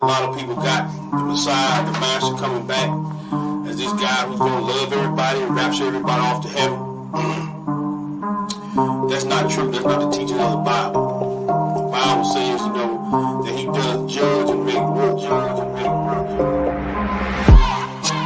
A lot of people got the Messiah, the Master coming back as this guy who's going to love everybody and rapture everybody off to heaven. That's not true. That's not the teaching of the Bible. The Bible says, that he does judge and make work.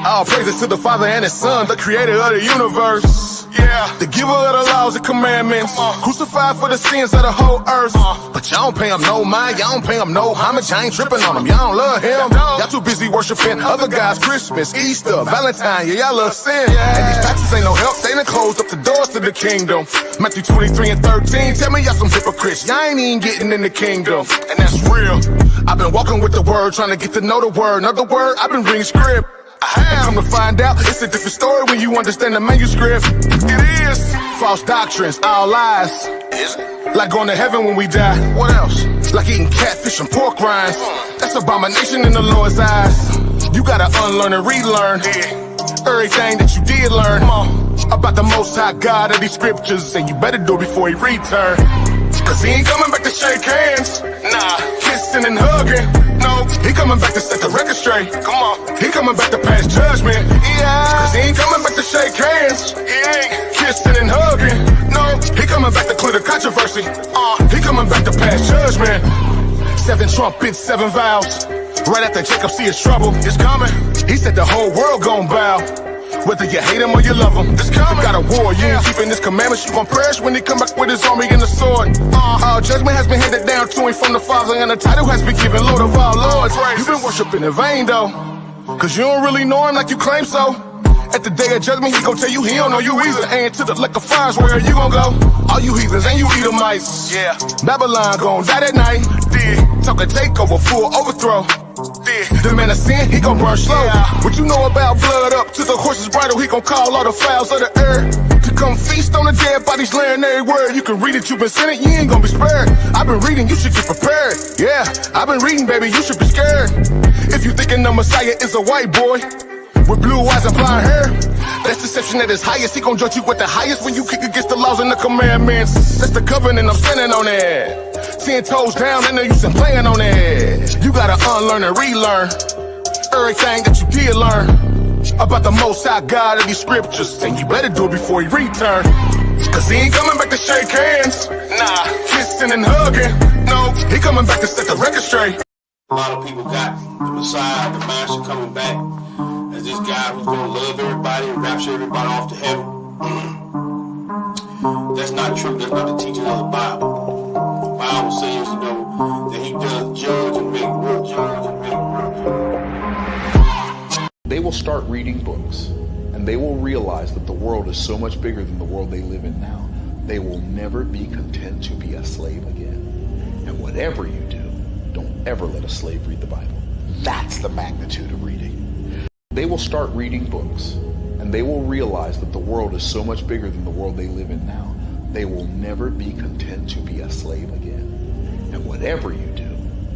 All praises to the Father and His Son, the creator of the universe. Yeah, the giver of the laws and commandments, crucified for the sins of the whole earth. But y'all don't pay him no mind, y'all don't pay him no homage, I ain't tripping on him, y'all don't love him. Y'all too busy worshiping other guys, Christmas, Easter, Valentine, yeah, y'all love sin. And these taxes ain't no help, they done closed up the doors to the kingdom. Matthew 23 and 13, tell me y'all some hypocrites, y'all ain't even getting in the kingdom. And that's real, I've been walking with the word, trying to get to know the word. Another word, I've been reading script. I have come to find out it's a different story when you understand the manuscript. It is false doctrines, all lies. Is it? Like going to heaven when we die. What else? Like eating catfish and pork rinds. That's abomination in the Lord's eyes. You gotta unlearn and relearn everything that you did learn about the Most High God of these scriptures, and you better do it before He return. Cause He ain't coming back to shake hands. Nah, kissing and hugging. No, He coming back to set the record straight. Come on, He coming back to pass judgment. Yeah, cause He ain't coming back to shake hands. He ain't kissing and hugging. No, He coming back to clear the controversy. He coming back to pass judgment. 7 trumpets, 7 vows. Right after Jacob see his trouble, it's coming. He said the whole world gon' bow. Whether you hate him or you love him, it's coming. Got a war, you ain't keeping His commandments, you gon' perish when He come back with His army and the sword. All judgment has been handed down to Him from the Father, and the title has been given Lord of all lords. You've been worshiping in vain though, cause you don't really know Him like you claim so. At the day of judgment, He gon' tell you He don't know you either. And to the lake of fires, where you gon' go? All you heathens and you Edomites. Yeah, Babylon gon' die that night. Talk a takeover, full overthrow. The man of sin, he gon' burn slow. What you know about blood up to the horse's bridle? He gon' call all the fowls of the air to come feast on the dead bodies laying everywhere. You can read it, you been sinning, you ain't gon' be spared. I've been reading, you should get prepared. Yeah, I've been reading, baby, you should be scared. If you thinking the Messiah is a white boy with blue eyes and blonde hair, that's deception at its highest. He gon' judge you with the highest when you kick against the laws and the commandments. That's the covenant, I'm standing on it. 10 toes down, ain't no use in playing on it. You gotta unlearn and relearn everything that you did learn about the Most High God of these scriptures, and you better do it before He return. Cause He ain't coming back to shake hands. Nah, kissing and hugging. No, He coming back to set the record straight. A lot of people got the Messiah, the Master coming back as this guy who's going to love everybody and rapture everybody off to heaven. That's not true. That's not the teaching of the Bible. The Bible says, that He does judge and make work. They will start reading books, and they will realize that the world is so much bigger than the world they live in now. They will never be content to be a slave again. And whatever you do, don't ever let a slave read the Bible. That's the magnitude of reading. They will start reading books, and they will realize that the world is so much bigger than the world they live in now. They will never be content to be a slave again. And whatever you do,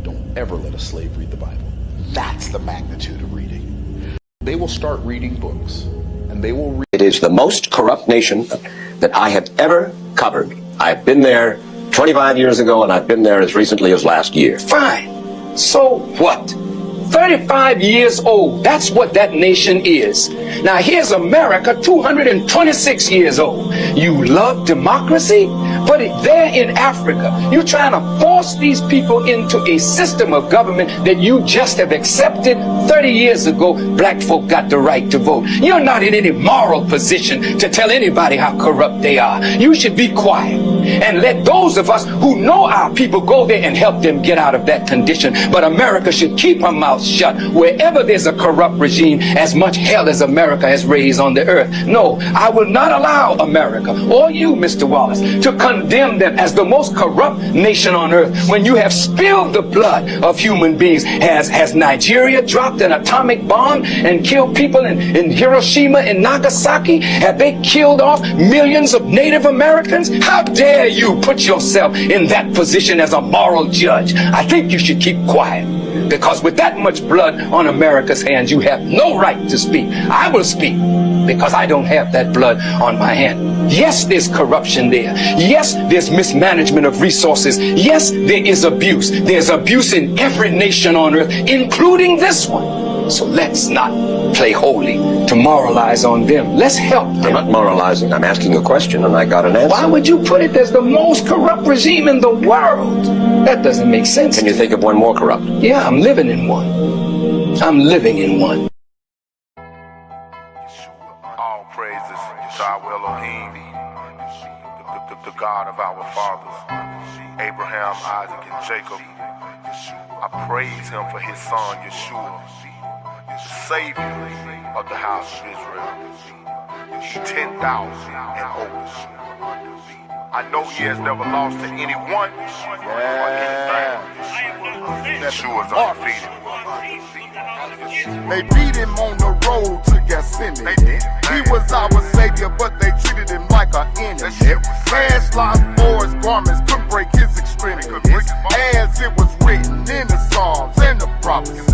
don't ever let a slave read the Bible. That's the magnitude of reading. They will start reading books, and they will read. It is the most corrupt nation that I have ever covered. I've been there 25 years ago, and I've been there as recently as last year. Fine. So what? 35 years old. That's what that nation is. Now here's America, 226 years old. You love democracy? But there in Africa, you're trying to force these people into a system of government that you just have accepted. 30 years ago, black folk got the right to vote. You're not in any moral position to tell anybody how corrupt they are. You should be quiet and let those of us who know our people go there and help them get out of that condition. But America should keep her mouth shut wherever there's a corrupt regime, as much hell as America has raised on the earth. No, I will not allow America, or you, Mr. Wallace, to condemn them as the most corrupt nation on earth when you have spilled the blood of human beings. Has Nigeria dropped an atomic bomb and killed people in Hiroshima and Nagasaki? Have they killed off millions of Native Americans? How dare dare you put yourself in that position as a moral judge? I think you should keep quiet. Because with that much blood on America's hands, you have no right to speak. I will speak because I don't have that blood on my hand. Yes, there's corruption there. Yes, there's mismanagement of resources. Yes, there is abuse. There's abuse in every nation on earth, including this one. So let's not play holy to moralize on them. Let's help them. I'm not moralizing. I'm asking a question and I got an answer. Why would you put it as the most corrupt regime in the world? That doesn't make sense. Can you think of one more corrupt? Yeah, I'm living in one. I'm living in one. All praises to our Elohim, the God of our fathers, Abraham, Isaac, and Jacob. I praise him for his son, Yeshua, the Savior of the house of Israel. 10,000 and over. I know he has never lost to anyone or anything. Yeshua's undefeated. They beat him on the road to Gethsemane. He was our savior, but they treated him like an enemy. Cash lost for his garments, couldn't break his extremities. As it was written in the Psalms and the prophecies.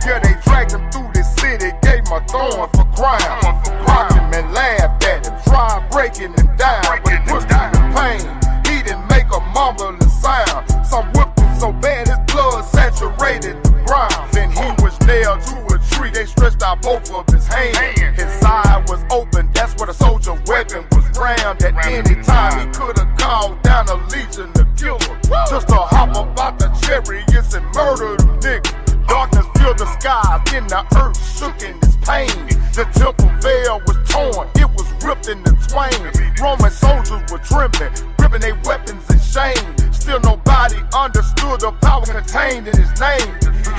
Yeah, they dragged him through the city, gave him a thorn for crime. Mocked him and laughed at him, tried breaking him down, but he pushed him in pain. He didn't make a mumbling sound. Some whipped him so bad his blood saturated the ground. Then he was nailed to a tree, they stretched out both of his hands. His side was open, that's where the soldier weapon was rammed. At any time he could have called down a legion to kill him. Just to hop about the chariots and murder them niggas. Darkness filled the skies, then the earth shook in its pain. The temple veil was torn, it was ripped into twain. Roman soldiers were trembling, gripping their weapons in shame. Still nobody understood the power contained in his name.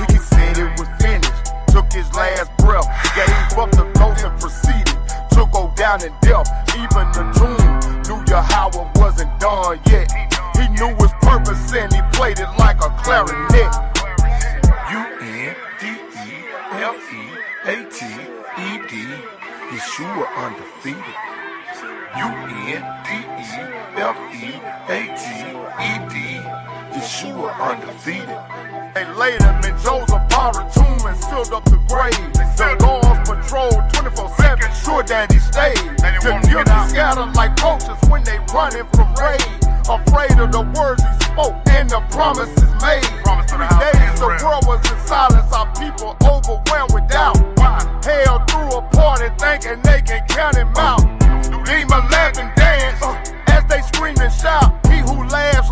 He said it was finished, took his last breath, gave up the ghost and proceeded to go down in death. Even the tomb knew Yahweh wasn't done yet. He knew his purpose and he played it like a clarinet. U-N-D-E-F-E-A-T-E-D, Yeshua undefeated. U-N-D-E-F-E-A-T-E-D, Yeshua undefeated. They laid him in Joseph Parra tomb and filled up the grave. The guards patrolled 24/7, sure that he stayed. The guilty scattered like roaches when they running from raid. Afraid of the words he spoke and the promises made. 3 days the world was in silence, our people overwhelmed with doubt. Hell threw a party thinking they can count him out. Demon laugh and dance as they scream and shout. He who laughs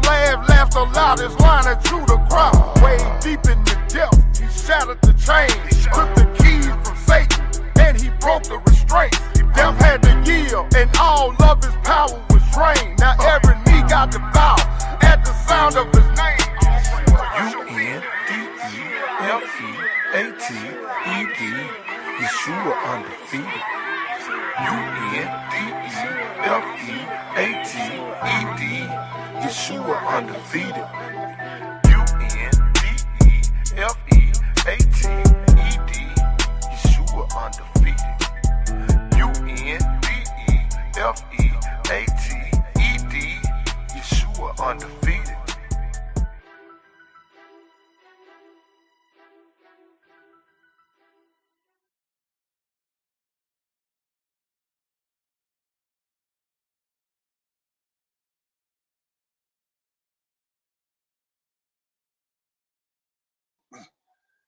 the loudest, lining through the crowd. Way deep in the depth, he shattered the chains, took the keys from Satan, and he broke the restraints. Death had to yield, and all of his power was drained. Now every knee got to bow at the sound of his name. U-N-D-E-F-E-A-T-E-D, Yeshua undefeated. U-N-D-E-F-E-A-T-E-D, Yeshua undefeated. U-N-D-E-F-E-A-T-E-D, Yeshua undefeated. U-N-D-E-F-E-A-T-E-D, Yeshua undefeated.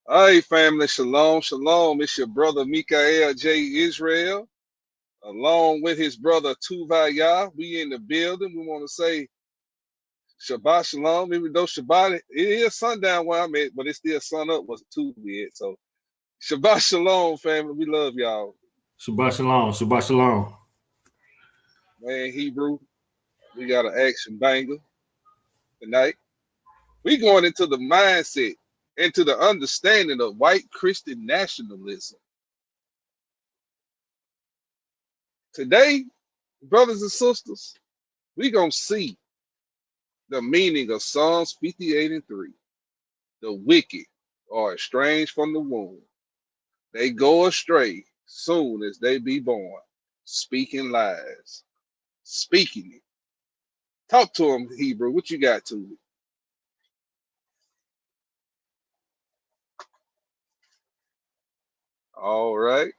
Hey, family, shalom, shalom. It's your brother Mikael J. Israel, along with his brother Tuvaya. We in the building. We want to say Shabbat shalom, even though Shabbat, it is sundown where I'm at, but it's still sun up, wasn't too weird. So Shabbat shalom, family. We love y'all. Shabbat shalom, Shabbat shalom. Man, Hebrew, we got an action banger tonight. We going into the mindset, into the understanding of white Christian nationalism. Today, brothers and sisters, we gonna see the meaning of Psalms 58:3. The wicked are estranged from the womb. They go astray soon as they be born, speaking lies, speaking it. Talk to him, Hebrew. What you got to it? All right.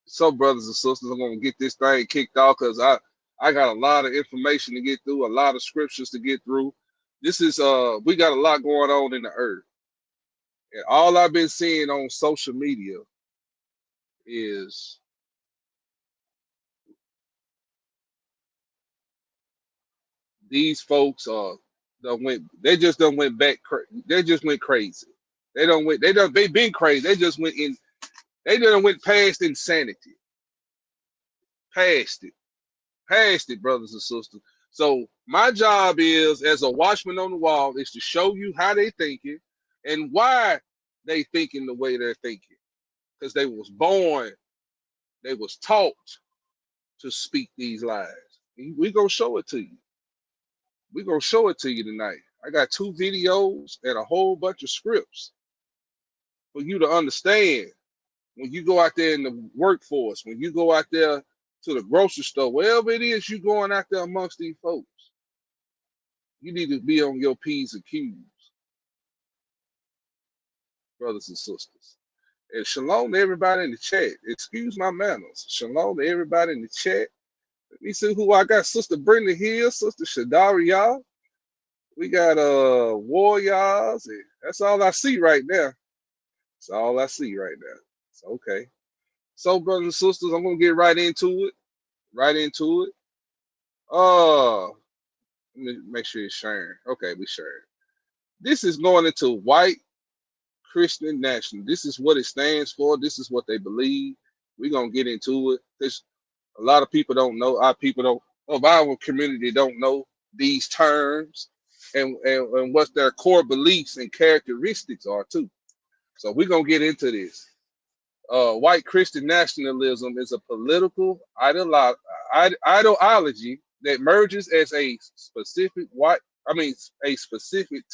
So, brothers and sisters, I'm gonna get this thing kicked off because I got a lot of information to get through, a lot of scriptures to get through. This is we got a lot going on in the earth, and all I've been seeing on social media is these folks they just done went back they just went crazy. They been crazy. They done went past insanity. Past it, brothers and sisters. So my job is, as a watchman on the wall, is to show you how they thinking and why they thinking the way they're thinking. Because they was born, they was taught to speak these lies. We gonna show it to you. We gonna show it to you tonight. I got 2 videos and a whole bunch of scripts for you to understand when you go out there in the workforce, when you go out there to the grocery store, wherever it is you going out there amongst these folks. You need to be on your P's and Q's, brothers and sisters. And shalom to everybody in the chat. Excuse my manners. Shalom to everybody in the chat. Let me see who I got. Sister Brenda Hill, Sister Shadari, we got Warriors. That's all I see right now. That's all I see right now. It's okay. So, brothers and sisters, I'm gonna get right into it. Right into it. Let me make sure it's sharing. Okay, we sharing. This is going into Whyte Christian National. This is what it stands for. This is what they believe. We're gonna get into it. There's a lot of people don't know. Our people of our community don't know these terms and what their core beliefs and characteristics are too. So we're gonna get into this. White Christian nationalism is a political ideology that merges as a specific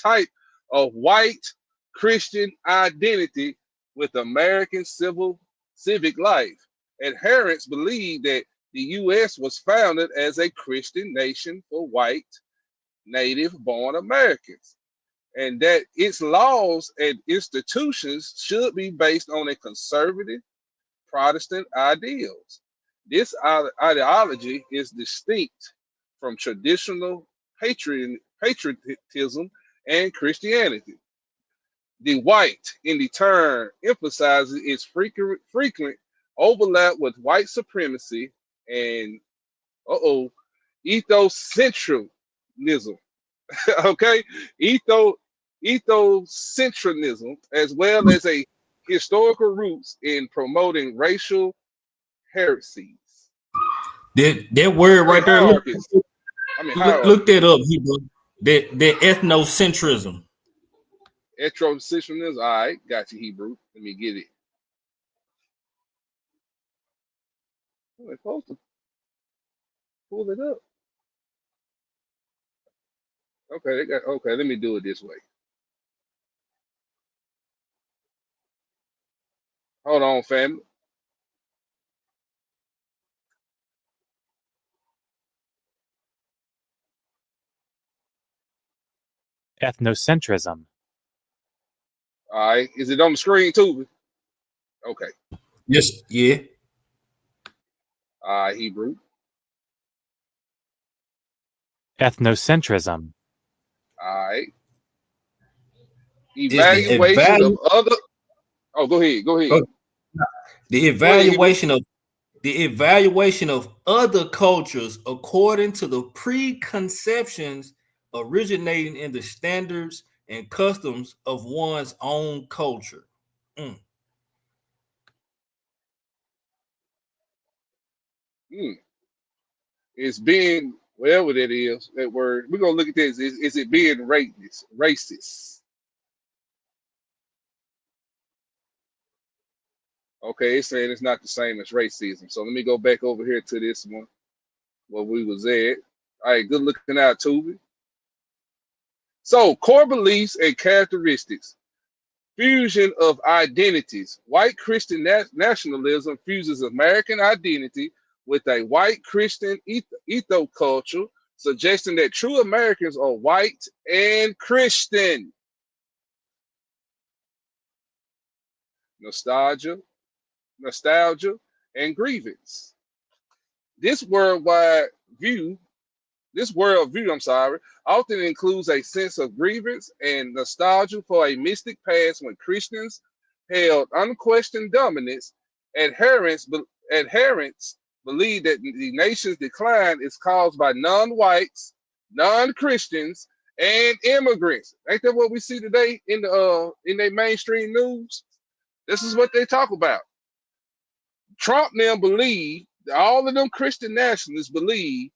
type of white Christian identity with American civic life. Adherents believe that the U.S. was founded as a Christian nation for white, native-born Americans, and that its laws and institutions should be based on a conservative Protestant ideals. This ideology is distinct from traditional patriotism and Christianity. The white, in the turn, emphasizes its frequent overlap with white supremacy and ethnocentralism. Okay, ethnocentralism, as well as a historical roots in promoting racial heresies. That word right there. Hierarchies. Look that up, Hebrew. That ethnocentrism. Ethnocentrism. All right, got you, Hebrew. Let me get it. I'm supposed to pull it up. Okay, let me do it this way. Hold on, family. Ethnocentrism. All right, is it on the screen too? Okay. Yes, yeah. All right, Hebrew. Ethnocentrism. All right. Evaluation of other. Oh, go ahead. Oh, the evaluation of other cultures according to the preconceptions originating in the standards and customs of one's own culture. It's being, whatever that is, that word. We're gonna look at this. Is it being racist? Okay, it's saying it's not the same as racism. So let me go back over here to this one where we was at. All right, good looking out, Tubi. So core beliefs and characteristics. Fusion of identities. White Christian nationalism fuses American identity with a white Christian culture suggesting that true Americans are white and Christian. Nostalgia, and grievance. This worldwide view, this worldview, often includes a sense of grievance and nostalgia for a mystic past when Christians held unquestioned dominance. Adherents believe that the nation's decline is caused by non-whites, non-Christians, and immigrants. Ain't that what we see today in their mainstream news? This is what they talk about. Trump now believe, all of them Christian nationalists believe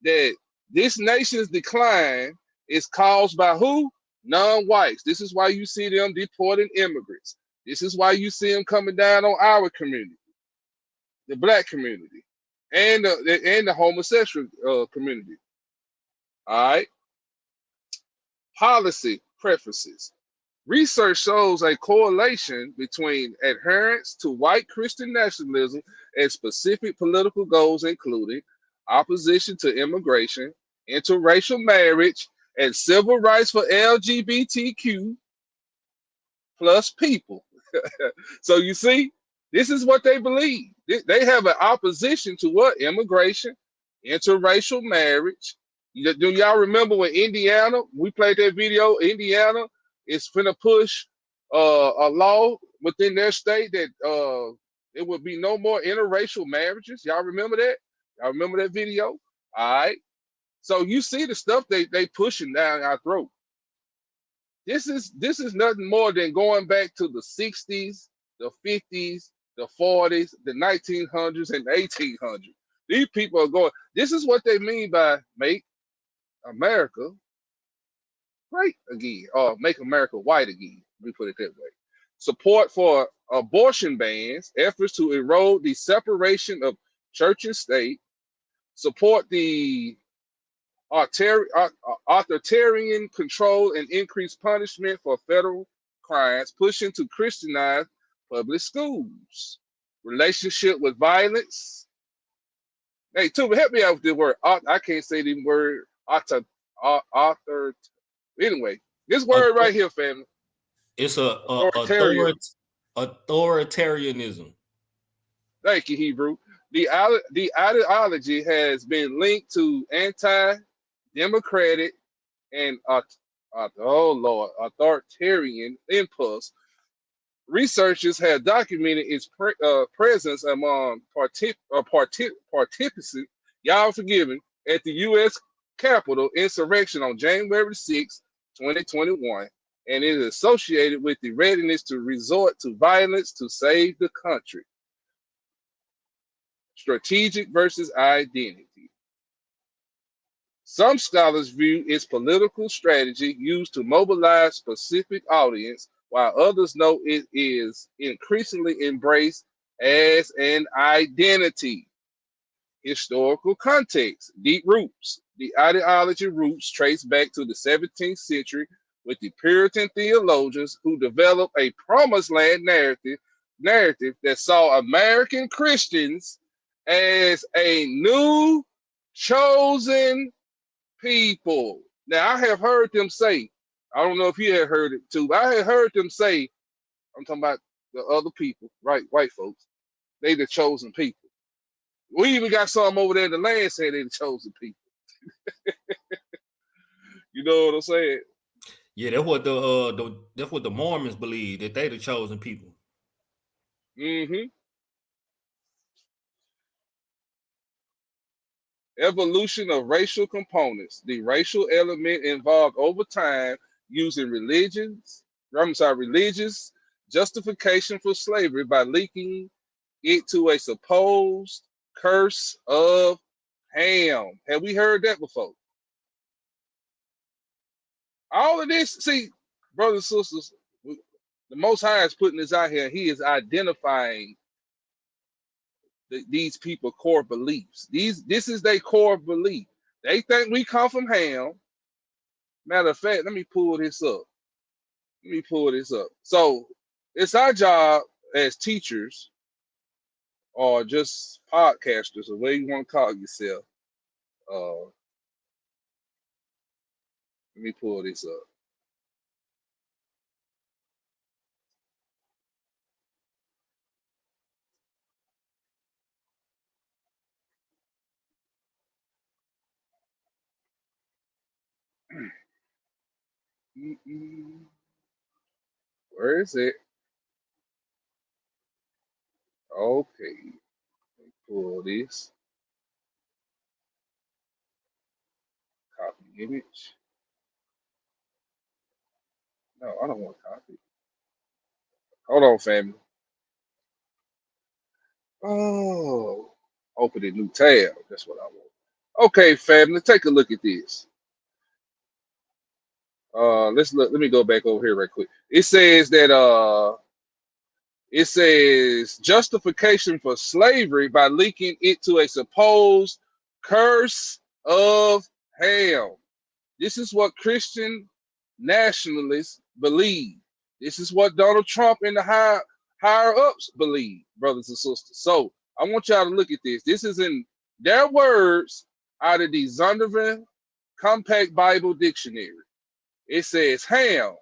that this nation's decline is caused by who? Non-whites. This is why you see them deporting immigrants. This is why you see them coming down on our community, the black community, and the homosexual community. All right. Policy preferences. Research shows a correlation between adherence to white Christian nationalism and specific political goals, including opposition to immigration, interracial marriage, and civil rights for LGBTQ plus people. So you see, this is what they believe. They have an opposition to what? Immigration, interracial marriage. Do y'all remember when Indiana, we played that video, Indiana is finna push a law within their state that it would be no more interracial marriages. Y'all remember that? Y'all remember that video? All right. So you see the stuff they pushing down our throat. This is nothing more than going back to the 60s, the 50s, the 40s, the 1900s, and the 1800s. These people are going, this is what they mean by make America great again, or make America white again. Let me put it that way. Support for abortion bans, efforts to erode the separation of church and state, support the authoritarian control and increased punishment for federal crimes, pushing to Christianize public schools, relationship with violence. Hey, Tuba, help me out with the word. I can't say the word. Anyway, this word right here, family. It's authoritarianism. Thank you, Hebrew. The ideology has been linked to anti-democratic and authoritarian impulse. Researchers have documented its presence among participants, y'all forgiven, at the U.S. Capitol insurrection on January 6, 2021, and it is associated with the readiness to resort to violence to save the country. Strategic versus identity. Some scholars view its political strategy used to mobilize specific audience, while others note it is increasingly embraced as an identity. Historical context, deep roots. The ideology roots trace back to the 17th century with the Puritan theologians who developed a promised land narrative that saw American Christians as a new chosen people. Now, I have heard them say, I don't know if you had heard it too, but I had heard them say, I'm talking about the other people, right? White folks, they the chosen people. We even got some over there in the land saying they the chosen people. You know what I'm saying? Yeah, that's what that's what the Mormons believe, that they the chosen people. Mm-hmm. Evolution of racial components. The racial element involved over time using religious justification for slavery by linking it to a supposed curse of Ham. Have we heard that before? All of this, see, brothers and sisters, the Most High is putting this out here. He is identifying these people core beliefs. This is their core belief. They think we come from Ham. Matter of fact, let me pull this up. So it's our job as teachers or just podcasters, or whatever you want to call yourself, Let me pull this up. Where is it? Okay, pull this. Copy image. No, I don't want to copy. Hold on, family. Oh, open a new tab. That's what I want. Okay, family, take a look at this. Let's look. Let me go back over here right quick. It says that it says justification for slavery by linking it to a supposed curse of Ham. This is what Christian nationalists believe. This is what Donald Trump and the higher ups believe, brothers and sisters. So I want y'all to look at this. This is in their words out of the Zondervan Compact Bible Dictionary. It says Ham,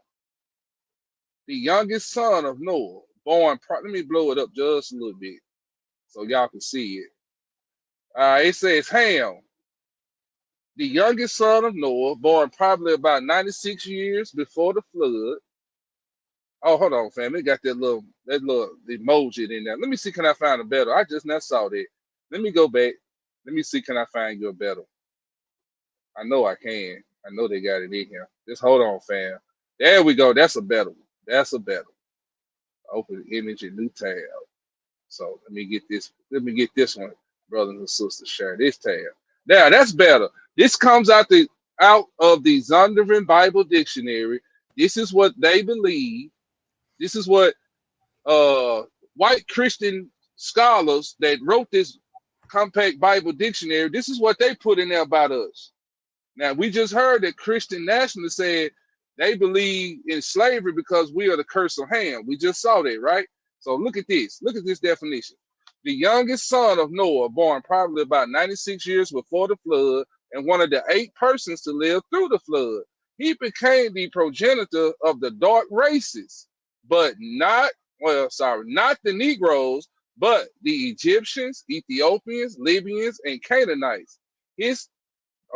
the youngest son of Noah, born. Let me blow it up just a little bit so y'all can see it. It says Ham, the youngest son of Noah, born probably about 96 years before the flood. Oh, hold on, fam. It got that little emoji in there. Let me see, can I find a better? I just now saw that. Let me go back. Let me see, can I find you a better? I know I can. I know they got it in here. Just hold on, fam. There we go. That's a better one. That's a better one. Open the image in new tab. So let me get this. Let me get this one, brothers and sisters. Share this tab. Now that's better. This comes out of the Zondervan Bible Dictionary. This is what they believe. This is what white Christian scholars that wrote this compact Bible dictionary. This is what they put in there about us. Now we just heard that Christian nationalists said they believe in slavery because we are the curse of Ham. We just saw that, right? So look at this. Look at this definition. The youngest son of Noah, born probably about 96 years before the flood, and one of the 8 persons to live through the flood. He became the progenitor of the dark races, but not the Negroes, but the Egyptians, Ethiopians, Libyans, and Canaanites.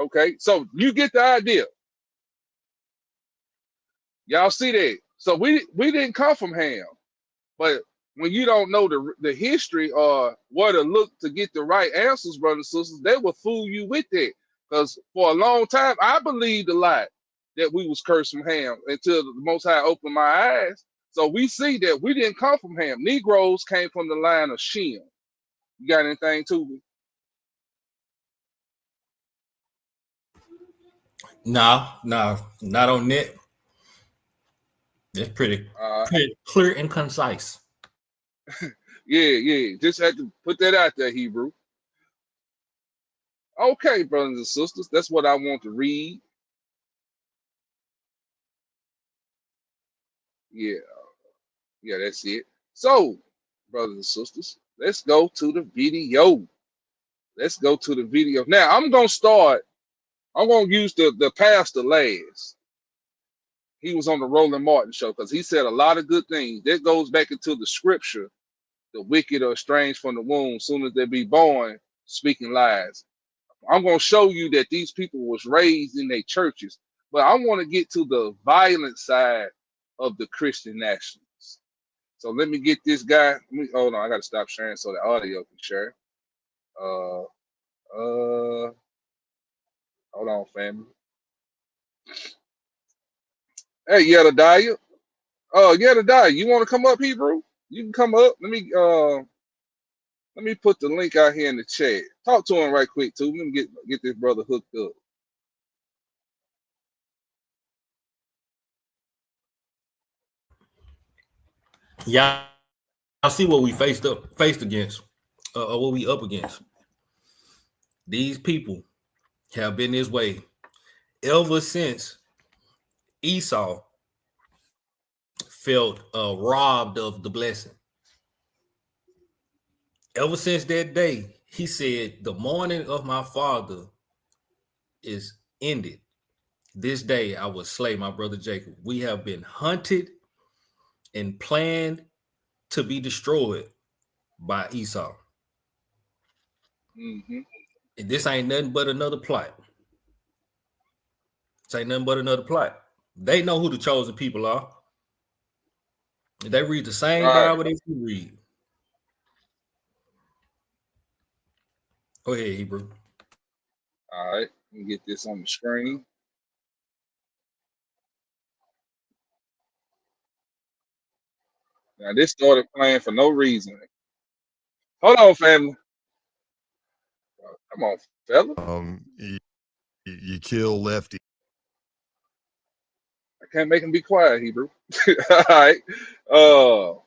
Okay, so you get the idea. Y'all see that? So we didn't come from Ham, but when you don't know the history or where to look to get the right answers, brothers and sisters, they will fool you with that. Because for a long time, I believed a lot that we was cursed from Ham until the Most High opened my eyes. So we see that we didn't come from Ham. Negroes came from the line of Shem. You got anything to me? No, not on that. That's pretty clear and concise. Yeah. Just had to put that out there, Hebrew. Okay, brothers and sisters, that's what I want to read. Yeah, that's it. So, brothers and sisters, let's go to the video. Let's go to the video. Now, I'm going to use the pastor last. He was on the Roland Martin show because he said a lot of good things. That goes back into the scripture. The wicked are estranged from the womb. Soon as they be born, speaking lies. I'm going to show you that these people was raised in their churches. But I want to get to the violent side of the Christian nationalists. So let me get this guy. Hold on, I got to stop sharing so the audio can share. Hold on, family. Hey, Yedadiah. Yedadiah, you want to come up, Hebrew? You can come up. Let me put the link out here in the chat. Talk to him right quick, too. Let me get this brother hooked up. Yeah, I see what we faced against, or what we up against. These people have been this way ever since Esau felt robbed of the blessing. Ever since that day, he said, "The mourning of my father is ended." This day I will slay my brother Jacob. We have been hunted and planned to be destroyed by Esau. Mm-hmm. And this ain't nothing but another plot. This ain't nothing but another plot. They know who the chosen people are. They read the same Right. Bible that you read. Go ahead, Hebrew. All right. Let me get this on the screen. Now this started playing for no reason. Hold on, family. Come on, fella. You kill Lefty. I can't make him be quiet, Hebrew. All right. Hold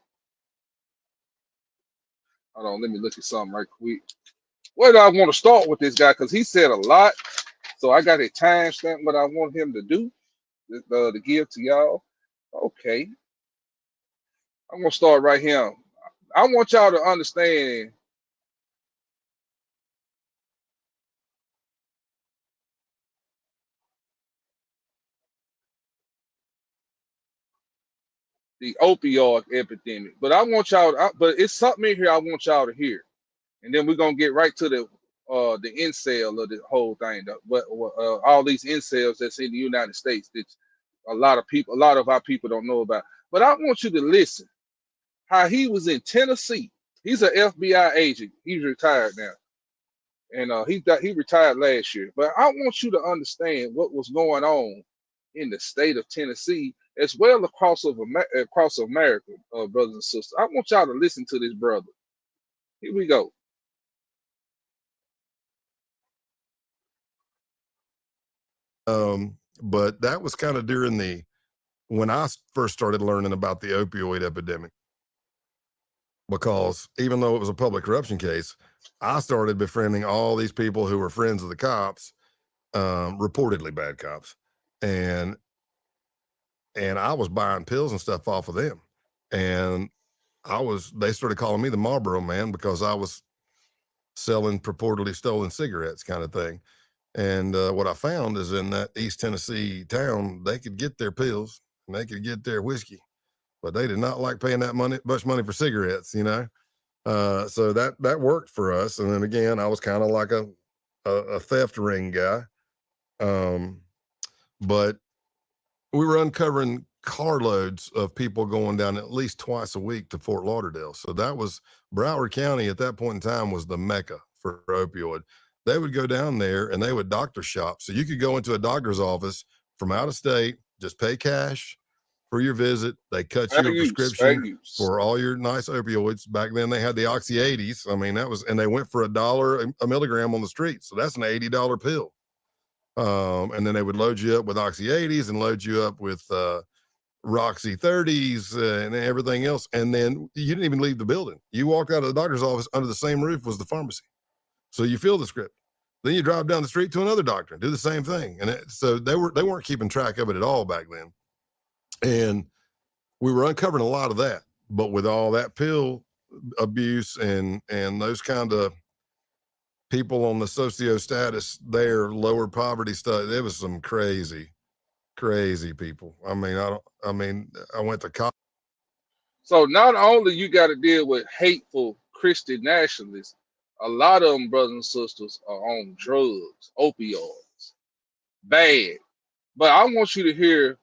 on. Let me look at something right quick. Where do I want to start with this guy? Because he said a lot. So I got a timestamp what I want him to do to give to y'all. Okay. I'm going to start right here. I want y'all to understand the opioid epidemic. But I want y'all, but it's something in here I want y'all to hear. And then we're going to get right to the incel of the whole thing. But all these incels that's in the United States that a lot of our people don't know about. But I want you to listen how he was in Tennessee. He's an FBI agent. He's retired now. And he retired last year. But I want you to understand what was going on in the state of Tennessee, as well across America, brothers and sisters. I want y'all to listen to this brother. Here we go. But that was kind of during when I first started learning about the opioid epidemic. Because even though it was a public corruption case, I started befriending all these people who were friends of the cops, reportedly bad cops, and I was buying pills and stuff off of them, and they started calling me the Marlboro Man because I was selling purportedly stolen cigarettes, kind of thing. And what I found is in that East Tennessee town, they could get their pills and they could get their whiskey, but they did not like paying that much money for cigarettes, you know. So that worked for us. And then again, I was kind of like a theft ring guy. But we were uncovering carloads of people going down at least twice a week to Fort Lauderdale. So that was Broward County at that point in time was the mecca for opioid. They would go down there and they would doctor shop. So you could go into a doctor's office from out of state, just pay cash for your visit. They cut you a prescription for all your nice opioids. Back then they had the Oxy 80s. I mean, and they went for $1 a milligram on the street. So that's an $80 pill. And then they would load you up with Oxy 80s and load you up with Roxy 30s and everything else. And then you didn't even leave the building. You walked out of the doctor's office, under the same roof was the pharmacy. So you fill the script. Then you drive down the street to another doctor and do the same thing. And so they weren't keeping track of it at all back then. And we were uncovering a lot of that. But with all that pill abuse and those kind of people on the socio status there, lower poverty stuff, there was some crazy people. I mean, I went to college. So not only you got to deal with hateful Christian nationalists, a lot of them, brothers and sisters, are on drugs, opioids, bad. But I want you to hear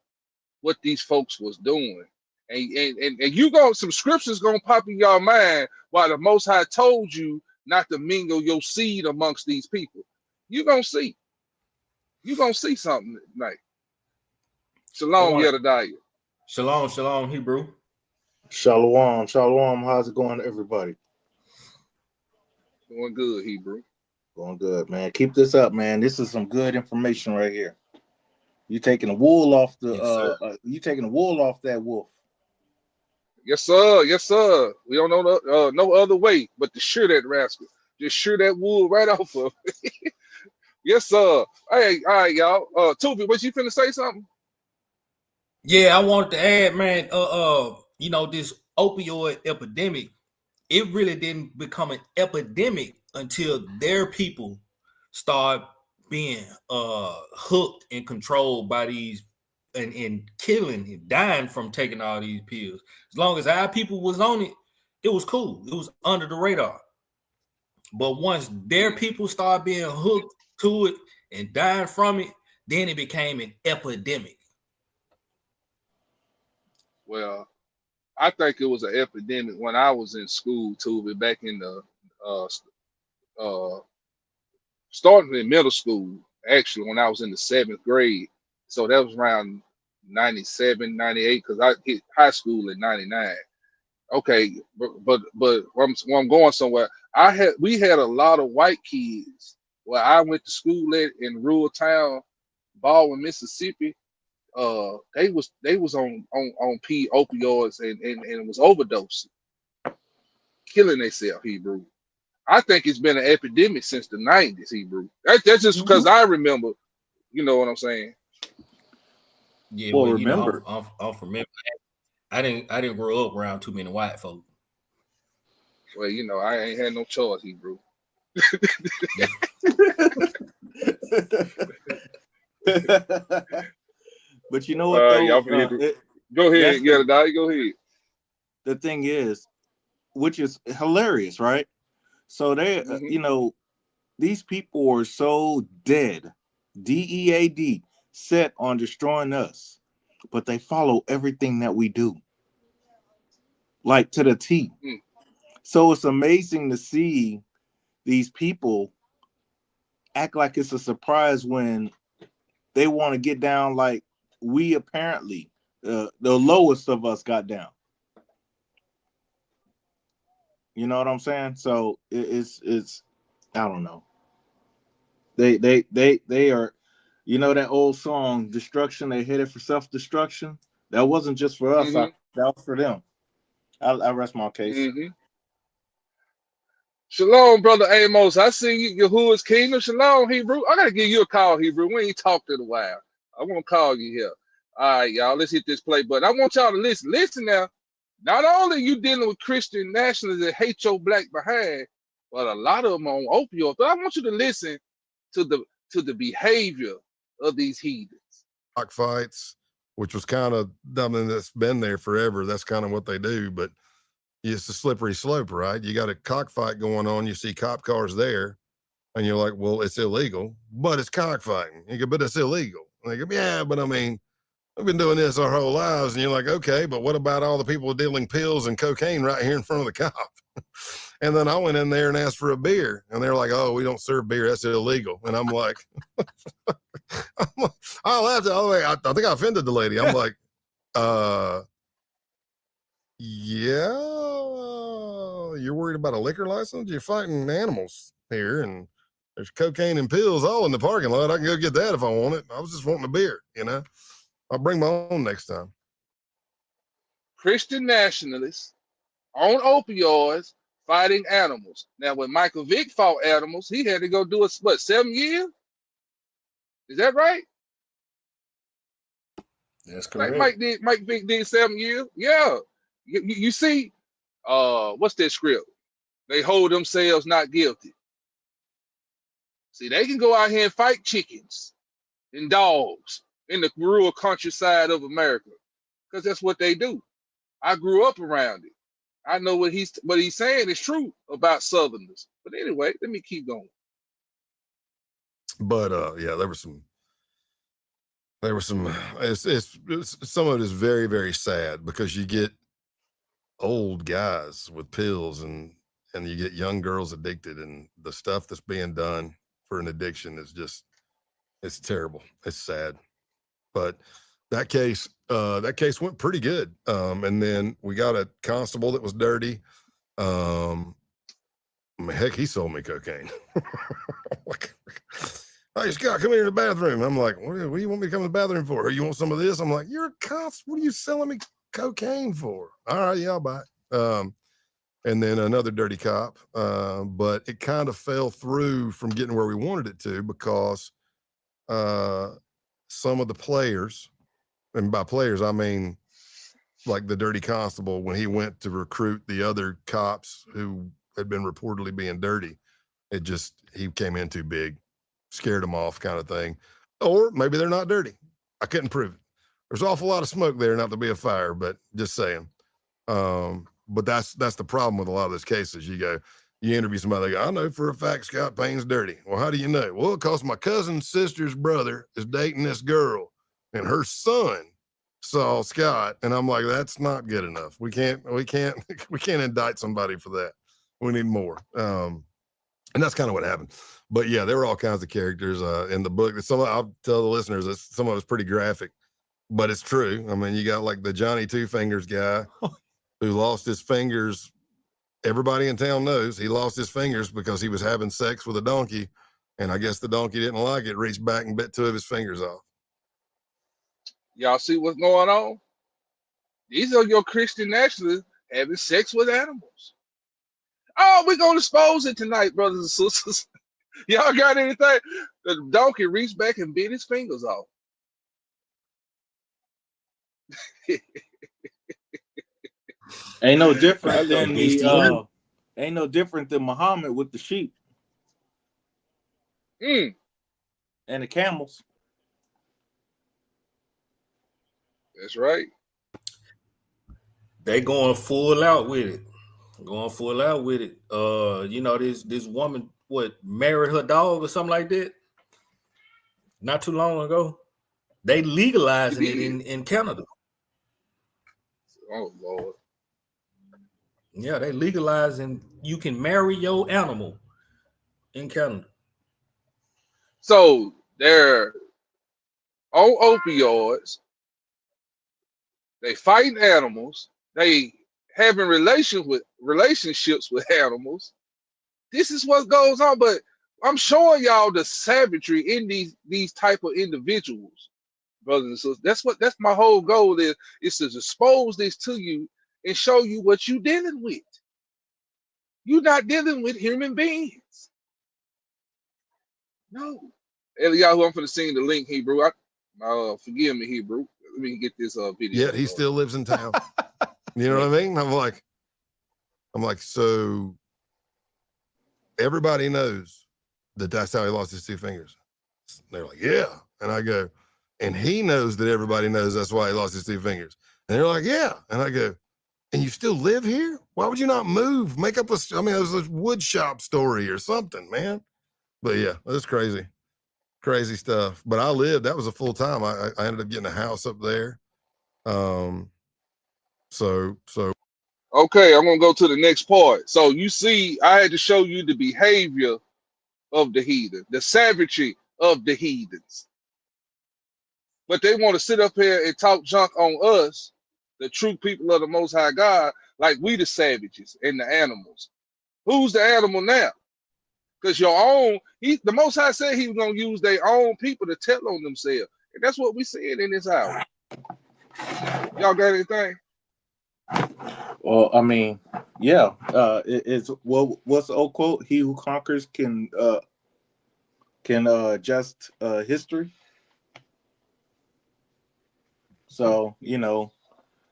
what these folks was doing. And you some scriptures gonna pop in your mind while the Most High told you not to mingle your seed amongst these people. You're gonna see something tonight. Shalom, Yedadiah. Shalom, Hebrew. Shalom. How's it going, everybody? Doing good, Hebrew. Going good, man. Keep this up, man. This is some good information right here. You taking the wool off you taking the wool off that wolf. Yes, sir. We don't know no other way but to shear that rascal. Just shear that wool right off of it. Yes, sir. Hey, all right, y'all. Tubi, was you finna say something? Yeah, I wanted to add, man, this opioid epidemic, it really didn't become an epidemic until their people start being hooked and controlled by these and killing and dying from taking all these pills. As long as our people was on it, it was cool. It was under the radar. But once their people started being hooked to it and dying from it, then it became an epidemic. Well, I think it was an epidemic when I was in school too, but back in the starting in middle school, actually, when I was in the 7th grade. So that was around 97, 98, because I hit high school in 99. Okay, but when I'm going somewhere, we had a lot of white kids where I went to school at in rural town, Baldwin, Mississippi. They was on opioids and was overdosing, killing themselves, Hebrew. I think it's been an epidemic since the 90s, Hebrew. That's just because I remember, you know what I'm saying? Yeah, Well, well, remember, I'm from Memphis. I didn't grow up around too many white folk. Well, I ain't had no choice, Hebrew. But you know what though? Y'all go ahead, yeah, go ahead. The thing is, which is hilarious, right? So they, these people are so dead, DEAD, set on destroying us, but they follow everything that we do, like to the T. So it's amazing to see these people act like it's a surprise when they want to get down like we apparently, the lowest of us got down. You know what I'm saying? So it's I don't know. They are, that old song, Destruction, they headed for self-destruction. That wasn't just for us, that was for them. I rest my case. Shalom, brother Amos. I see you, Yahuwah's Kingdom. Shalom, Hebrew. I gotta give you a call, Hebrew. We ain't talked in a while. I want to call you here. All right, y'all. Let's hit this play button. I want y'all to listen. Listen now. Not only you dealing with Christian nationalists that hate your black behind, but a lot of them on opioids. But I want you to listen to the behavior of these heathens. Cockfights, which was kind of something that's been there forever. That's kind of what they do, but it's a slippery slope, right? You got a cockfight going on. You see cop cars there, and you're like, well, it's illegal, but it's cockfighting. You go, but it's illegal. And they go, yeah, but I mean, we've been doing this our whole lives. And you're like, okay, but what about all the people dealing pills and cocaine right here in front of the cop? And then I went in there and asked for a beer, and they're like, oh, we don't serve beer. That's illegal. And I'm like, I laughed. I think I offended the lady. I'm like, yeah, you're worried about a liquor license? You're fighting animals here, and there's cocaine and pills all in the parking lot. I can go get that if I want it. I was just wanting a beer, I'll bring my own next time. Christian nationalists on opioids fighting animals. Now, when Michael Vick fought animals, he had to go do 7 years? Is that right? That's correct. Like Mike Vick did 7 years? Yeah. You see, what's that script? They hold themselves not guilty. See, they can go out here and fight chickens and dogs in the rural countryside of America because that's what they do. I grew up around it. I know what he's saying is true about Southerners. But anyway, let me keep going. But yeah, there was some. Some of it is very, very sad because you get old guys with pills and you get young girls addicted, and the stuff that's being done for an addiction is just, it's terrible. It's sad. But that case went pretty good. And then we got a constable that was dirty. Heck, he sold me cocaine. Hey, Scott, come here in the bathroom. I'm like, what do you want me to come to the bathroom for? You want some of this? I'm like, you're a constable. What are you selling me cocaine for? All right, yeah, I'll buy it. And then another dirty cop. But it kind of fell through from getting where we wanted it to because some of the players, and by players, I mean like the dirty constable, when he went to recruit the other cops who had been reportedly being dirty, he came in too big. scared them off kind of thing. Or maybe they're not dirty. I couldn't prove it. There's an awful lot of smoke there, not to be a fire, but just saying. But that's the problem with a lot of those cases. You interview somebody, they go, I know for a fact Scott Payne's dirty. Well, how do you know? Well, because my cousin's sister's brother is dating this girl, and her son saw Scott, and I'm like, that's not good enough. We can't indict somebody for that. We need more. And that's kind of what happened. But yeah, there were all kinds of characters in the book. I'll tell the listeners that some of it's pretty graphic, but it's true. I mean, you got like the Johnny Two Fingers guy who lost his fingers. Everybody in town knows he lost his fingers because he was having sex with a donkey, and I guess the donkey didn't like it, reached back and bit 2 of his fingers off. Y'all see what's going on? These are your Christian nationalists having sex with animals. Oh, we're going to expose it tonight, brothers and sisters. Y'all got anything? The donkey reached back and bit his fingers off. Ain't no different than ain't no different than Muhammad with the sheep and the camels. That's right. They going full out with it. This woman married her dog or something like that not too long ago. They legalizing it in Canada. Oh Lord. Yeah, they legalizing you can marry your animal in Canada. So they're on opioids. They fighting animals. They having relationships with animals. This is what goes on. But I'm showing y'all the savagery in these type of individuals, brothers and sisters. That's my whole goal is to expose this to you and show you what you're dealing with. You're not dealing with human beings. No. Eliyahu, I'm finna send the link, Hebrew. Forgive me, Hebrew. Let me get this video. Yet he still lives in town. You know what I mean? I'm like, so everybody knows that's how he lost his 2 fingers. They're like, yeah. And I go, and he knows that everybody knows that's why he lost his 2 fingers. And they're like, yeah. And I go, and you still live here? Why would you not move? Make up it was a wood shop story or something, man. But yeah, that's crazy stuff. But that was a full time. I ended up getting a house up there. So okay, I'm gonna go to the next part. So you see, I had to show you the behavior of the heathen, the savagery of the heathens. But they want to sit up here and talk junk on us, the true people of the Most High God, like we the savages and the animals. Who's the animal now? Because the Most High said he was going to use their own people to tell on themselves. And that's what we seeing in this hour. Y'all got anything? Well, I mean, yeah. What's the old quote? He who conquers can adjust history. So,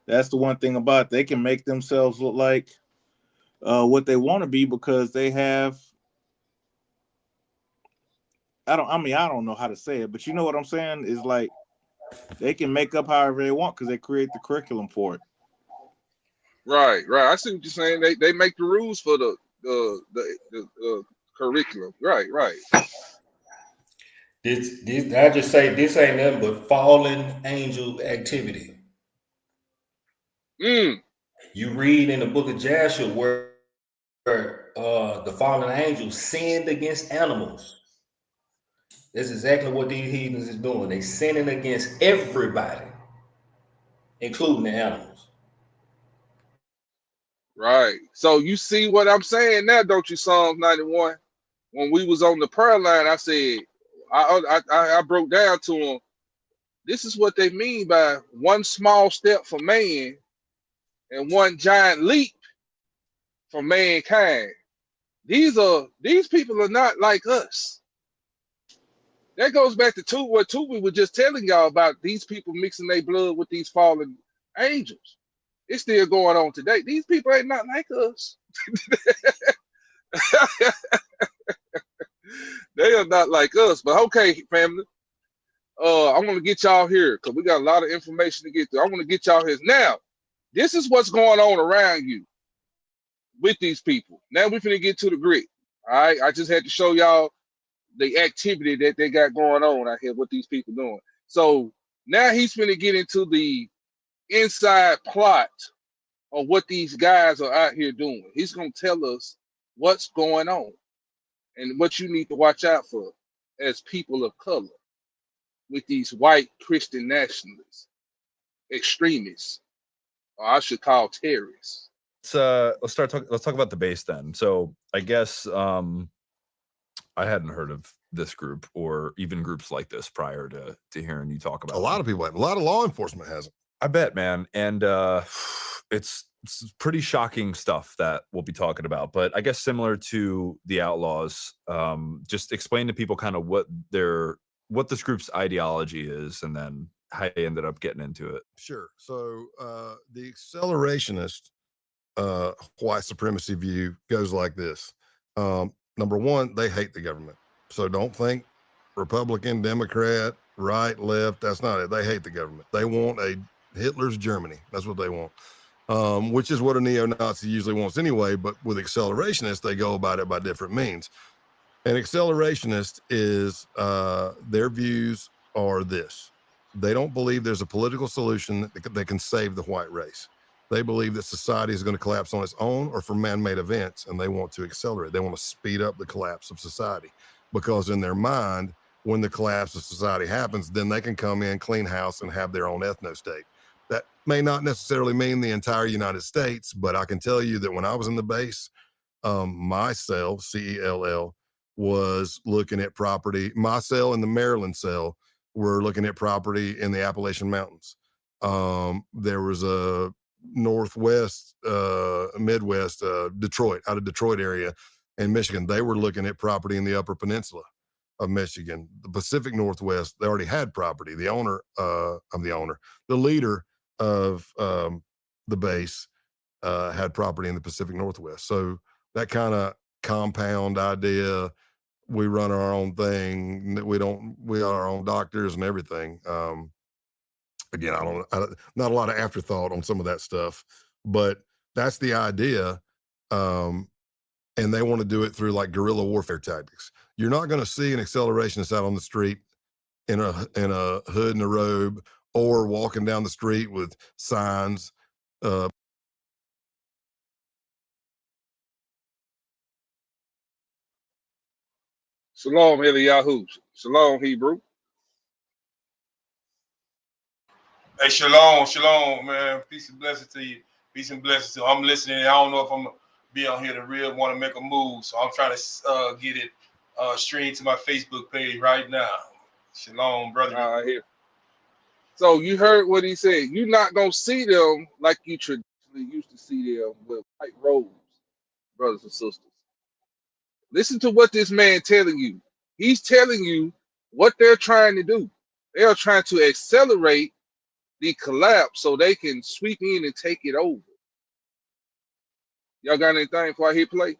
that's the one thing about it. They can make themselves look like what they want to be because they have. I don't know how to say it, but you know what I'm saying? Is like they can make up however they want because they create the curriculum for it. Right. I see what you're saying. They make the rules for the curriculum. Right. This I just say this ain't nothing but fallen angel activity. You read in the book of Joshua where the fallen angels sinned against animals. That's exactly what these heathens is doing. They sinning against everybody, including the animals. Right. So you see what I'm saying now, don't you, Psalms 91? When we was on the prayer line, I said, I broke down to them, this is what they mean by one small step for man and one giant leap for mankind. These people are not like us. That goes back to what Tubi was just telling y'all about these people mixing their blood with these fallen angels. It's still going on today. These people ain't not like us. They are not like us. But okay, family. I want to get y'all here because we got a lot of information to get through. I want to get y'all here. Now, this is what's going on around you with these people. Now we're finna get to the grit. All right. I just had to show y'all the activity that they got going on out here, what these people doing. So now he's finna get into the inside plot of what these guys are out here doing. He's gonna tell us what's going on and what you need to watch out for as people of color with these white Christian nationalists, extremists, or I should call terrorists. Let's talk about the base then. So I guess I hadn't heard of this group or even groups like this prior to hearing you talk about a lot of people have. A lot of law enforcement hasn't. I bet, man. And it's pretty shocking stuff that we'll be talking about. But I guess similar to the Outlaws, just explain to people kind of what this group's ideology is, and then how you ended up getting into it. Sure. So the accelerationist white supremacy view goes like this. Number one, they hate the government. So don't think Republican, Democrat, right, left. That's not it. They hate the government. They want a Hitler's Germany. That's what they want, which is what a neo-Nazi usually wants anyway. But with accelerationists, they go about it by different means. An accelerationist is their views are this. They don't believe there's a political solution that can save the white race. They believe that society is going to collapse on its own or from man-made events, and they want to accelerate. They want to speed up the collapse of society because in their mind, when the collapse of society happens, then they can come in, clean house, and have their own ethno-state. That may not necessarily mean the entire United States, but I can tell you that when I was in the base, my cell, CELL, was looking at property. My cell and the Maryland cell were looking at property in the Appalachian Mountains. There was a Northwest, Midwest, Detroit, out of Detroit area in Michigan. They were looking at property in the Upper Peninsula of Michigan. The Pacific Northwest, they already had property. The leader of the base had property in the Pacific Northwest. So that kind of compound idea, we run our own thing. We are our own doctors and everything. Again, not a lot of afterthought on some of that stuff, but that's the idea. And they want to do it through like guerrilla warfare tactics. You're not going to see an accelerationist out on the street in a hood and a robe or walking down the street with signs. Shalom, Eliyahu. Shalom, Hebrew. Hey, shalom, man. Peace and blessings to you. Peace and blessings to you. I'm listening. I don't know if I'm going to be on here to real want to make a move, so I'm trying to get it streamed to my Facebook page right now. Shalom, brother. Here. So you heard what he said. You're not going to see them like you traditionally used to see them with white robes, brothers and sisters. Listen to what this man telling you. He's telling you what they're trying to do. They are trying to accelerate the collapse so they can sweep in and take it over. Y'all got anything before I hit play?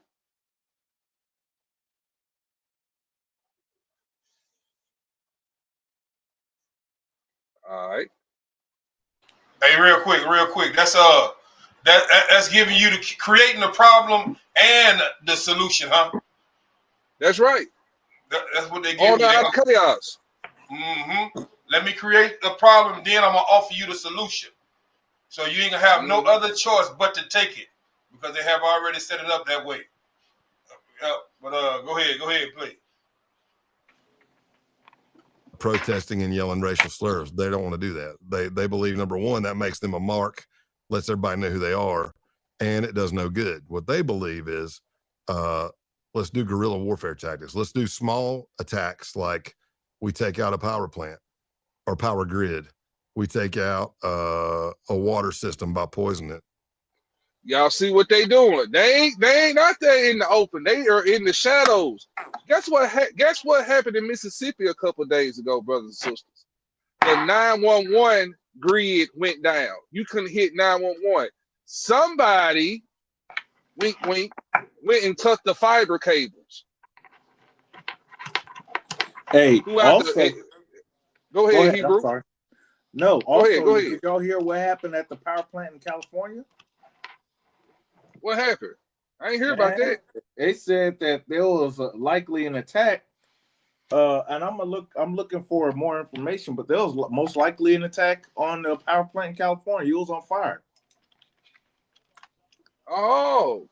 All right. Hey, real quick. That's giving you creating the problem and the solution, huh? That's right. That's what they give all you. All chaos. Mm-hmm. Let me create the problem, then I'm gonna offer you the solution. So you ain't gonna have no other choice but to take it because they have already set it up that way. But go ahead, please. Protesting and yelling racial slurs. They don't want to do that. They believe, number one, that makes them a mark, lets everybody know who they are, and it does no good. What they believe is, let's do guerrilla warfare tactics. Let's do small attacks like we take out a power plant or power grid. We take out a water system by poisoning it. Y'all see what they doing? They ain't out there in the open. They are in the shadows. Guess what happened in Mississippi a couple of days ago, brothers and sisters? The 911 grid went down. You couldn't hit 911. Somebody, wink, wink, went and cut the fiber cables. Hey, Who out also, the? Go go ahead, ahead. I'm Hebrew. sorry. No, Go ahead. also, Go ahead. did y'all hear what happened at the power plant in California? What happened? I ain't hear about Man, that. they said that there was likely an attack. And I'm looking for more information, but there was most likely an attack on the power plant in California. It was on fire. Oh,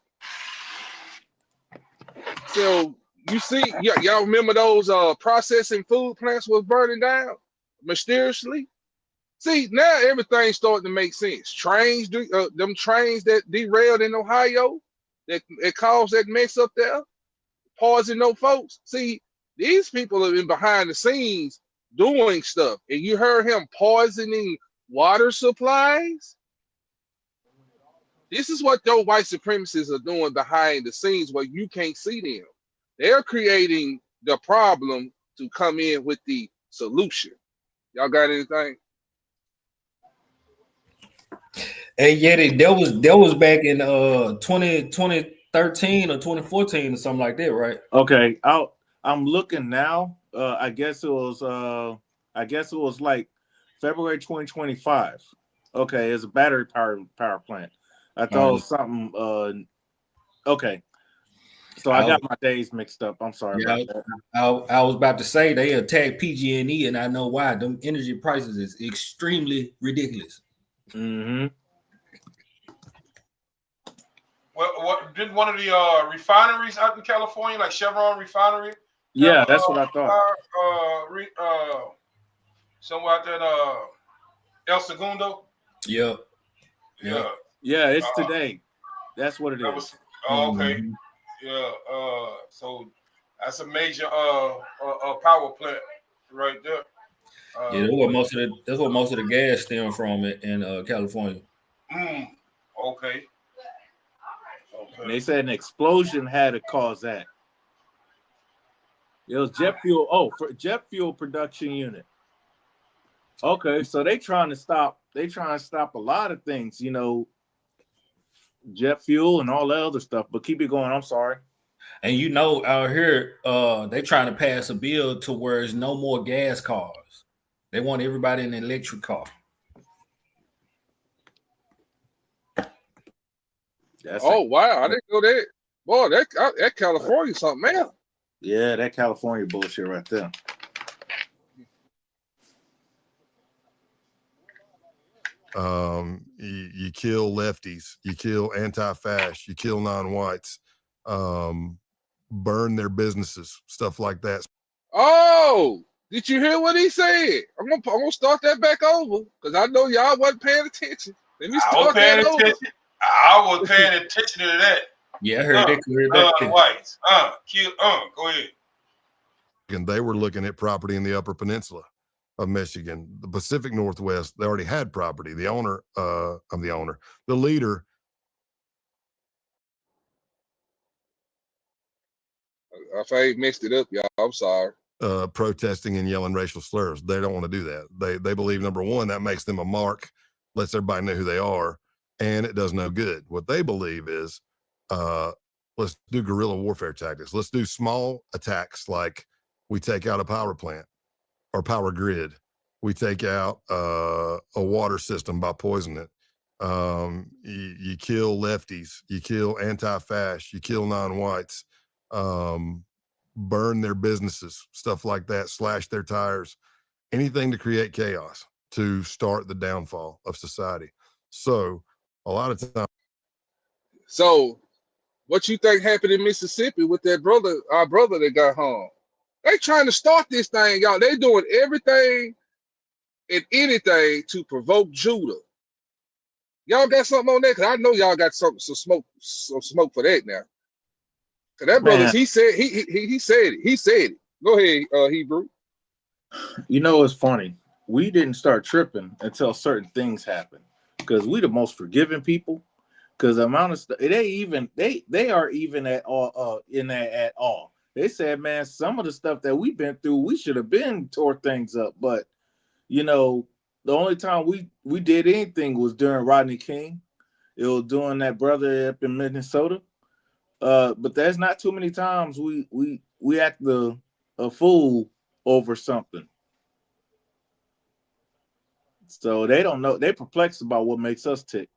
so you see, y'all remember those processing food plants was burning down mysteriously? See, now everything's starting to make sense. Them trains that derailed in Ohio, that caused that mess up there, poison no folks. See, these people have been behind the scenes doing stuff, and you heard him poisoning water supplies. This is what those white supremacists are doing behind the scenes where you can't see them. They're creating the problem to come in with the solution. Y'all got anything? Hey, Yeti, that was back in 2013 or 2014 or something like that, right? Okay, I'm looking now. I guess it was like February 2025. Okay, it's a battery power plant. I thought it was something. Okay, so I got my days mixed up. I'm sorry about that. I was about to say they attacked PG&E, and I know why. Them energy prices is extremely ridiculous. Mm-hmm. What did one of the refineries out in California, like Chevron refinery? Yeah, that's what I thought. Somewhere out there, El Segundo. Yeah. Yeah, it's today. That's what it is. Okay. Mm-hmm. Yeah. So that's a major power plant right there. Yeah, that's what most of the gas stem from in California. Okay. And they said an explosion had to cause that. It was jet fuel. Oh, for jet fuel production unit. Okay, so they trying to stop a lot of things, jet fuel and all that other stuff. But keep it going. I'm sorry. And out here, they trying to pass a bill to where there's no more gas cars. They want everybody in an electric car. Wow, I didn't know that. Boy, that California something else. Yeah, that California bullshit right there. You kill lefties, you kill anti-fascists, you kill non-whites, burn their businesses, stuff like that. Oh, did you hear what he said? I'm gonna start that back over because I know y'all wasn't paying attention. Let me start that over. I was paying attention to that. Yeah, I heard that clear back. Whites. Go ahead. And they were looking at property in the Upper Peninsula of Michigan, the Pacific Northwest. They already had property. The leader. If I messed it up, y'all, I'm sorry. Protesting and yelling racial slurs. They don't want to do that. They believe, number one, that makes them a mark, lets everybody know who they are, and it does no good. What they believe is, let's do guerrilla warfare tactics. Let's do small attacks, like we take out a power plant or power grid. We take out a water system by poisoning it. You kill lefties. You kill anti-fascists. You kill non-whites. Burn their businesses, stuff like that, slash their tires, anything to create chaos, to start the downfall of society. So a lot of times. So what you think happened in Mississippi with our brother that got hung? They trying to start this thing, y'all. They doing everything and anything to provoke Judah. Y'all got something on that? Cause I know y'all got some smoke for that now. Cause that brother, he said it. He said it. Go ahead, Hebrew. It's funny. We didn't start tripping until certain things happened. Because we the most forgiving people. Because the amount of stuff they are even at all in that at all. They said, man, some of the stuff that we've been through, we should have been tore things up. But the only time we did anything was during Rodney King. It was doing that brother up in Minnesota. But there's not too many times we act a fool over something. So they don't know. They're perplexed about what makes us tick.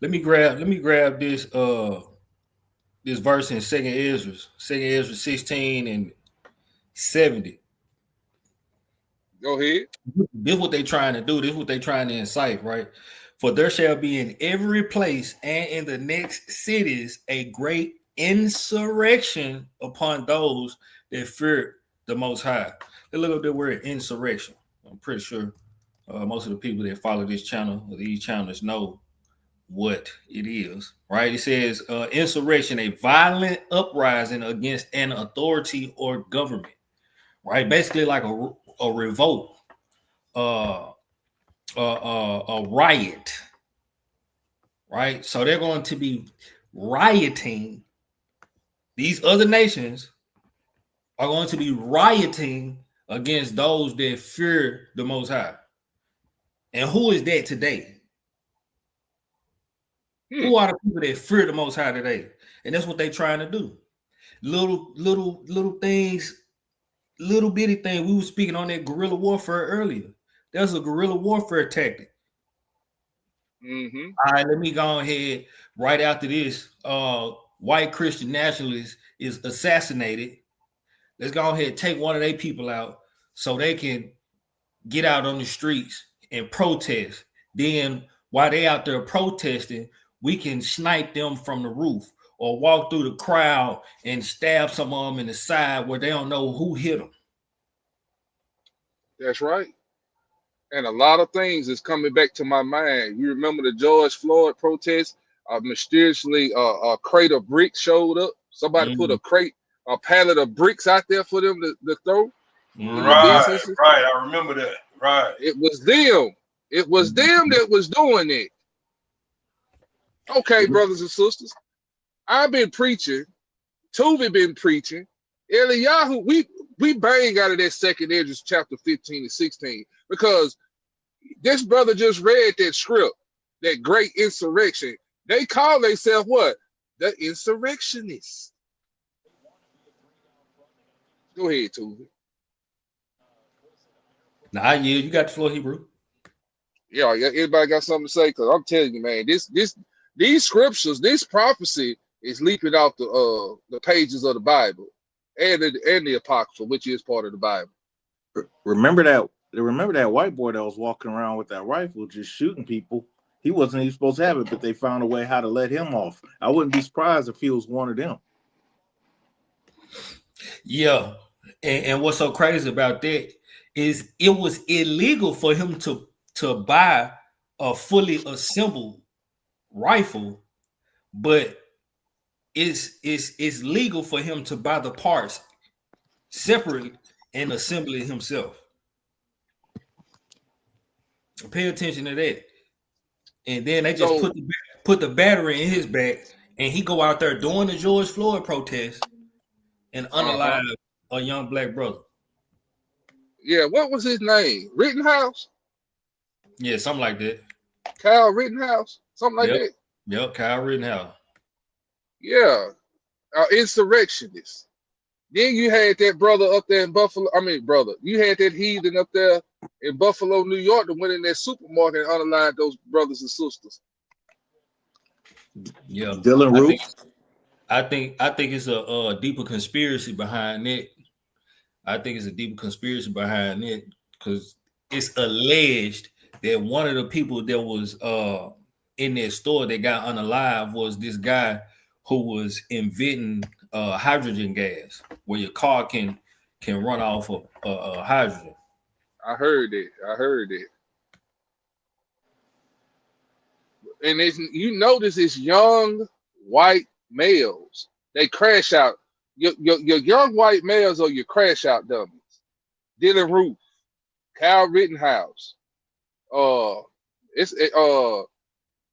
Let me grab this this verse in Second Ezra 16 and 70. Go ahead. This is what they trying to do. This is what they trying to incite, right? For there shall be in every place and in the next cities a great insurrection upon those that fear the Most High. They look up the word insurrection. I'm pretty sure most of the people that follow this channel or these channels know what it is, right? It says insurrection, a violent uprising against an authority or government, right? Basically like a revolt, a riot, right? So they're going to be rioting. These other nations are going to be rioting against those that fear the Most High. And who is that today? Who are the people that fear the Most High today? And that's what they're trying to do. Little things, little bitty thing. We were speaking on that guerrilla warfare earlier. That's a guerrilla warfare tactic. Mm-hmm. All right, let me go ahead right after this. White Christian nationalist is assassinated. Let's go ahead and take one of their people out so they can get out on the streets and protest. Then while they out there protesting, we can snipe them from the roof or walk through the crowd and stab some of them in the side where they don't know who hit them. That's right. And a lot of things is coming back to my mind. You remember the George Floyd protest? Mysteriously, a crate of bricks showed up. Somebody put a pallet of bricks out there for them to throw. Right. I remember that. Right. It was them. It was them that was doing it. Okay, brothers and sisters. I've been preaching. Tuvi been preaching. Eliyahu, we bang out of that second Ezra chapter 15 and 16 because this brother just read that script, that great insurrection. They call themselves what? The insurrectionists. Go ahead, Tuvi. Nah, yeah, you got the floor, Hebrew. Yeah, anybody got something to say? Because I'm telling you, man, these scriptures, this prophecy is leaping off the pages of the Bible and the Apocrypha, which is part of the Bible. Remember that white boy that was walking around with that rifle just shooting people? He wasn't even supposed to have it, but they found a way how to let him off. I wouldn't be surprised if he was one of them. Yeah. And what's so crazy about that is it was illegal for him to buy a fully assembled rifle, but it's legal for him to buy the parts separately and assemble it himself. Pay attention to that. And then they just put the battery in his back, and he go out there doing the George Floyd protest and unalive a young black brother. Yeah, what was his name? Rittenhouse? Yeah, something like that. Kyle Rittenhouse? Something like that? Yep, Kyle Rittenhouse. Yeah, insurrectionist. Then you had that brother up there in Buffalo. You had that heathen up there in Buffalo, New York, that went in that supermarket and unaligned those brothers and sisters. Yeah, Dylan Roof. I think it's a deeper conspiracy behind it. I think it's a deeper conspiracy behind it because it's alleged that one of the people that was in that store that got unalive was this guy who was inventing hydrogen gas, where your car can run off of hydrogen. I heard it. And you notice it's young white males. They crash out. Your young white males are your crash out dummies. Dylan Roof, Kyle Rittenhouse.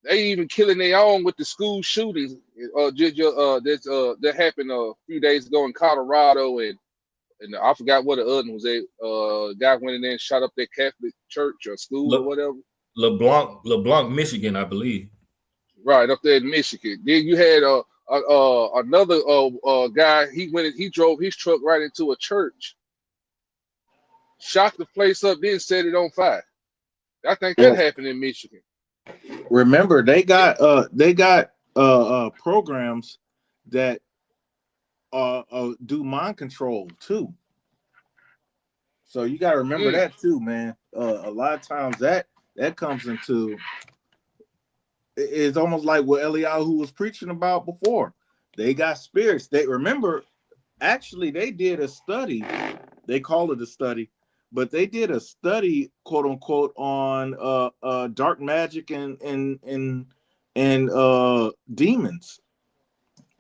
They even killing their own with the school shootings. That happened a few days ago in Colorado, and I forgot what the other one was. Guy went in there and shot up their Catholic church or school or whatever. LeBlanc, Michigan, I believe. Right up there in Michigan. Then you had Another guy, he drove his truck right into a church, shot the place up, then set it on fire. I think that Well, happened in Michigan. remember they got programs that do mind control too. So you got to remember that too, man. A lot of times that comes into, it's almost like what Eliyahu was preaching about before. They got spirits. They remember, actually, they did a study. They call it a study, but they did a study, quote unquote, on dark magic and demons.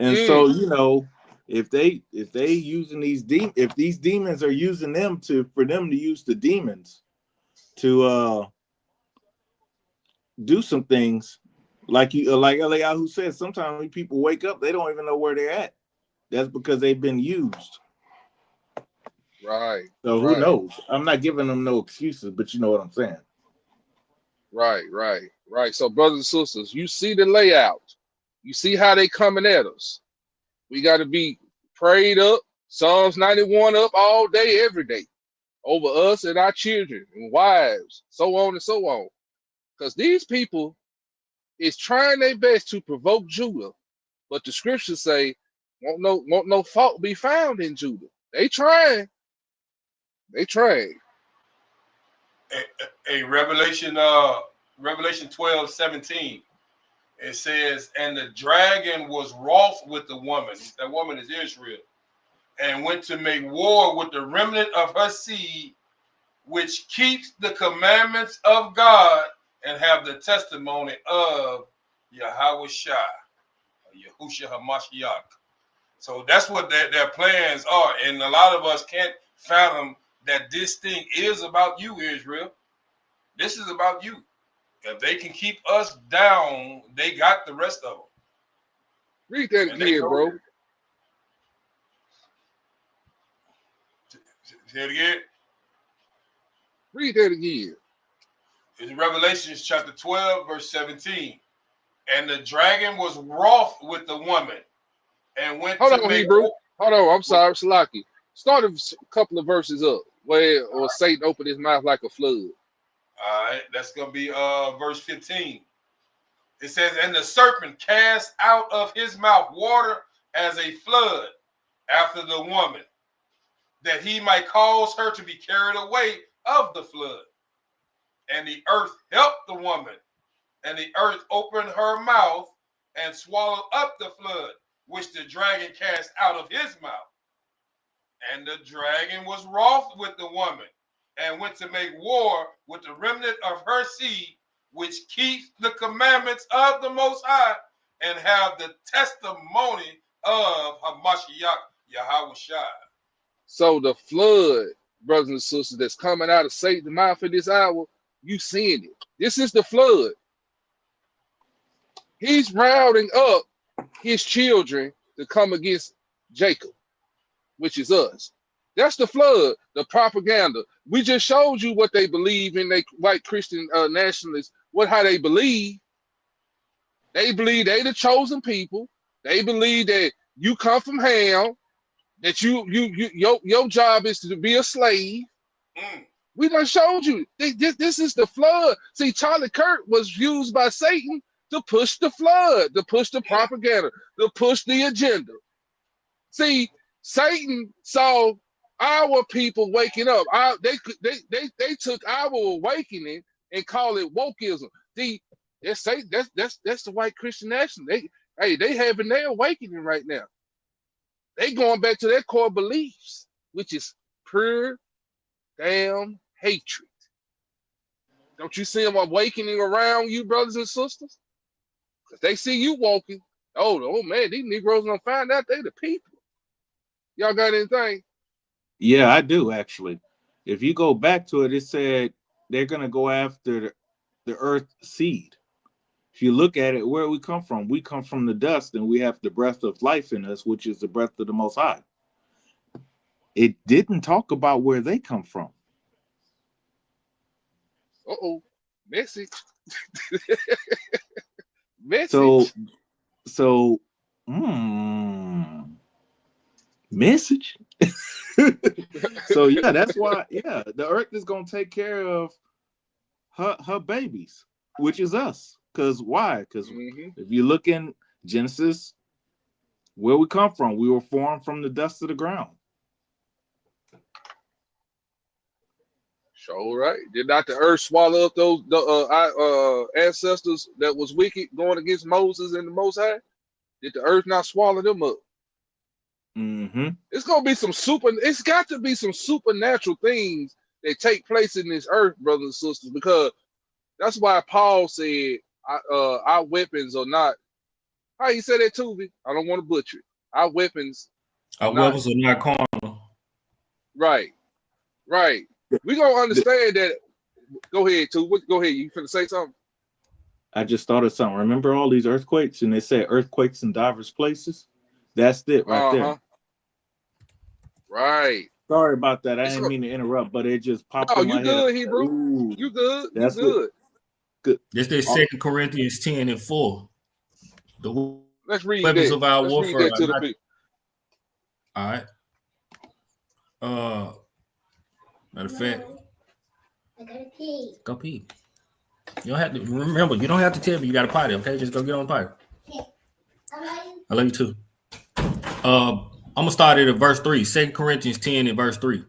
And so, you know, if they using these if these demons are using them for them to use the demons to do some things, like Eliyahu said, sometimes when people wake up, they don't even know where they're at. That's because they've been used. Right. So who knows? I'm not giving them no excuses, but you know what I'm saying. Right. So, brothers and sisters, you see the layout. You see how they coming at us. We got to be prayed up, Psalms 91 up all day, every day, over us and our children and wives, so on and so on. Because these people is trying their best to provoke Judah, but the scriptures say, won't no fault be found in Judah. They trying. A Revelation 12:17. It says, and the dragon was wroth with the woman. That woman is Israel, and went to make war with the remnant of her seed, which keeps the commandments of God and have the testimony of Yahweh Shai, Yahushua HaMashiach. So that's what their plans are. And a lot of us can't fathom that this thing is about you, Israel. This is about you. If they can keep us down, they got the rest of them. Read that again, bro. Say it again. Read that again. It's Revelation chapter 12, verse 17. And the dragon was wroth with the woman and went Hold to on, make Hebrew. war. Hold on, I'm sorry, Salaki. Start a couple of verses up where or Satan opened his mouth like a flood. All right, that's going to be verse 15. It says, and the serpent cast out of his mouth water as a flood after the woman, that he might cause her to be carried away of the flood. And the earth helped the woman, and the earth opened her mouth and swallowed up the flood, which the dragon cast out of his mouth. And the dragon was wroth with the woman, and went to make war with the remnant of her seed, which keeps the commandments of the Most High, and have the testimony of Hamashiach Yahweh Shai. So the flood, brothers and sisters, that's coming out of Satan's mouth in this hour, you seeing it. This is the flood. He's rounding up his children to come against Jacob, which is us. That's the flood, the propaganda. We just showed you what they believe in, they white Christian nationalists, how they believe. They believe they the chosen people. They believe that you come from Ham, that your job is to be a slave. We done showed you. This is the flood. See, Charlie Kirk was used by Satan to push the flood, to push the propaganda, to push the agenda. See, Satan saw our people waking up. They took our awakening and call it wokeism. That's the white Christian nation. They having their awakening right now. They going back to their core beliefs, which is pure damn hatred. Don't you see them awakening around you, brothers and sisters? If they see you walking, oh man, these Negroes gonna find out they the people. Y'all got anything? Yeah, I do actually. If you go back to it, it said they're gonna go after the earth seed. If you look at it, where we come from the dust, and we have the breath of life in us, which is the breath of the Most High. It didn't talk about where they come from. Message. Message. So, message. So yeah, that's why. Yeah, the earth is gonna take care of her babies, which is us. Because why? Because if you look in Genesis, where we come from, we were formed from the dust of the ground. Sure, right. Did not the earth swallow up those ancestors that was wicked going against Moses and the Most High? Did the earth not swallow them up? It's gonna be it's got to be some supernatural things that take place in this earth, brothers and sisters, because that's why Paul said our weapons are not. How you say that, Tubi? I don't want to butcher it. Our weapons are not carnal. Right. We gonna understand that. Go ahead, Tubi. Go ahead. You finna say something? I just thought of something. Remember all these earthquakes, and they said earthquakes in diverse places? That's it right there. Right. Sorry about that. I didn't mean to interrupt, but it just popped in my head. Oh, you good, Hebrew? You good? That's good. Good. This is 2 Corinthians 10:4. Let's read weapons that. of our Let's warfare. read that to the people. All right. Matter of fact, I gotta pee. Go pee. You don't have to remember. You don't have to tell me you got a potty. Okay, just go get on the potty. Yeah. I love you too. I'm gonna start at verse 3. 2 Corinthians 10 and verse 3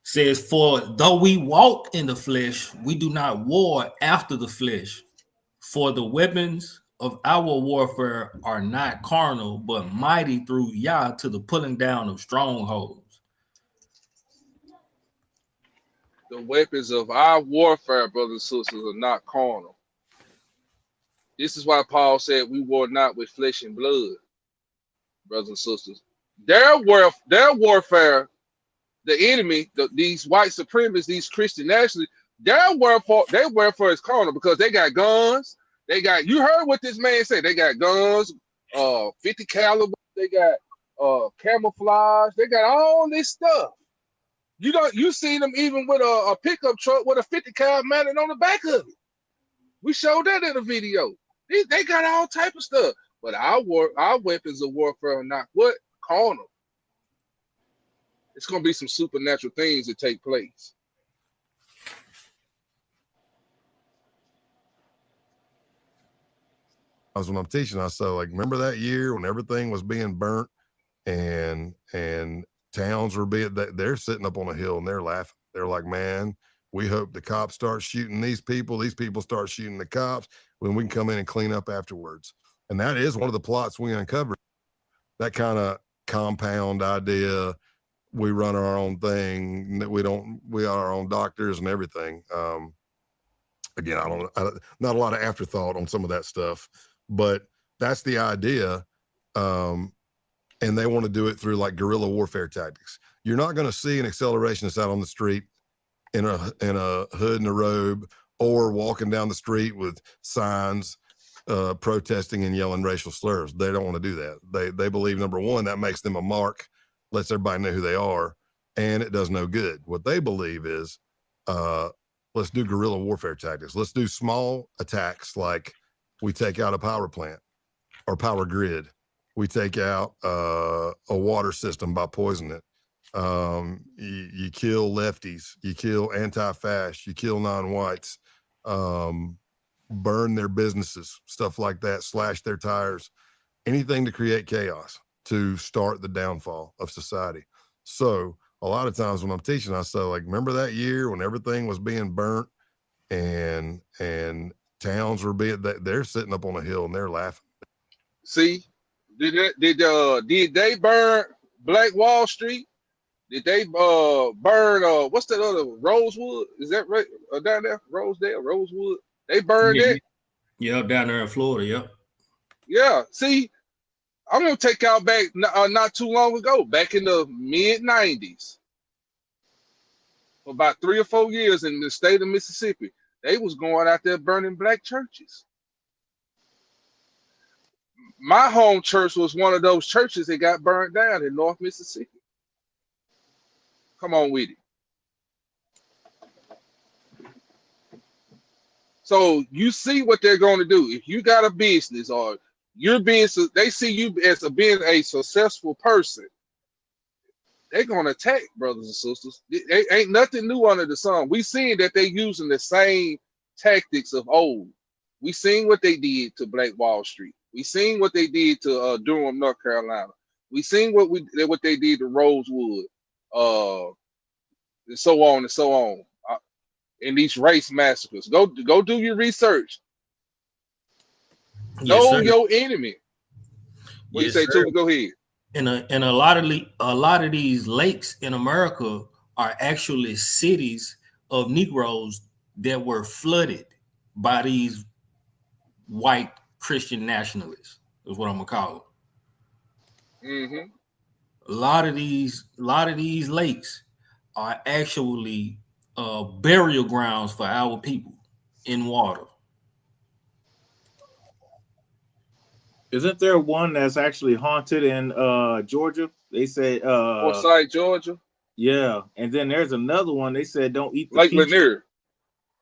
says, "For though we walk in the flesh, we do not war after the flesh. For the weapons of our warfare are not carnal, but mighty through Yah to the pulling down of strongholds." The weapons of our warfare, brothers and sisters, are not carnal. This is why Paul said we war not with flesh and blood, brothers and sisters. Their warfare, the enemy, these white supremacists, these Christian nationalists, their warfare is carnal because they got guns. You heard what this man said. They got guns, 50 caliber. They got camouflage. They got all this stuff. You seen them even with a pickup truck with a 50 cal mounted on the back of it. We showed that in a video. They got all type of stuff. But our weapons of warfare are not what? Carnal. It's gonna be some supernatural things that take place. When I'm teaching, I say, like, remember that year when everything was being burnt and towns were they're sitting up on a hill and they're laughing. They're like, man, we hope the cops start shooting these people start shooting the cops, when we can come in and clean up afterwards. And that is one of the plots we uncovered, that kind of compound idea. We run our own thing, we are our own doctors and everything. Again, not a lot of afterthought on some of that stuff, but that's the idea. And they want to do it through like guerrilla warfare tactics. You're not going to see an accelerationist out on the street in a hood and a robe, or walking down the street with signs protesting and yelling racial slurs. They don't want to do that. They believe, number one, that makes them a mark, lets everybody know who they are, and it does no good. What they believe is, let's do guerrilla warfare tactics. Let's do small attacks, like we take out a power plant or power grid. We take out a water system by poisoning it. You kill lefties, you kill anti-fascists, you kill non-whites, burn their businesses, stuff like that, slash their tires, anything to create chaos, to start the downfall of society. So a lot of times when I'm teaching, I say, like, remember that year when everything was being burnt and towns were they're sitting up on a hill and they're laughing. See, did they burn Black Wall Street? Did they burn what's that other, Rosewood? Is that right down there? Rosewood? They burned it. Yeah, down there in Florida. Yep. Yeah. See, I'm gonna take out back not too long ago, back in the mid-90s, for about 3 or 4 years in the state of Mississippi. They was going out there burning black churches. My home church was one of those churches that got burned down in North Mississippi. Come on with it. So you see what they're going to do. If you got a business, or they see you as being a successful person, they're gonna attack, brothers and sisters. It ain't nothing new under the sun. We seen that they using the same tactics of old. We seen what they did to Black Wall Street. We seen what they did to Durham, North Carolina. We seen what they did to Rosewood, and so on and so on. In these race massacres, go do your research. Yes, Know sir. your enemy. What you Yes, say, sir. Tuba? Go ahead. And a lot of these lakes in America are actually cities of Negroes that were flooded by these white Christian nationalists. Is what I'm gonna call them. Mm-hmm. A lot of these lakes are actually burial grounds for our people in water. Isn't there one that's actually haunted in Georgia? They said Forsyth, Georgia. Yeah, and then there's another one. They said don't eat the Lake peaches. Lanier.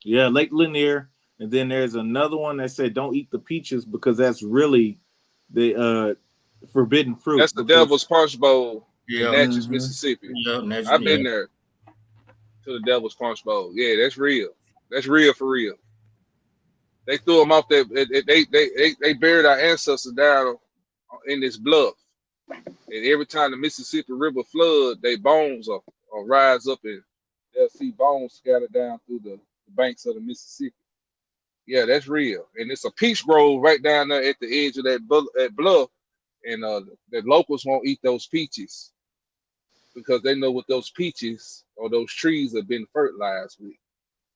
Yeah, Lake Lanier. And then there's another one that said don't eat the peaches because that's really the forbidden fruit. That's the Devil's Punch Bowl in Yeah. Natchez, Mississippi. Yeah, I've been there to the Devil's Punch Bowl. Yeah, that's real. That's real for real. They threw them off there. They buried our ancestors down in this bluff. And every time the Mississippi River flood, their bones will rise up and they'll see bones scattered down through the banks of the Mississippi. Yeah, that's real. And it's a peach grove right down there at the edge of that bluff. And the locals won't eat those peaches because they know what those peaches or those trees have been fertilized with.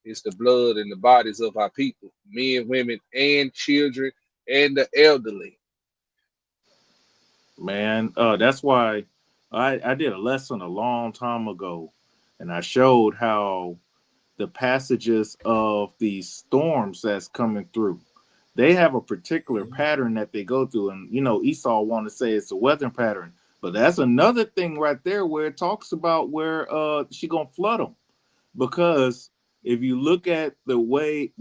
It's the blood and the bodies of our people, men, women, and children, and the elderly. Man, that's why I did a lesson a long time ago, and I showed how the passages of these storms that's coming through, they have a particular pattern that they go through. And, Esau want to say it's a weather pattern, but that's another thing right there where it talks about where she going to flood them. Because if you look at the way,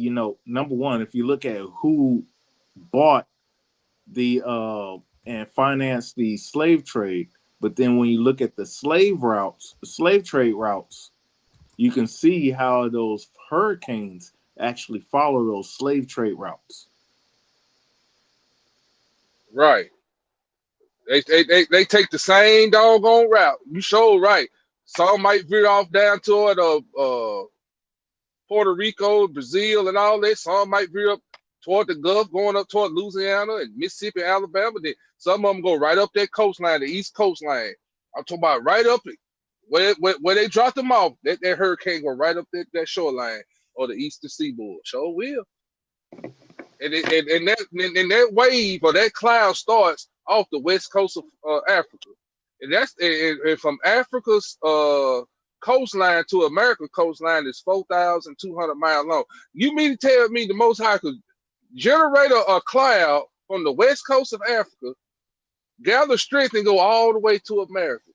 number one, if you look at who bought the and financed the slave trade, but then when you look at the slave trade routes, you can see how those hurricanes actually follow those slave trade routes. Right. They take the same doggone route. You sure right. Some might veer off down toward Puerto Rico, Brazil, and all that. Some might veer up toward the Gulf, going up toward Louisiana and Mississippi, Alabama. Then some of them go right up that coastline, the East Coastline. I'm talking about right up it. Where they dropped them off, that hurricane go right up that shoreline or the eastern seaboard. Sure will. And that wave or that cloud starts off the west coast of Africa. And from Africa's coastline to America's coastline is 4,200 miles long. You mean to tell me the Most High could generate a cloud from the west coast of Africa, gather strength, and go all the way to America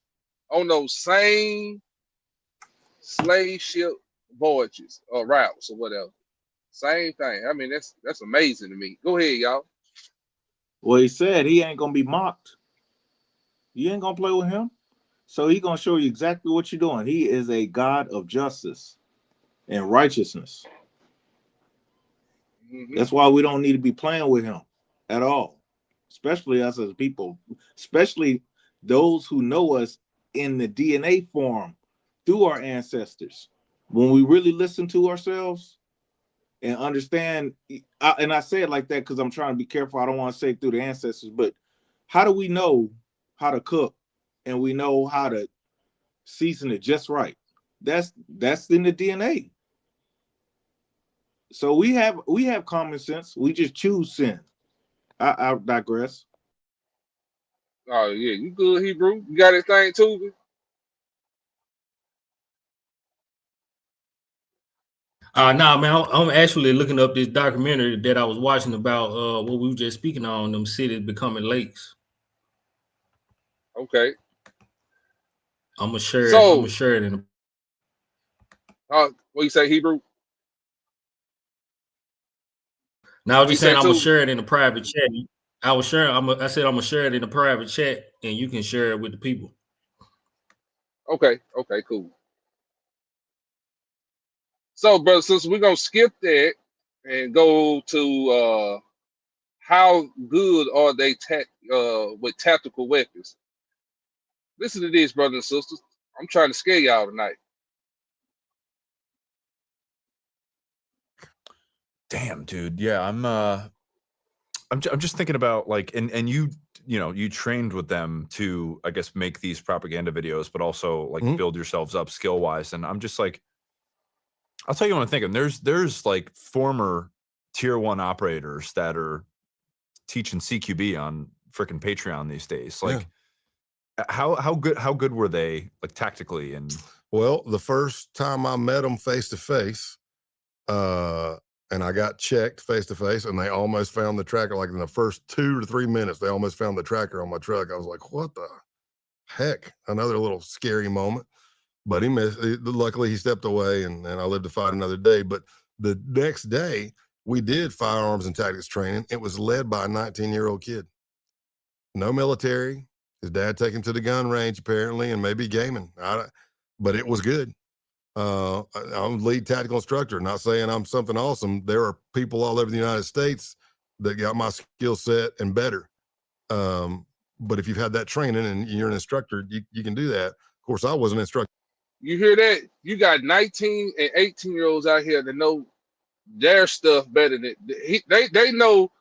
on those same slave ship voyages or routes or whatever? Same thing. I mean, that's amazing to me. Go ahead, y'all. Well, he said he ain't gonna be mocked. You ain't gonna play with him. So he gonna show you exactly what you're doing. He is a God of justice and righteousness. Mm-hmm. That's why we don't need to be playing with him at all, especially us as people, especially those who know us in the DNA form through our ancestors. When we really listen to ourselves and understand, and I say it like that because I'm trying to be careful. I don't want to say through the ancestors, but how do we know how to cook and we know how to season it just right? That's in the DNA. So we have common sense. We just choose sin. I digress. Oh yeah, you good, Hebrew? You got anything, Tuba? Nah, man, I'm actually looking up this documentary that I was watching about what we were just speaking on, them cities becoming lakes. Okay. I'm gonna share it in what you say, Hebrew? Now I was just saying I'm gonna share it in a private chat. I said I'm gonna share it in a private chat, and you can share it with the people. Okay, cool. So, brother, sister, we're gonna skip that and go to how good are they with tactical weapons. Listen to this, brothers and sisters. I'm trying to scare y'all tonight. Damn, dude. Yeah, I'm just thinking about like, and you you trained with them to, I guess, make these propaganda videos, but also like build yourselves up skill wise. And I'm just like, I'll tell you what I'm thinking. There's like former tier 1 operators that are teaching CQB on freaking Patreon these days. Like, how good were they like tactically? And well, the first time I met them face to face, and I got checked face to face, and they almost found the tracker. Like in the first 2 to 3 minutes, they almost found the tracker on my truck. I was like, "What the heck?" Another little scary moment. But he missed. Luckily, he stepped away, and I lived to fight another day. But the next day, we did firearms and tactics training. It was led by a 19-year-old kid. No military. His dad took him to the gun range apparently, and maybe gaming. But it was good. I'm lead tactical instructor. Not saying I'm something awesome. There are people all over the United States that got my skill set and better. But if you've had that training and you're an instructor, you can do that. Of course, I was an instructor. You hear that? You got 19 and 18-year-olds out here that know their stuff better than they know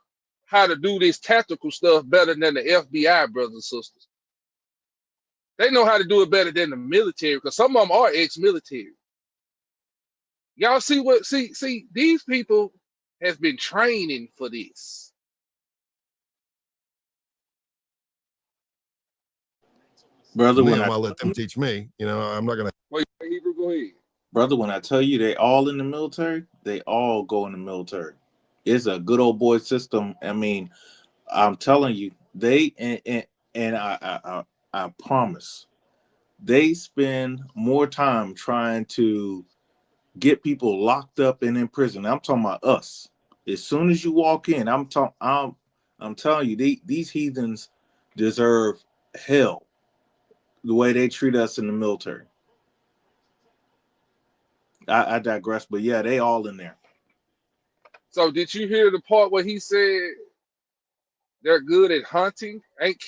how to do this tactical stuff better than the FBI, brothers and sisters. They know how to do it better than the military, because some of them are ex-military. Y'all see these people have been training for this. Brother, when I let them teach me, I'm not gonna. Wait, Hebrew, go ahead. Brother, when I tell you they all in the military, they all go in the military. It's a good old boy system. I mean, I'm telling you, they and I promise they spend more time trying to get people locked up and in prison. I'm talking about us. As soon as you walk in, I'm telling you, these heathens deserve hell the way they treat us in the military. I digress, but yeah, they all in there. So did you hear the part where he said they're good at hunting? Ain't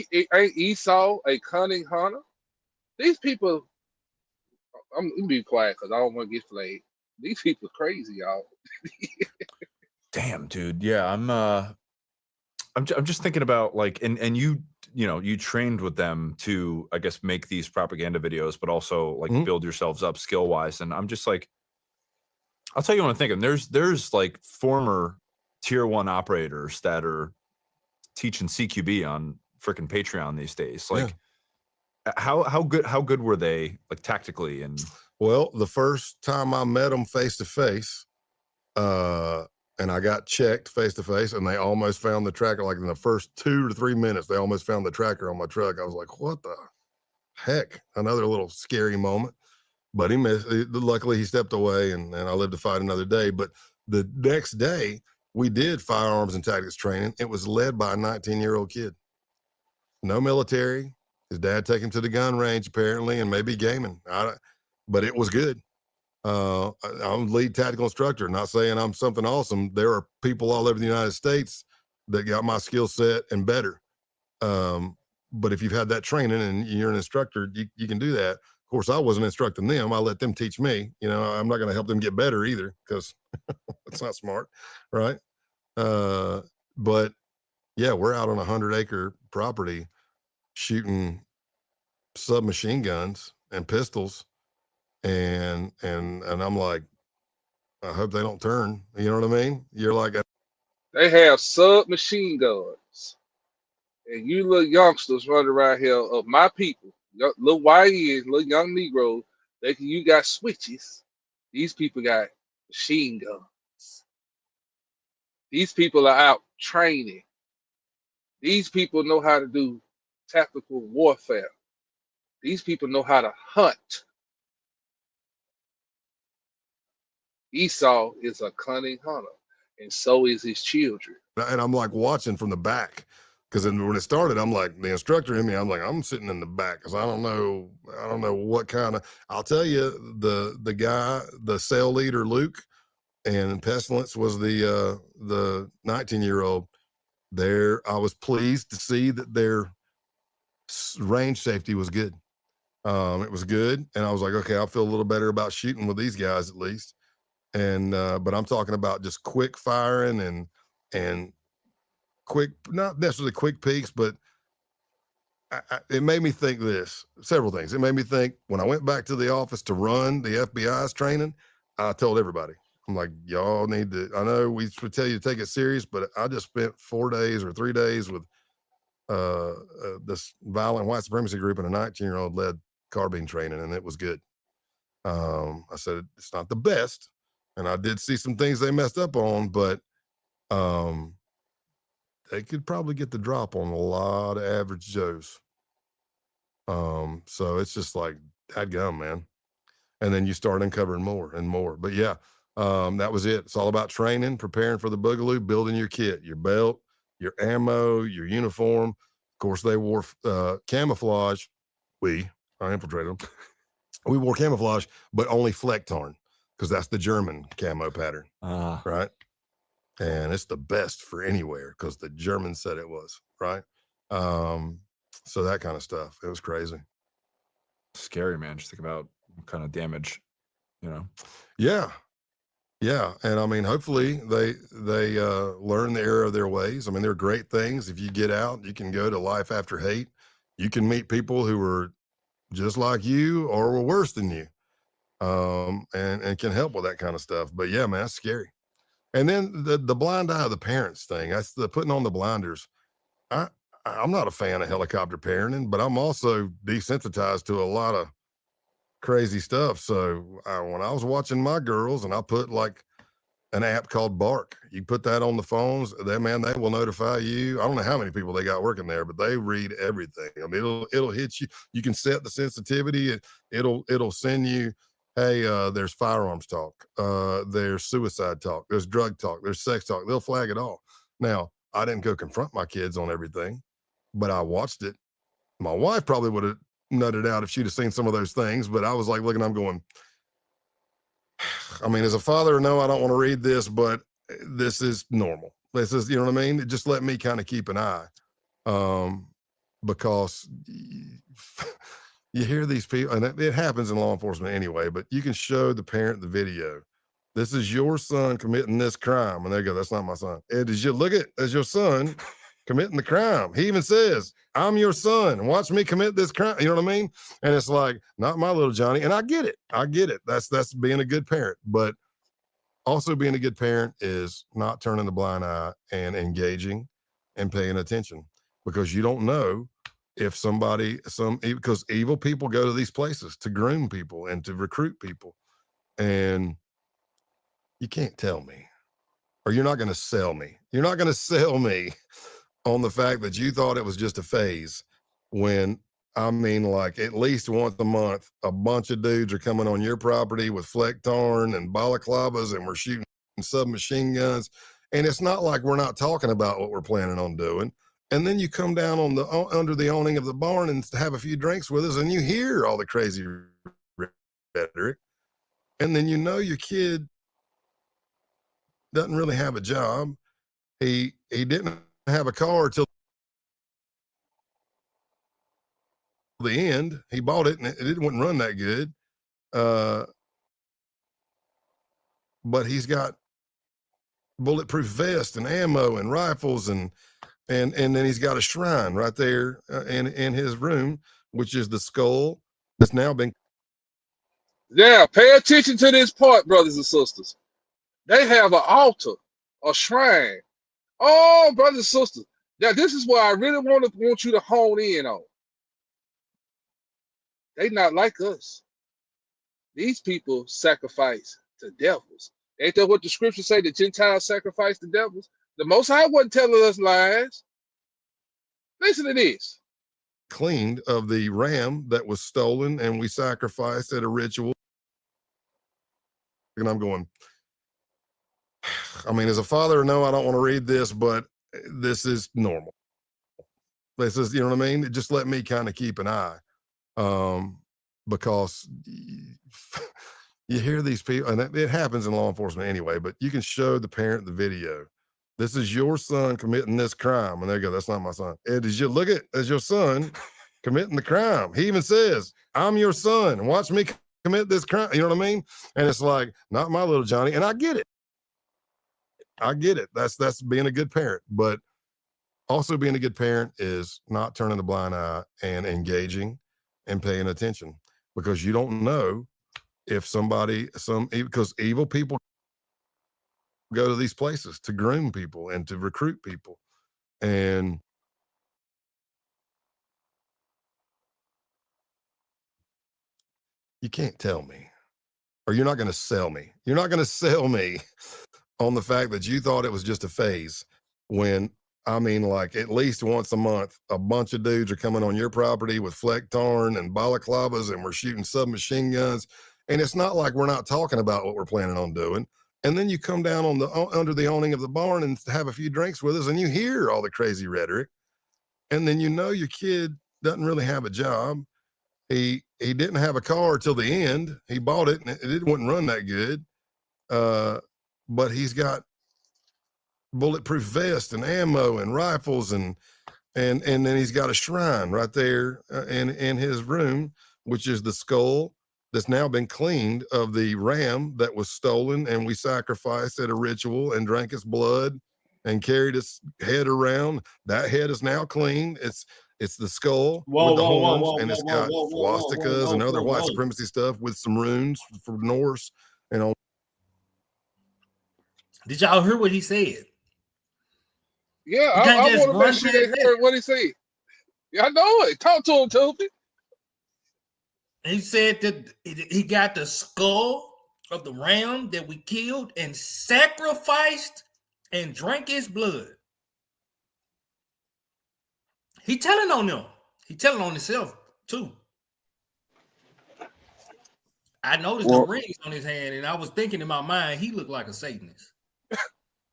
Esau a cunning hunter? These people, I'm gonna be quiet because I don't want to get flagged. These people are crazy, y'all. damn, dude. Yeah, I'm just thinking about like, and you trained with them to, I guess, make these propaganda videos, but also like build yourselves up skill wise. And I'm just like, I'll tell you what I'm thinking. There's like former tier 1 operators that are teaching CQB on freaking Patreon these days. Like, how good were they like tactically? And well, the first time I met them face to face, and I got checked face to face, and they almost found the tracker. Like in the first 2 to 3 minutes, they almost found the tracker on my truck. I was like, "What the heck?" Another little scary moment. But he missed. Luckily, he stepped away, and I lived to fight another day. But the next day, we did firearms and tactics training. It was led by a 19-year-old kid. No military. His dad took him to the gun range apparently, and maybe gaming. But it was good. I'm lead tactical instructor. Not saying I'm something awesome. There are people all over the United States that got my skill set and better. But if you've had that training and you're an instructor, you can do that. Of course, I wasn't instructing them. I let them teach me. I'm not going to help them get better either, because that's not smart, right? But yeah, we're out on a 100-acre property shooting submachine guns and pistols, and I'm like, I hope they don't turn. You know what I mean? You're like, They have submachine guns, and you little youngsters running around here of my people, little YNs, little young Negroes. You got switches. These people got machine guns. These people are out training. These people know how to do tactical warfare. These people know how to hunt. Esau is a cunning hunter, and so is his children. and I'm like watching from the back, Because when it started, I'm like, the instructor in me, I'm like, I'm sitting in the back because I don't know what kind of. I'll tell you, the guy, the cell leader, Luke, and Pestilence was the 19-year-old. There, I was pleased to see that their range safety was good. It was good, and I was like, okay, I'll feel a little better about shooting with these guys at least. And but I'm talking about just quick firing and quick, not necessarily quick peaks, but it made me think several things. It made me think when I went back to the office to run the FBI's training, I told everybody, I'm like, y'all need to, I know we would tell you to take it serious, but I just spent 4 days or 3 days with this violent white supremacy group and a 19-year-old led carbine training, and it was good. I said, it's not the best. And I did see some things they messed up on, but they could probably get the drop on a lot of average Joes. So it's just like, dadgum, man. And then you start uncovering more and more. But yeah, that was it. It's all about training, preparing for the boogaloo, building your kit, your belt, your ammo, your uniform. Of course, they wore camouflage. I infiltrated them. We wore camouflage, but only Flecktarn, because that's the German camo pattern, right? And it's the best for anywhere because the Germans said it was, right? So that kind of stuff. It was crazy. Scary, man. Just think about what kind of damage, you know? Yeah. Yeah. And I mean, hopefully they learn the error of their ways. I mean, they're great things. If you get out, you can go to Life After Hate. You can meet people who are just like you or were worse than you. And can help with that kind of stuff. But yeah, man, that's scary. And then the blind eye of the parents thing. That's the putting on the blinders. I'm not a fan of helicopter parenting, but I'm also desensitized to a lot of crazy stuff. So when I was watching my girls, and I put like an app called Bark, you put that on the phones, they will notify you. I don't know how many people they got working there, but they read everything. I mean, it'll hit you. You can set the sensitivity. It'll send you, hey, there's firearms talk, there's suicide talk, there's drug talk, there's sex talk. They'll flag it all. Now, I didn't go confront my kids on everything, but I watched it. My wife probably would have nutted out if she'd have seen some of those things, but I was like looking, I'm going, I mean, as a father, no, I don't want to read this, but this is normal. This is, you know what I mean? Just let me kind of keep an eye. Because you hear these people, and it happens in law enforcement anyway, but you can show the parent the video. This is your son committing this crime. And they go, that's not my son. And as you look at as your son committing the crime, he even says, I'm your son. Watch me commit this crime. You know what I mean? And it's like, not my little Johnny. And I get it. That's being a good parent. But also being a good parent is not turning the blind eye and engaging and paying attention, because you don't know if because evil people go to these places to groom people and to recruit people. And you can't tell me, or you're not going to sell me. You're not going to sell me on the fact that you thought it was just a phase, when I mean, like, at least once a month, a bunch of dudes are coming on your property with Flecktarn and balaclavas, and we're shooting submachine guns. And it's not like we're not talking about what we're planning on doing. And then you come down on under the awning of the barn and have a few drinks with us, and you hear all the crazy rhetoric. And then you know your kid doesn't really have a job. He didn't have a car till the end. He bought it and it wouldn't run that good. But he's got bulletproof vest and ammo and rifles, and then he's got a shrine right there in his room, which is the skull that's now been. Yeah, pay attention to this part, brothers and sisters. They have an altar, a shrine. Oh, brothers and sisters. Now, this is what I really want you to hone in on. They not like us. These people sacrifice to devils. Ain't that what the scriptures say? The Gentiles sacrifice to devils? The Most High wasn't telling us lies. Listen to this. Cleaned of the ram that was stolen and we sacrificed at a ritual. And I'm going, I mean, as a father, no, I don't want to read this, but this is normal. This is, you know what I mean? Just let me kind of keep an eye. Because you hear these people, and it happens in law enforcement anyway, but you can show the parent the video. This is your son committing this crime. And they go, that's not my son. Ed, did you look at as your son committing the crime? He even says, I'm your son, and watch me commit this crime. You know what I mean? And it's like, not my little Johnny. And I get it. I get it. That's being a good parent. But also being a good parent is not turning a blind eye and engaging and paying attention, because you don't know if because evil people go to these places to groom people and to recruit people. And you can't tell me, or you're not going to sell me. You're not going to sell me on the fact that you thought it was just a phase, when I mean, like, at least once a month, a bunch of dudes are coming on your property with fleck-tarn and balaclavas, and we're shooting submachine guns. And it's not like we're not talking about what we're planning on doing. And then you come down under the awning of the barn and have a few drinks with us, and you hear all the crazy rhetoric. And then you know your kid doesn't really have a job. He didn't have a car till the end. He bought it, and it wouldn't run that good. But he's got bulletproof vest and ammo and rifles, and then he's got a shrine right there in his room, which is the skull that's now been cleaned of the ram that was stolen, and we sacrificed at a ritual and drank its blood and carried its head around. That head is now clean. It's the skull with the horns, and it's got swastikas and other white supremacy stuff with some runes for Norse and all. Did y'all hear what he said? Yeah, I want to make sure they heard what he said. Yeah, I know it. Talk to him, Toby. He said that he got the skull of the ram that we killed and sacrificed and drank his blood. He telling on them. He telling on himself too. I noticed the rings on his hand, and I was thinking in my mind, he looked like a Satanist.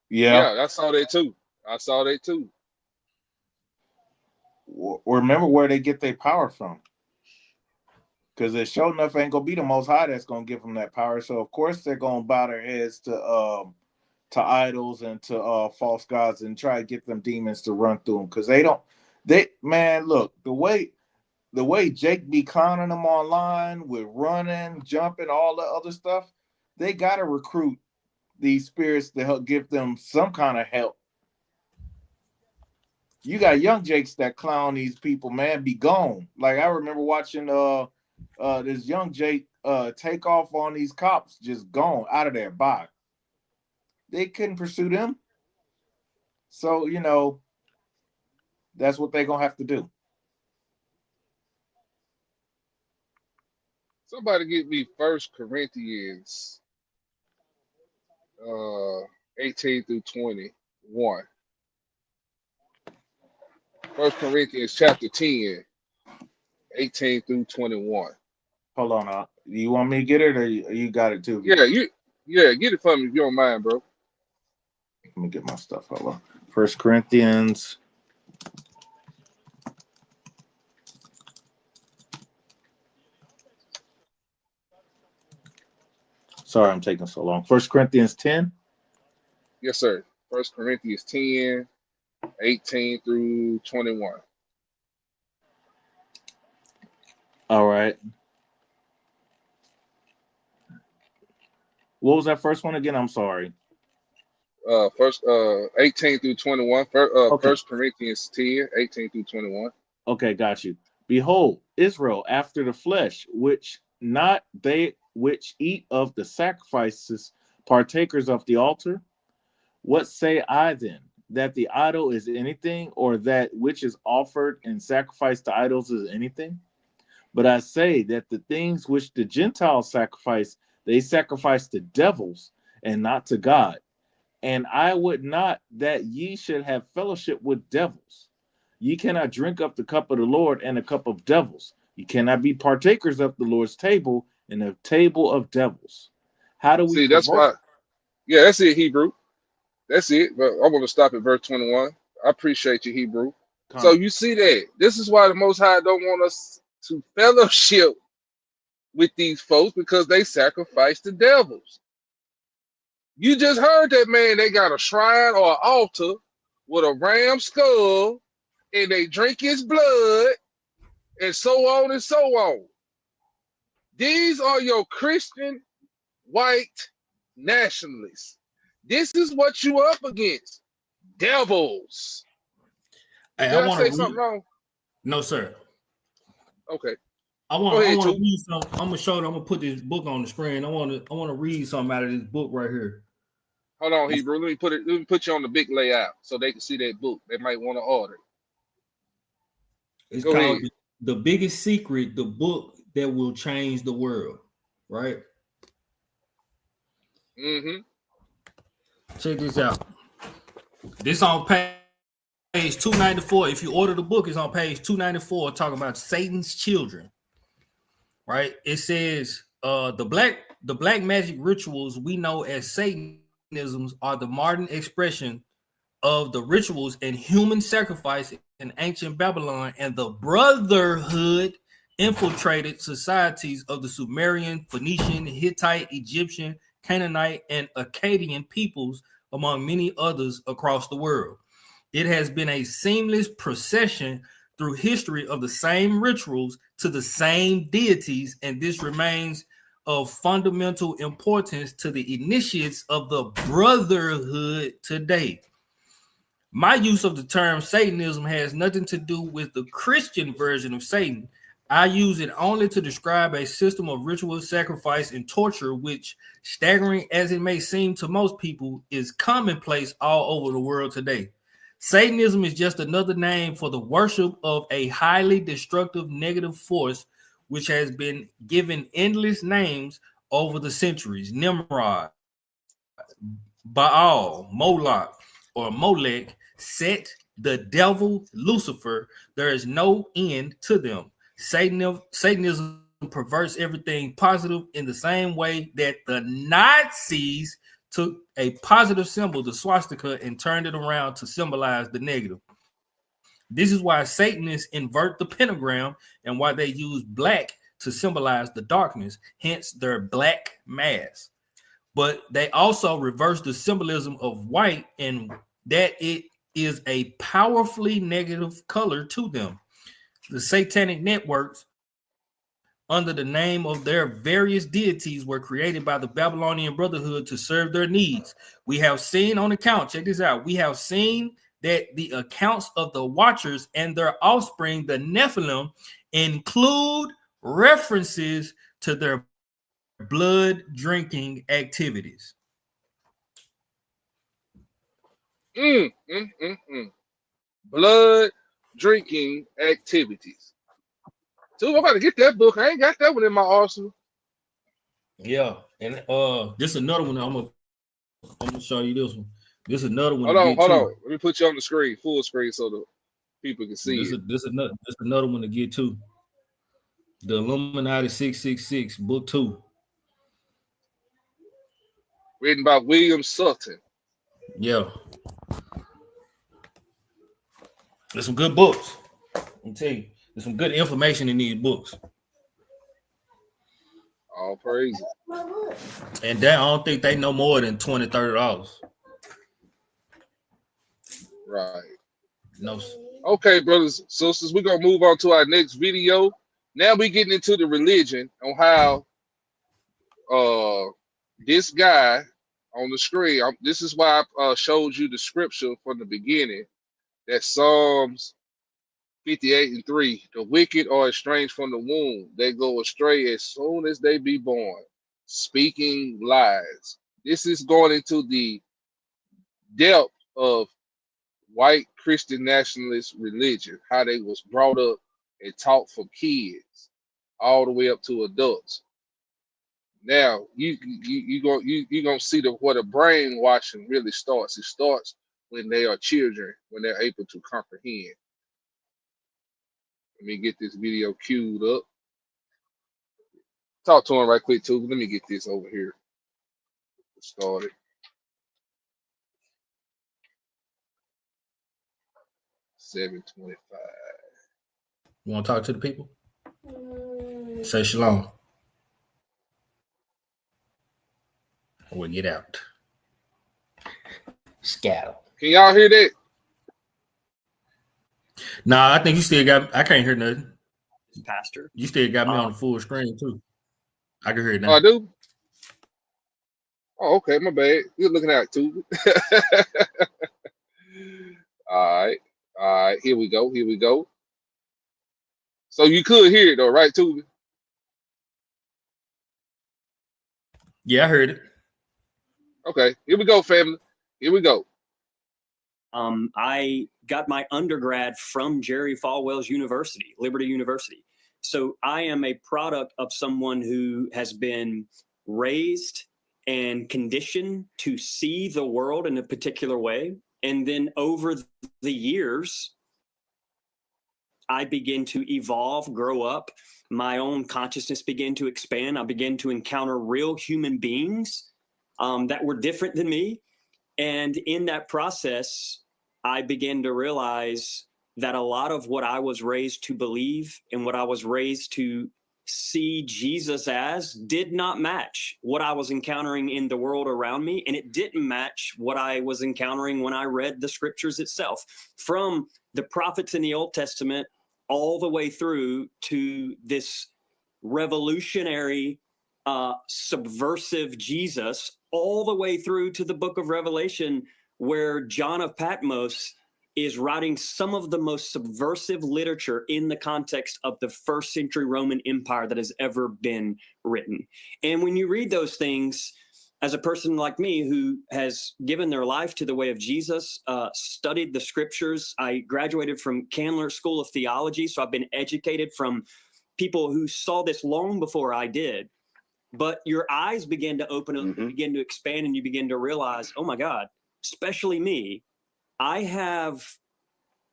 Yeah, I saw that too. Remember where they get their power from. Because it sure enough ain't gonna be the Most High that's gonna give them that power. So of course they're gonna bow their heads to idols and to false gods and try to get them demons to run through them. Because look, the way Jake be clowning them online with running, jumping, all the other stuff, they gotta recruit these spirits to help give them some kind of help. You got young Jakes that clown these people, man, be gone. Like I remember watching this young Jake take off on these cops, just gone out of there. Bye. They couldn't pursue them. So, that's what they're gonna have to do. Somebody get me 1 Corinthians 18 through 21. 1 Corinthians chapter 10, 18 through 21. Hold on. You want me to get it, or you got it too? Yeah, get it for me if you don't mind, bro. Let me get my stuff. Hold on. 1 Corinthians. Sorry, I'm taking so long. 1 Corinthians 10. Yes, sir. 1 Corinthians 10, 18 through 21. All right. What was that first one again? I'm sorry. First 18 through 21. Okay. 1 Corinthians 10, 18 through 21. Okay, got you. Behold, Israel after the flesh, which not they which eat of the sacrifices, partakers of the altar. What say I then? That the idol is anything, or that which is offered and sacrificed to idols is anything? But I say that the things which the Gentiles sacrifice, they sacrifice to devils and not to God. And I would not that ye should have fellowship with devils. Ye cannot drink up the cup of the Lord and the cup of devils. You cannot be partakers of the Lord's table and the table of devils. How do we see? That's why. Yeah, that's it, Hebrew. That's it. But I want to stop at verse 21. I appreciate you, Hebrew. So you see that. This is why the Most High don't want us to fellowship with these folks, because they sacrifice the devils. You just heard that, man. They got a shrine or an altar with a ram skull, and they drink his blood, and so on and so on. These are your Christian white nationalists. This is what you up against. Devils. Hey, Did I I want say to something read. wrong? No, sir. Okay. I Go ahead, want to Too. read something. I'm gonna show. I'm gonna put this book on the screen. I want to read something out of this book right here. Hold on, Hebrew. Let me put you on the big layout so they can see that book. They might want to order. It's Go called ahead. The Biggest Secret: The Book That Will Change the World. Right. Mm-hmm. Check this out. This on page 294. If you order the book, it's on page 294, talking about Satan's children. Right? It says the black magic rituals we know as Satanisms are the modern expression of the rituals and human sacrifice in ancient Babylon and the brotherhood infiltrated societies of the Sumerian, Phoenician, Hittite, Egyptian, Canaanite, and Akkadian peoples, among many others across the world. It has been a seamless procession through history of the same rituals to the same deities, and this remains of fundamental importance to the initiates of the brotherhood today. My use of the term Satanism has nothing to do with the Christian version of Satan. I use it only to describe a system of ritual sacrifice and torture, which, staggering as it may seem to most people, is commonplace all over the world today. Satanism is just another name for the worship of a highly destructive negative force, which has been given endless names over the centuries: Nimrod, Baal, Moloch, or Molech, Set, the devil, Lucifer. There is no end to them. Satanism perverts everything positive in the same way that the Nazis took a positive symbol, the swastika, and turned it around to symbolize the negative. This is why Satanists invert the pentagram and why they use black to symbolize the darkness, hence their black mass. But they also reverse the symbolism of white, and that it is a powerfully negative color to them. The satanic networks, under the name of their various deities, were created by the Babylonian Brotherhood to serve their needs. We have seen on account, check this out, we have seen that the accounts of the Watchers and their offspring, the Nephilim, include references to their blood drinking activities. Blood drinking activities. So I'm about to get that book. I ain't got that one in my arsenal. Yeah, and this is another one. I'm gonna show you this one. This is another one. Hold on. Let me put you on the screen, full screen, so the people can see it. This another one to get to. The Illuminati 666, book 2. Written by William Sutton. Yeah. There's some good books. I'm telling you, there's some good information in these books. All praise. And I don't think they know more than $20, $30. Right. No. Okay, brothers and sisters, we're gonna move on to our next video. Now we're getting into the religion on how this guy on the screen. This is why I showed you the scripture from the beginning. That Psalms 58:3. The wicked are estranged from the womb. They go astray as soon as they be born, speaking lies. This is going into the depth of white Christian nationalist religion, how they was brought up and taught from kids all the way up to adults. Now you gonna see where the brainwashing really starts. It starts when they are children, when they're able to comprehend. Let me get this video queued up. Talk to him right quick too. Let me get this over here started. 7:25. You want to talk to the people? Say shalom. We'll get out. Scatter. Can y'all hear that? Nah, I think you still got. I can't hear nothing. Pastor, you still got me on the full screen too. I can hear it now. Oh, I do. Oh, okay, my bad. You're looking at it too. All right. Here we go. So you could hear it though, right, Tubi? Yeah, I heard it. Okay, here we go, family. Here we go. I got my undergrad from Jerry Falwell's University, Liberty University. So I am a product of someone who has been raised and conditioned to see the world in a particular way. And then over the years, I begin to evolve, grow up. My own consciousness began to expand. I began to encounter real human beings that were different than me. And in that process, I began to realize that a lot of what I was raised to believe and what I was raised to see Jesus as did not match what I was encountering in the world around me. And it didn't match what I was encountering when I read the scriptures itself, from the prophets in the Old Testament all the way through to this revolutionary, subversive Jesus, all the way through to the book of Revelation, where John of Patmos is writing some of the most subversive literature in the context of the first century Roman Empire that has ever been written. And when you read those things, as a person like me who has given their life to the way of Jesus, studied the scriptures, I graduated from Candler School of Theology, so I've been educated from people who saw this long before I did. But your eyes begin to open up, you begin to expand, and you begin to realize, oh my God, especially me, I have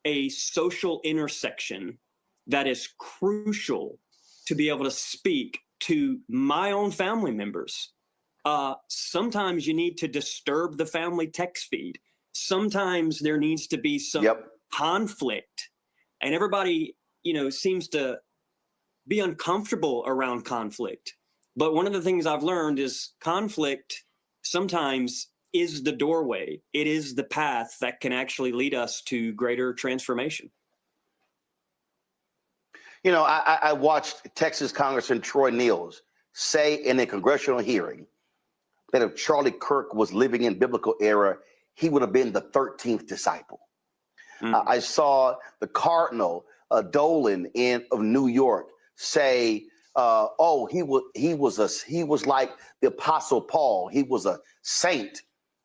a social intersection that is crucial to be able to speak to my own family members. Sometimes you need to disturb the family text feed. Sometimes there needs to be some conflict, and everybody, seems to be uncomfortable around conflict. But one of the things I've learned is conflict sometimes is the doorway. It is the path that can actually lead us to greater transformation. I watched Texas Congressman Troy Niels say in a congressional hearing that if Charlie Kirk was living in biblical era, he would have been the 13th disciple. I saw the Cardinal Dolan of New York say, he was like the Apostle Paul. He was a saint,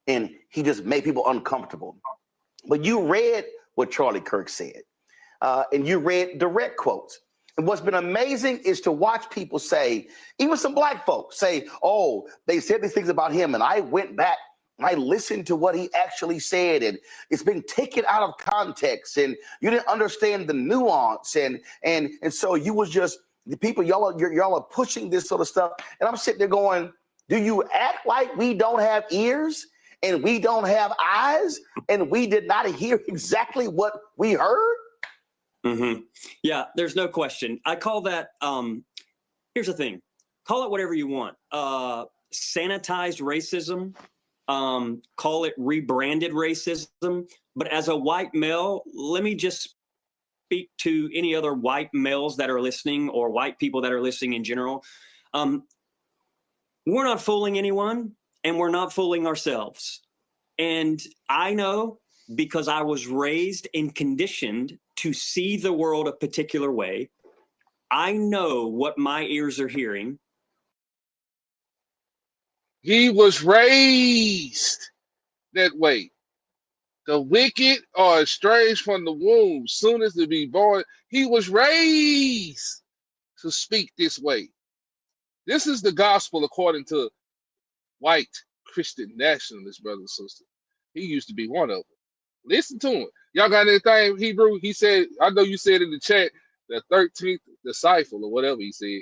and he just made people uncomfortable. But you read what Charlie Kirk said, and you read direct quotes. And what's been amazing is to watch people say, even some black folks say, they said these things about him, and I went back and I listened to what he actually said, and it's been taken out of context, and you didn't understand the nuance, and so you was just the people, y'all are pushing this sort of stuff, and I'm sitting there going, do you act like we don't have ears and we don't have eyes and we did not hear exactly what we heard? Yeah, there's no question. I call that, here's the thing, call it whatever you want. Sanitized racism, call it rebranded racism. But as a white male, let me just speak to any other white males that are listening, or white people that are listening in general. We're not fooling anyone, and we're not fooling ourselves. And I know, because I was raised and conditioned to see the world a particular way, I know what my ears are hearing. He was raised that way. The wicked are estranged from the womb, soon as they be born. He was raised to speak this way. This is the gospel according to white Christian nationalists, brother and sister. He used to be one of them. Listen to him. Y'all got anything Hebrew? He said, I know you said in the chat, the 13th disciple or whatever he said.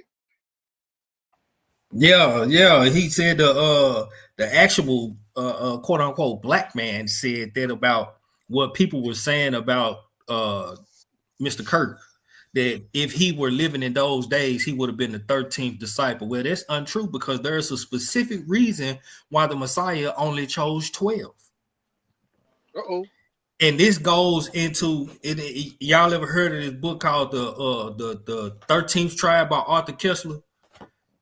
Yeah. He said the actual quote unquote black man said that about what people were saying about Mr. Kirk, that if he were living in those days, he would have been the 13th disciple. Well, that's untrue because there's a specific reason why the Messiah only chose 12. Uh-oh. And this goes into it. Y'all ever heard of this book called the 13th Tribe by Arthur Kessler?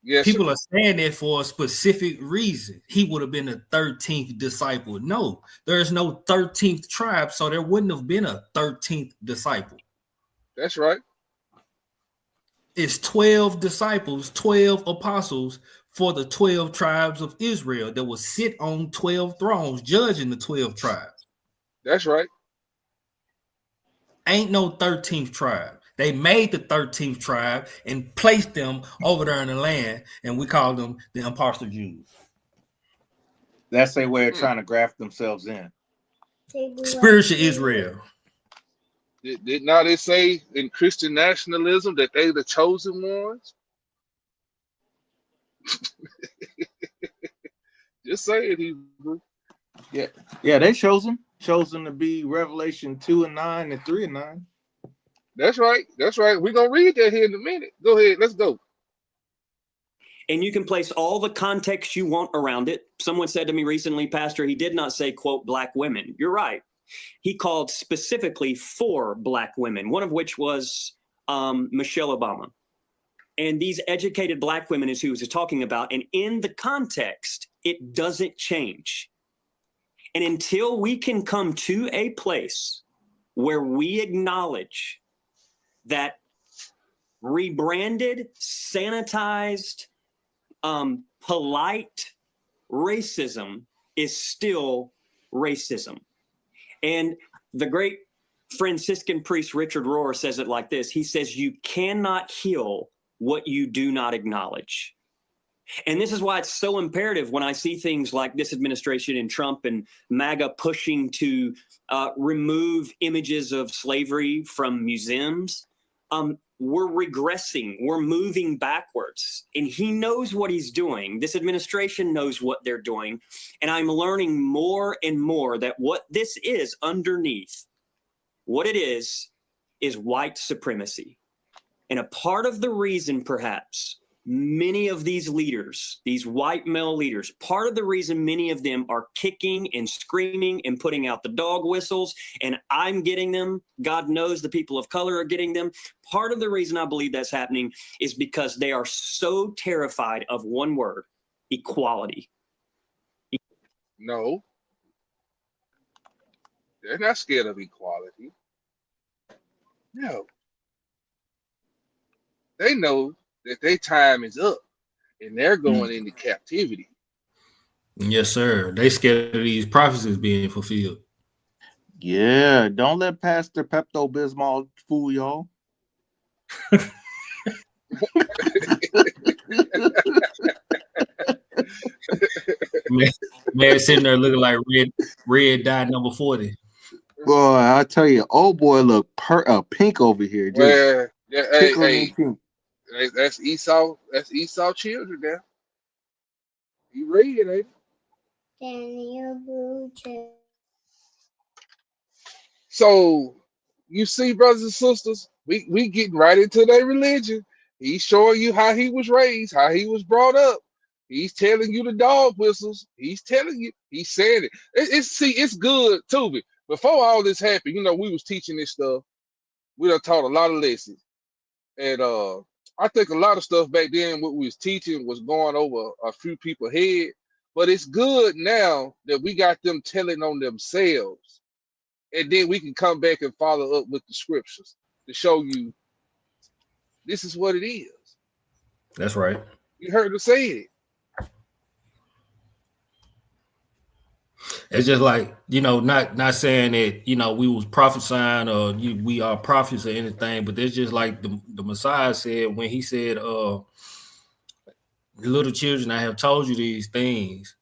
Yes, People sir. are saying that for a specific reason. He would have been the 13th disciple. No, there's no 13th tribe, so there wouldn't have been a 13th disciple. That's right. It's 12 disciples, 12 apostles for the 12 tribes of Israel that will sit on 12 thrones judging the 12 tribes. That's right. Ain't no 13th tribe. They made the 13th tribe and placed them over there in the land, and we call them the imposter Jews. That's their way of trying to graft themselves in. Spiritual Israel. Did not it say in Christian nationalism that they the chosen ones? Just say it, Hebrew. Yeah, they chosen to be Revelation 2 and 9 and 3 and 9. That's right. That's right. We're gonna read that here in a minute. Go ahead, let's go. And you can place all the context you want around it. Someone said to me recently, Pastor, he did not say, quote, black women. You're right. He called specifically 4 black women, one of which was Michelle Obama. And these educated black women is who he was talking about. And in the context, it doesn't change. And until we can come to a place where we acknowledge that rebranded, sanitized, polite racism is still racism. And the great Franciscan priest Richard Rohr says it like this. He says, you cannot heal what you do not acknowledge. And this is why it's so imperative when I see things like this administration and Trump and MAGA pushing to remove images of slavery from museums. We're regressing. We're moving backwards. And he knows what he's doing. This administration knows what they're doing. And I'm learning more and more that what this is underneath, what it is white supremacy. And a part of the reason, perhaps, many of these leaders, these white male leaders, part of the reason many of them are kicking and screaming and putting out the dog whistles, and I'm getting them, God knows the people of color are getting them. Part of the reason I believe that's happening is because they are so terrified of one word, equality. No. They're not scared of equality. No. They know that their time is up and they're going into captivity. Yes, sir. They scared of these prophecies being fulfilled. Yeah, don't let Pastor Pepto-Bismol fool y'all. man sitting there looking like red dye number 40. Boy, I tell you, old boy look pink over here. Well, yeah, hey. That's Esau. That's Esau children now. You read it, ain't it? So you see, brothers and sisters, we getting right into their religion. He's showing you how he was raised, how he was brought up. He's telling you the dog whistles. He's telling you. He's saying it. It's good too. Before all this happened, we was teaching this stuff. We done taught a lot of lessons, and I think a lot of stuff back then, what we was teaching was going over a few people's head. But it's good now that we got them telling on themselves. And then we can come back and follow up with the scriptures to show you this is what it is. That's right. You heard her say it. It's just like, not saying that, we was prophesying or we are prophets or anything, but it's just like the Messiah said when he said, little children, I have told you these things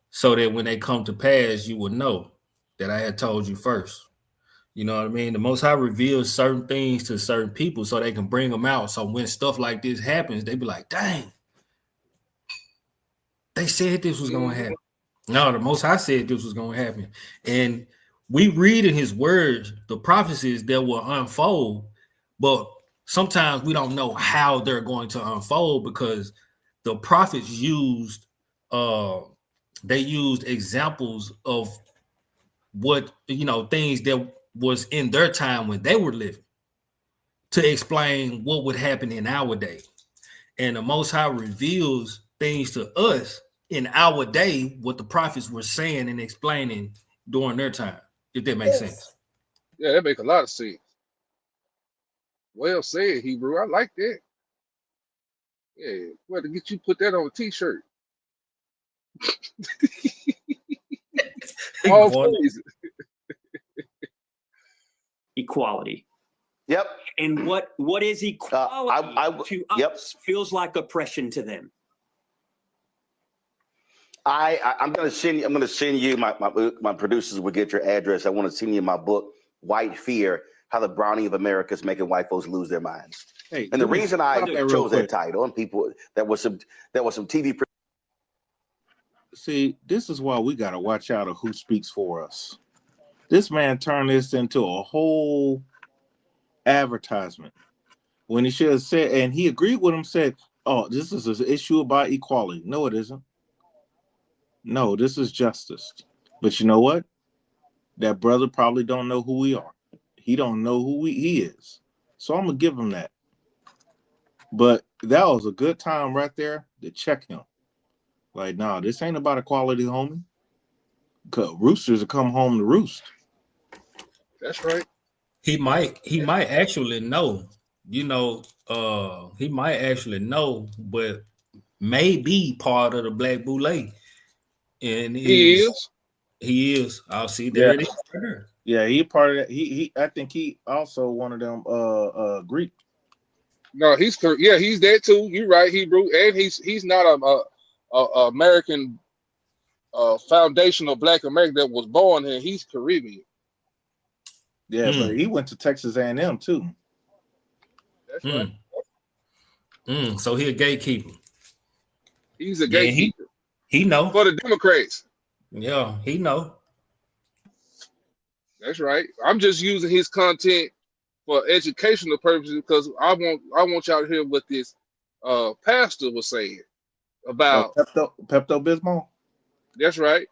so that when they come to pass, you will know that I had told you first. You know what I mean? The Most High reveals certain things to certain people so they can bring them out. So when stuff like this happens, they be like, dang, they said this was going to happen. No, the Most High said this was going to happen. And we read in his words the prophecies that will unfold, but sometimes we don't know how they're going to unfold because the prophets used they used examples of what things that was in their time when they were living to explain what would happen in our day. And the Most High reveals things to us in our day, what the prophets were saying and explaining during their time, if that makes sense. Yeah, that make a lot of sense. Well said, Hebrew. I like that. Yeah, well, to get you put that on a t-shirt. All praise. Equality. Yep. And what is equality to us feels like oppression to them. I'm gonna send you my producers will get your address. I want to send you my book, White Fear: How the Browning of America is Making White Folks Lose Their Minds. Hey, and the reason I chose that quick. title, and people there was some TV. See, this is why we gotta watch out of who speaks for us. This man turned this into a whole advertisement when he should have said, and he agreed with him, said, "Oh, this is an issue about equality." No, it isn't. No, this is justice. But you know what? That brother probably don't know who we are. He don't know who he is. So I'm gonna give him that. But that was a good time right there to check him. Like, nah, this ain't about equality, homie. Cause roosters will come home to roost. That's right. He might actually know. He might actually know, but may be part of the Black Boule. And He is. He is. I'll see. Yeah. There it is. Yeah, he part of that. He I think he also one of them Greek. No, he's that too. You're right, Hebrew, and he's not a American foundational Black American that was born here. He's Caribbean. Yeah, but he went to Texas A&M too. That's right. So he a gatekeeper. He's a gatekeeper. He know for the Democrats. Yeah, he know. That's right. I'm just using his content for educational purposes because I want y'all to hear what this pastor was saying about Pepto-Bismol. That's right.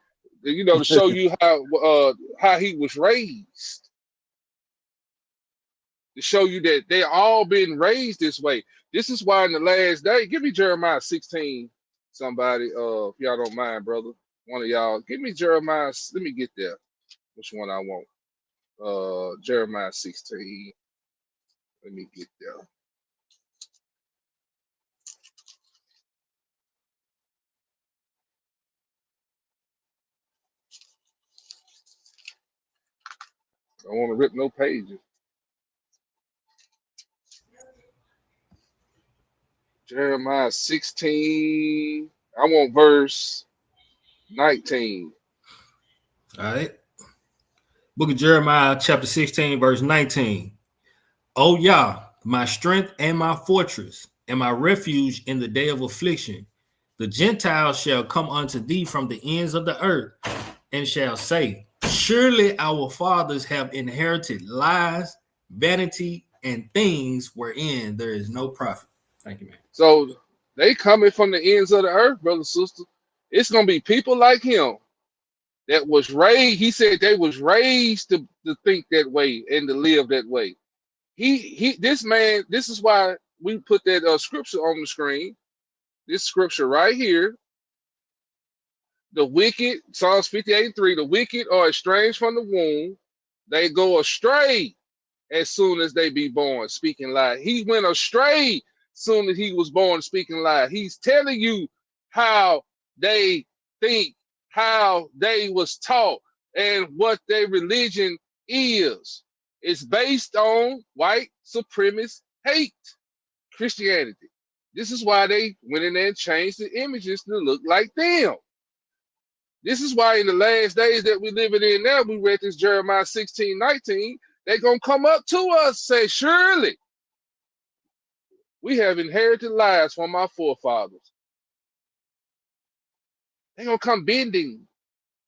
To show you how he was raised. To show you that they all been raised this way. This is why in the last day, give me Jeremiah 16, somebody, if y'all don't mind, brother. One of y'all, give me Jeremiah. Let me get there. Which one I want? Jeremiah 16. Let me get there. I don't want to rip no pages. Jeremiah 16. I want verse 19. All right. Book of Jeremiah, chapter 16, verse 19. Oh, Yah, my strength and my fortress, and my refuge in the day of affliction. The Gentiles shall come unto thee from the ends of the earth, and shall say, surely our fathers have inherited lies, vanity, and things wherein there is no profit. Thank you, man. So they coming from the ends of the earth, brother, sister. It's gonna be people like him that was raised. He said they was raised to think that way and to live that way. This man. This is why we put that scripture on the screen. This scripture right here. The wicked, Psalms 58:3. The wicked are estranged from the womb; they go astray as soon as they be born, speaking lie. He went astray soon as he was born, speaking lie. He's telling you how they think, how they was taught, and what their religion is. It's based on white supremacist hate, Christianity. This is why they went in there and changed the images to look like them. This is why in the last days that we're living in now, we read this Jeremiah 16:19, they're going to come up to us, say, surely we have inherited lies from our forefathers. They're going to come bending.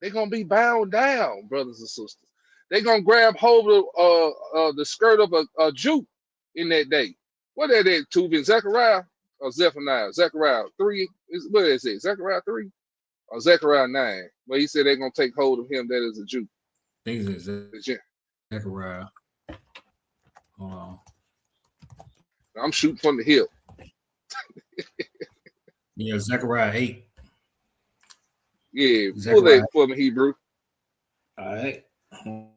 They're going to be bound down, brothers and sisters. they gonna grab hold of the skirt of a Jew in that day. What are that, Tuvin? Zechariah or Zephaniah? Zechariah 3, what is it? Zechariah 3 or Zechariah 9, where he said they're gonna take hold of him that is a Jew. Things is Zechariah. Hold on. I'm shooting from the hip. Yeah, Zechariah 8. Yeah, pull Zechariah. that for me, Hebrew. All right. Hold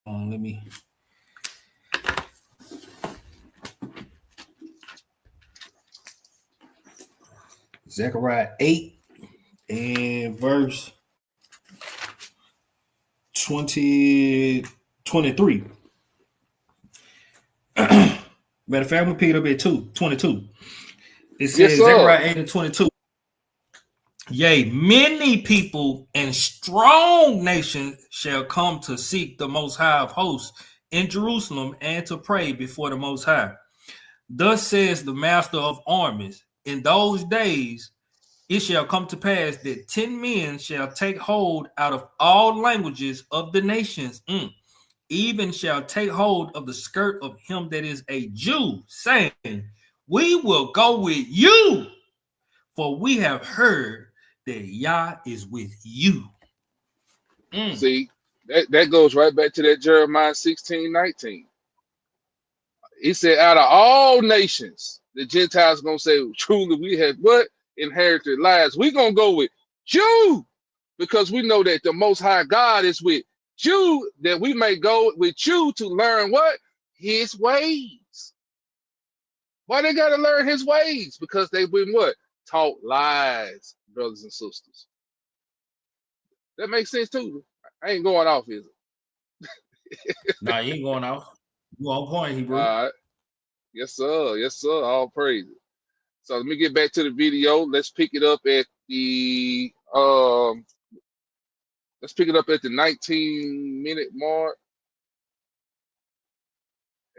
on, let me. Zechariah 8 and verse 23. Matter of fact, I'm gonna pick it up at 22. It says, Yes, sir. Zechariah 8 and 22. Yea, many people and strong nations shall come to seek the Most High of hosts in Jerusalem and to pray before the Most High. Thus says the Master of armies, in those days it shall come to pass that 10 men shall take hold out of all languages of the nations, even shall take hold of the skirt of him that is a Jew, saying, we will go with you, for we have heard that Yah is with you. See, that goes right back to that Jeremiah 16:19. He said, out of all nations, the Gentiles are going to say, truly, we have what? Inherited lives. We're going to go with you because we know that the Most High God is with you, that we may go with you to learn what? His ways. Why they got to learn his ways? Because they've been what? Taught lies, brothers and sisters. That makes sense too. I ain't going off, is it? Nah, you ain't going off. You on point, Hebrew. All right. Yes, sir. Yes, sir. All praises. So let me get back to the video. Let's pick it up at the 19-minute mark.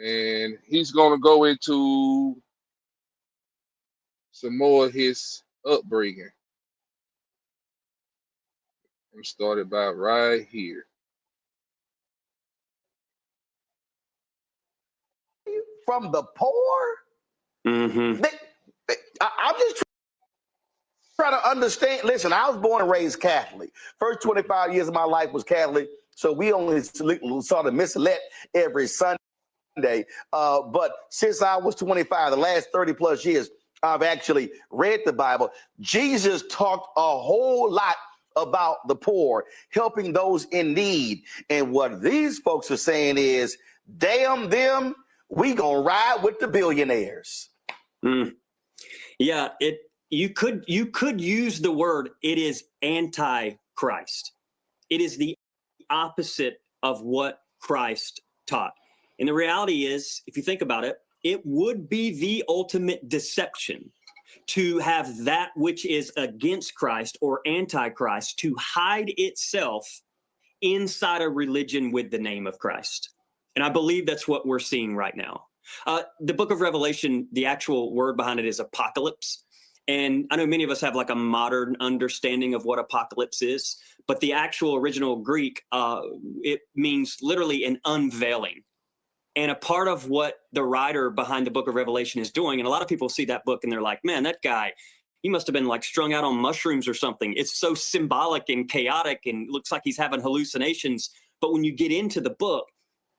And he's gonna go into some more of his upbringing. I'm started about right here. From the poor? Mm-hmm. I'm just trying to understand. Listen, I was born and raised Catholic. First 25 years of my life was Catholic, so we only saw the missalette every Sunday. But since I was 25, the last 30 plus years, I've actually read the Bible. Jesus talked a whole lot about the poor, helping those in need. And what these folks are saying is, damn them, we gonna ride with the billionaires. Yeah, you could use the word, it is anti-Christ. It is the opposite of what Christ taught. And the reality is, if you think about it, it would be the ultimate deception to have that which is against Christ or anti-Christ to hide itself inside a religion with the name of Christ. And I believe that's what we're seeing right now. The book of Revelation, the actual word behind it is apocalypse. And I know many of us have like a modern understanding of what apocalypse is, but the actual original Greek, it means literally an unveiling. And a part of what the writer behind the book of Revelation is doing, and a lot of people see that book and they're like, man, that guy, he must have been like strung out on mushrooms or something. It's so symbolic and chaotic and looks like he's having hallucinations. But when you get into the book,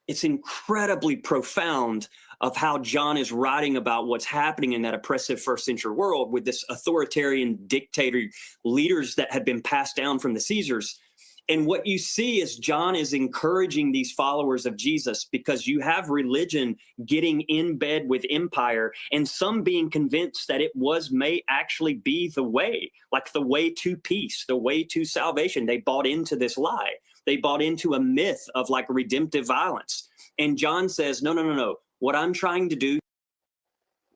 it's incredibly profound of how John is writing about what's happening in that oppressive first century world with this authoritarian dictator leaders that had been passed down from the Caesars. And what you see is John is encouraging these followers of Jesus because you have religion getting in bed with empire and some being convinced that it may actually be the way, like the way to peace, the way to salvation. They bought into this lie. They bought into a myth of like redemptive violence. And John says, no. What I'm trying to do.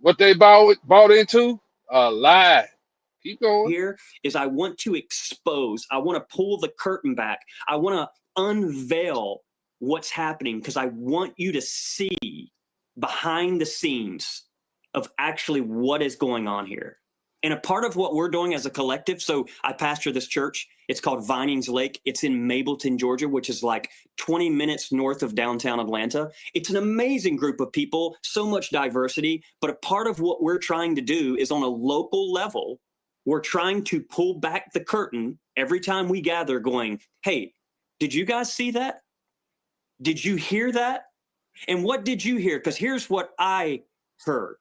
What they bought into? A lie. Keep going. Here is I want to expose, I want to pull the curtain back. I want to unveil what's happening because I want you to see behind the scenes of actually what is going on here. And a part of what we're doing as a collective, so I pastor this church. It's called Vinings Lake. It's in Mableton, Georgia, which is like 20 minutes north of downtown Atlanta. It's an amazing group of people, so much diversity. But a part of what we're trying to do is on a local level, we're trying to pull back the curtain every time we gather going, hey, did you guys see that? Did you hear that? And what did you hear? Because here's what I heard.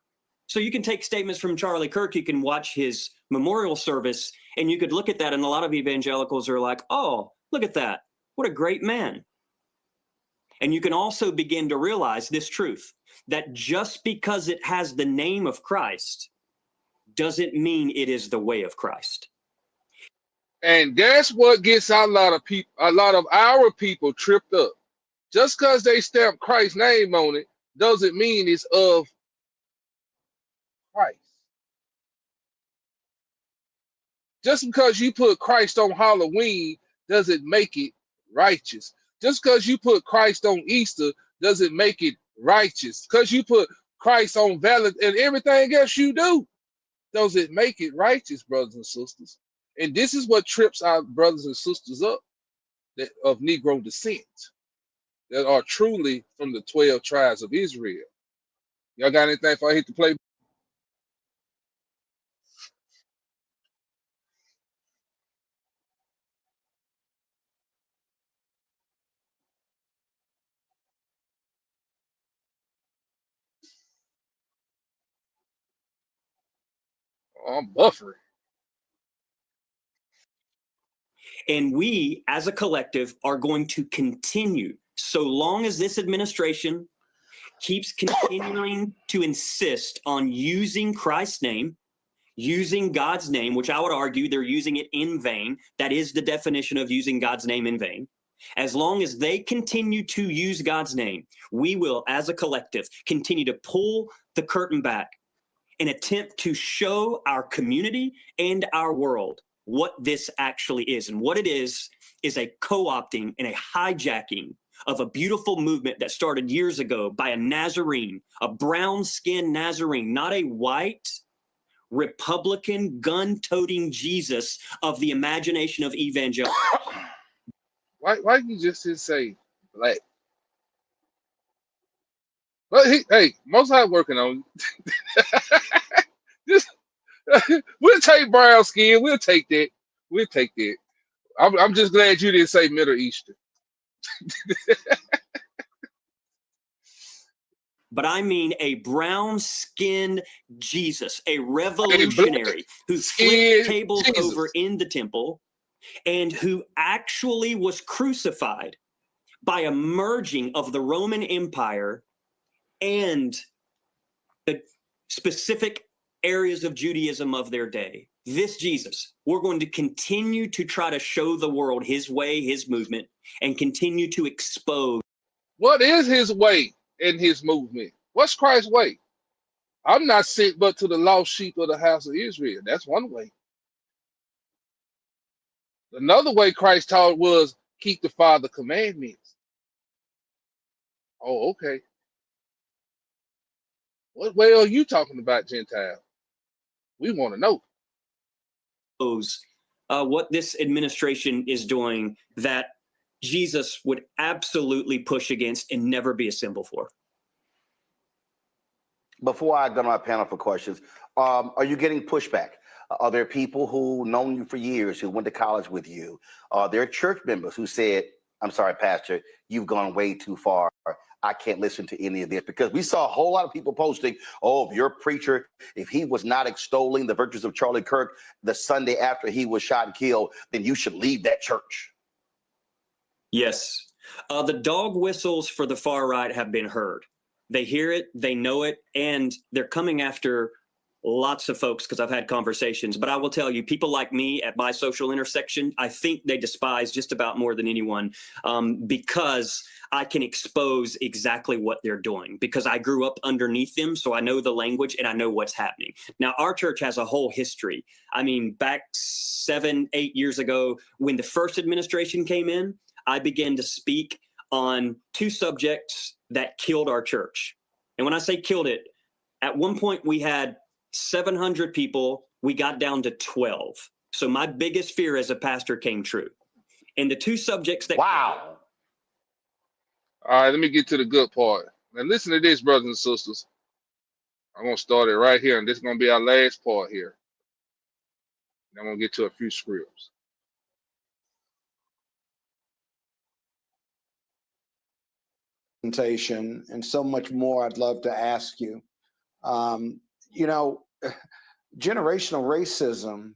So you can take statements from Charlie Kirk, you can watch his memorial service, and you could look at that, and a lot of evangelicals are like, oh, look at that. What a great man. And you can also begin to realize this truth, that just because it has the name of Christ doesn't mean it is the way of Christ. And that's what gets a lot of our people tripped up. Just because they stamp Christ's name on it doesn't mean it's of Christ. Just because you put Christ on Halloween doesn't make it righteous. Just because you put Christ on Easter doesn't make it righteous. Because you put Christ on Valentine and everything else you do doesn't make it righteous, brothers and sisters. And this is what trips our brothers and sisters up that of Negro descent that are truly from the 12 tribes of Israel. Y'all got anything if I hit the play? Oh, I'm buffering. And we, as a collective, are going to continue, so long as this administration keeps continuing to insist on using Christ's name, using God's name, which I would argue they're using it in vain. That is the definition of using God's name in vain. As long as they continue to use God's name, we will, as a collective, continue to pull the curtain back and attempt to show our community and our world what this actually is. And what it is a co-opting and a hijacking of a beautiful movement that started years ago by a Nazarene, a brown-skinned Nazarene, not a white, Republican, gun-toting Jesus of the imagination of evangelical. Why you just didn't say black? Well, hey, most High working on just we'll take brown skin. We'll take that. We'll take that. I'm just glad you didn't say Middle Eastern. But I mean a brown-skinned Jesus, a revolutionary who flipped tables over in the temple and who actually was crucified by a merging of the Roman Empire and the specific areas of Judaism of their day. This Jesus, we're going to continue to try to show the world his way, his movement, and continue to expose. What is his way in his movement? What's Christ's way? I'm not sent but to the lost sheep of the house of Israel. That's one way. Another way Christ taught was keep the Father commandments. Oh, okay. What way are you talking about, Gentile? We want to know. What this administration is doing that Jesus would absolutely push against and never be a symbol for. Before I go to my panel for questions, are you getting pushback? Are there people who known you for years, who went to college with you? There are church members who said, I'm sorry, Pastor, you've gone way too far. I can't listen to any of this, because we saw a whole lot of people posting, oh, if your preacher, if he was not extolling the virtues of Charlie Kirk the Sunday after he was shot and killed, then you should leave that church. Yes. The dog whistles for the far right have been heard. They hear it, they know it, and they're coming after lots of folks because I've had conversations. But I will tell you, people like me at my social intersection, I think they despise just about more than anyone because I can expose exactly what they're doing, because I grew up underneath them. So I know the language and I know what's happening. Now, our church has a whole history. I mean, back 7-8 years ago, when the first administration came in, I began to speak on 2 subjects that killed our church. And when I say killed it, at one point we had 700 people we got down to 12. So my biggest fear as a pastor came true. And the two subjects that Wow. All right, let me get to the good part. Now listen to this, brothers and sisters. I'm gonna start it right here, and this is gonna be our last part here. And I'm gonna get to a few scripts. And so much more I'd love to ask you. You know, generational racism,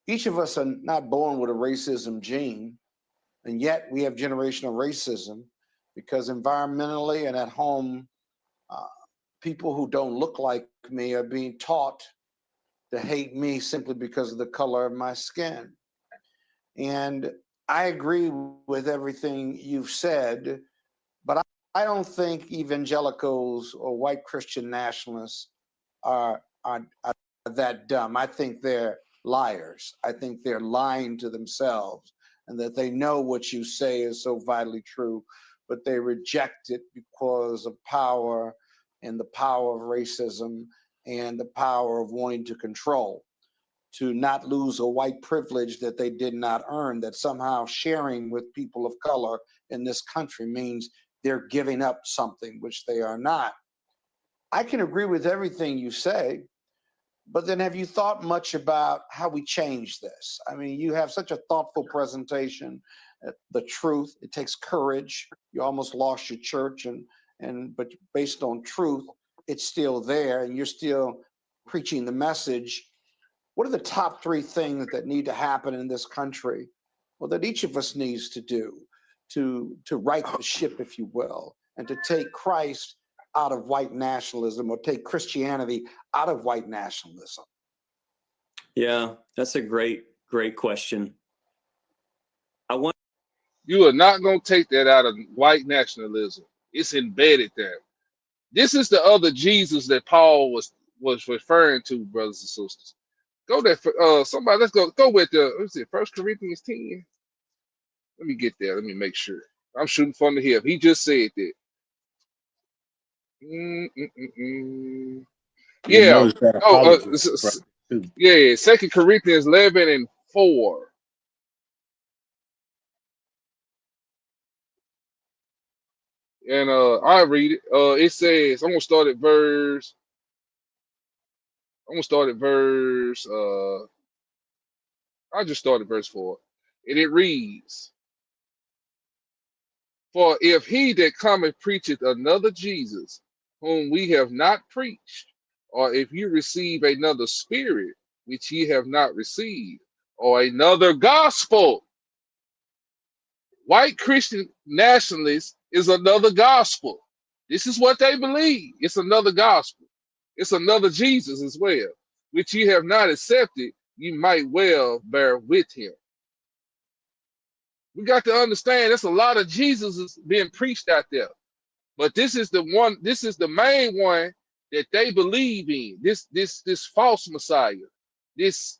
each of us are not born with a racism gene, and yet we have generational racism because environmentally and at home, people who don't look like me are being taught to hate me simply because of the color of my skin. And I agree with everything you've said, but I don't think evangelicals or white Christian nationalists are that dumb. I think they're liars. I think they're lying to themselves, and that they know what you say is so vitally true, but they reject it because of power and the power of racism and the power of wanting to control, to not lose a white privilege that they did not earn, that somehow sharing with people of color in this country means they're giving up something, which they are not. I can agree with everything you say, but then have you thought much about how we change this? I mean, you have such a thoughtful presentation. The truth, it takes courage. You almost lost your church, but based on truth, it's still there, and you're still preaching the message. What are the top three things that need to happen in this country, well, that each of us needs to do to right the ship, if you will, and to take Christ out of white nationalism, or take Christianity out of white nationalism? Yeah, that's a great question. You are not gonna take that out of white nationalism. It's embedded there. This is the other Jesus that Paul was referring to, brothers and sisters. Go there for somebody. Let's go with the, what's it, 1 Corinthians 10. Let me get there. Let me make sure. I'm shooting from the hip. He just said that. You Yeah. notice that Oh, apology, right? Too. yeah. 2 Corinthians 11 and 4. And I read it. It says, I'm gonna start at verse. I just started verse 4. And it reads, for if he that cometh preacheth another Jesus, whom we have not preached, or if you receive another spirit, which ye have not received, or another gospel, white Christian nationalists is another gospel. This is what they believe. It's another gospel. It's another Jesus as well, which ye have not accepted, you might well bear with him. We got to understand there's a lot of Jesuses being preached out there. But this is the one, this is the main one that they believe in. This false Messiah, this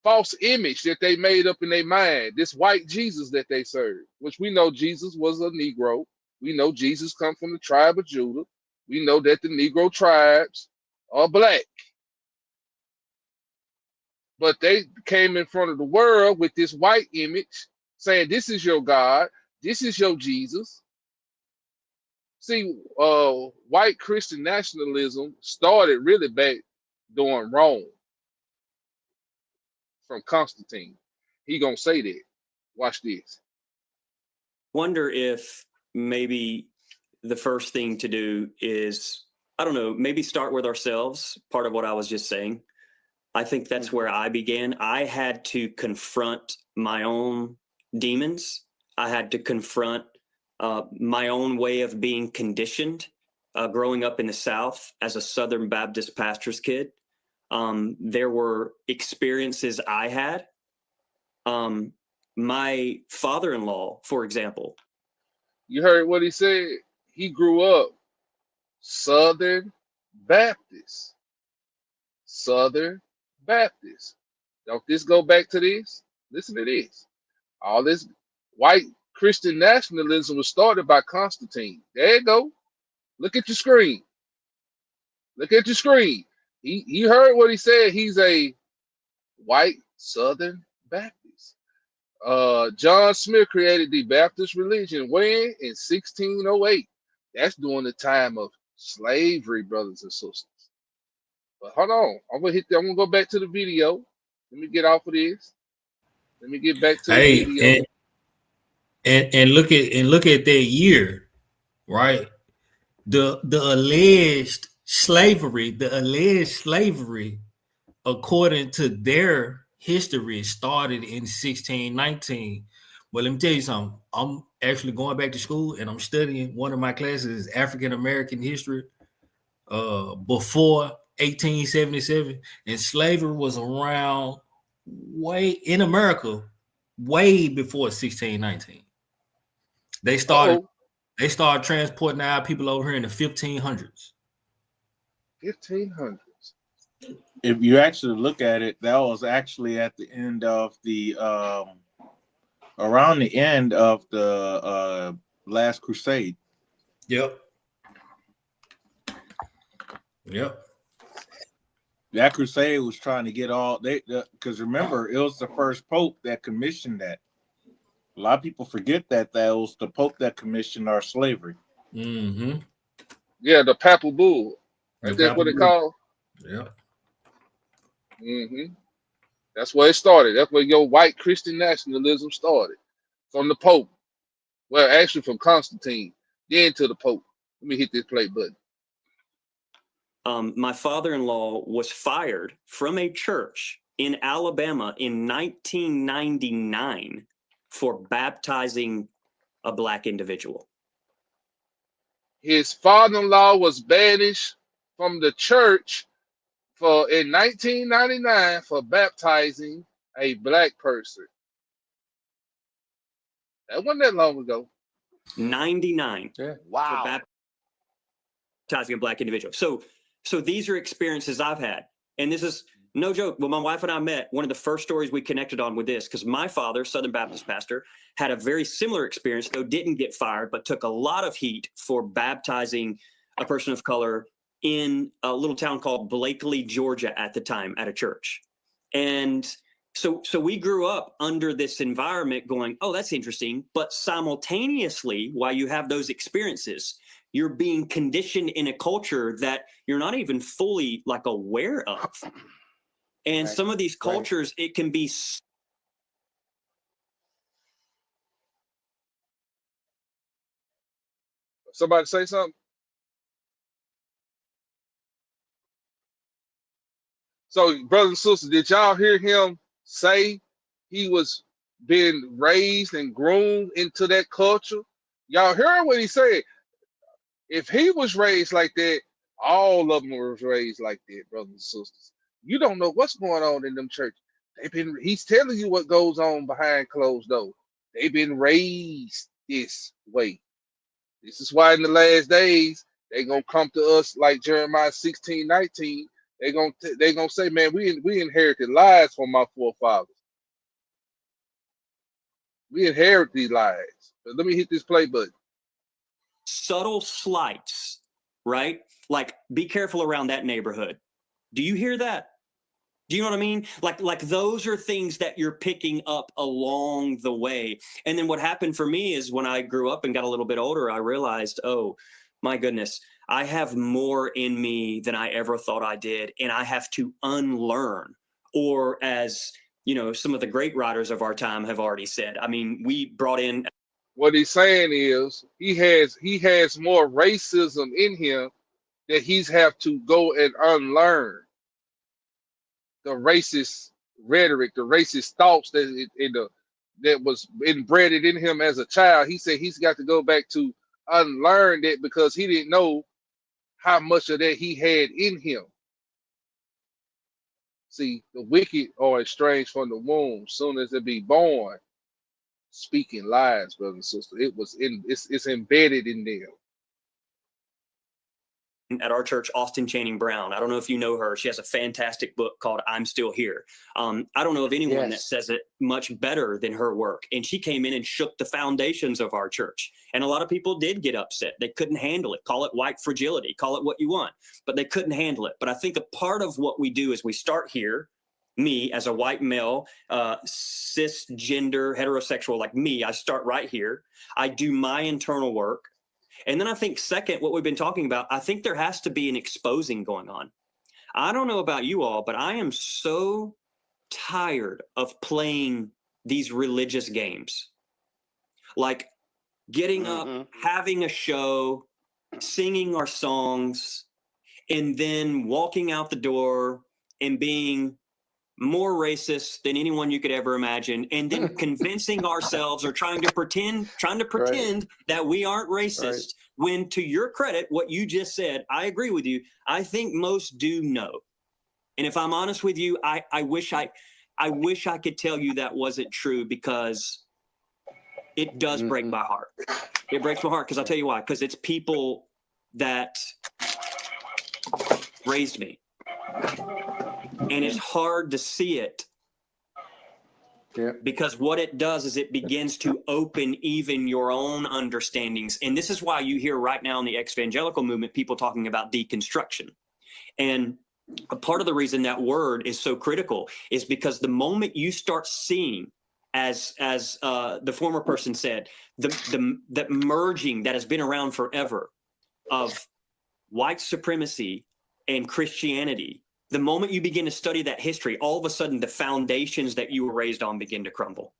false image that they made up in their mind, this white Jesus that they serve, which we know Jesus was a Negro. We know Jesus come from the tribe of Judah. We know that the Negro tribes are black. But they came in front of the world with this white image saying, this is your God, this is your Jesus. See, white Christian nationalism started really back during Rome from Constantine. He gonna say that. Watch this. Wonder if maybe the first thing to do is, I don't know, maybe start with ourselves. Part of what I was just saying. I think that's where I began. I had to confront my own demons. I had to confront my own way of being conditioned growing up in the South as a Southern Baptist pastor's kid. There were experiences I had. My father-in-law, for example. You heard what he said? He grew up Southern Baptist. Southern Baptist. Don't this go back to this? Listen to this. All this white Christian nationalism was started by Constantine. There you go. Look at your screen. Look at your screen. He heard what he said. He's a white Southern Baptist. John Smith created the Baptist religion when in 1608. That's during the time of slavery, brothers and sisters. But hold on, I'm gonna go back to the video. Let me get off of this. Let me get back to the Hey, video. and look at that year, right? The alleged slavery, according to their history, started in 1619. But let me tell you something. I'm actually going back to school and I'm studying one of my classes is African American history before 1877, and slavery was around way in America way before 1619. They started Uh-oh. they started transporting our people over here in the 1500s. 1500s. If you actually look at it, that was actually at the end of the around the end of the last crusade. Yep. Yep. That crusade was trying to get all they because remember it was the first pope that commissioned that. A lot of people forget that was the pope that commissioned our slavery. Mm-hmm. Yeah, the papal bull. The Ain't that what papal it bull. called? Yep. Mm-hmm. That's where it started. That's where your white Christian nationalism started. From the Pope. Well, actually from Constantine. Then to the Pope. Let me hit this play button. My father-in-law was fired from a church in Alabama in 1999 for baptizing a black individual. His father-in-law was banished from the church in 1999 for baptizing a black person. That wasn't that long ago. 99. Yeah. Wow. Baptizing a black individual. So these are experiences I've had. And this is no joke. When my wife and I met, one of the first stories we connected on with this, because my father, Southern Baptist pastor, had a very similar experience, though didn't get fired, but took a lot of heat for baptizing a person of color in a little town called Blakely, Georgia at the time at a church. And so we grew up under this environment going, oh, that's interesting. But simultaneously, while you have those experiences, you're being conditioned in a culture that you're not even fully like aware of. And Right. some of these cultures, it can be. Somebody say something? So, brothers and sisters, did y'all hear him say he was being raised and groomed into that culture? Y'all heard what he said. If he was raised like that, all of them was raised like that, brothers and sisters. You don't know what's going on in them churches. He's telling you what goes on behind closed doors. They've been raised this way. This is why in the last days they gonna come to us like Jeremiah 16:19. They gonna say, man, we inherited lies from our forefathers. We inherit these lies. But let me hit this play button. Subtle slights, right? Like, be careful around that neighborhood. Do you hear that? Do you know what I mean? Like those are things that you're picking up along the way. And then what happened for me is when I grew up and got a little bit older, I realized, oh my goodness, I have more in me than I ever thought I did, and I have to unlearn. Or as some of the great writers of our time have already said. I mean, we brought in. What he's saying is he has more racism in him that he's have to go and unlearn the racist rhetoric, the racist thoughts that was inbred in him as a child. He said he's got to go back to unlearn that because he didn't know how much of that he had in him. See, the wicked are estranged from the womb, soon as they be born, speaking lies, brother and sister. It's embedded in them. at our church, Austin Channing Brown. I don't know if you know her. She has a fantastic book called I'm Still Here. I don't know of anyone that says it much better than her work. And she came in and shook the foundations of our church. And a lot of people did get upset. They couldn't handle it. Call it white fragility. Call it what you want. But they couldn't handle it. But I think a part of what we do is we start here. Me as a white male, cisgender, heterosexual like me, I start right here. I do my internal work. And then I think second, what we've been talking about, I think there has to be an exposing going on. I don't know about you all, but I am so tired of playing these religious games. Like getting up, having a show, singing our songs, and then walking out the door and being more racist than anyone you could ever imagine, and then convincing ourselves or trying to pretend that we aren't racist, when, to your credit, what you just said, I agree with you. I think most do know. And if I'm honest with you, I wish I could tell you that wasn't true, because it does break my heart. It breaks my heart because I'll tell you why. Because it's people that raised me. And it's hard to see it, because what it does is it begins to open even your own understandings. And this is why you hear right now in the evangelical movement people talking about deconstruction. And a part of the reason that word is so critical is because the moment you start seeing, as the former person said, that merging that has been around forever of white supremacy and Christianity, the moment you begin to study that history, all of a sudden the foundations that you were raised on begin to crumble.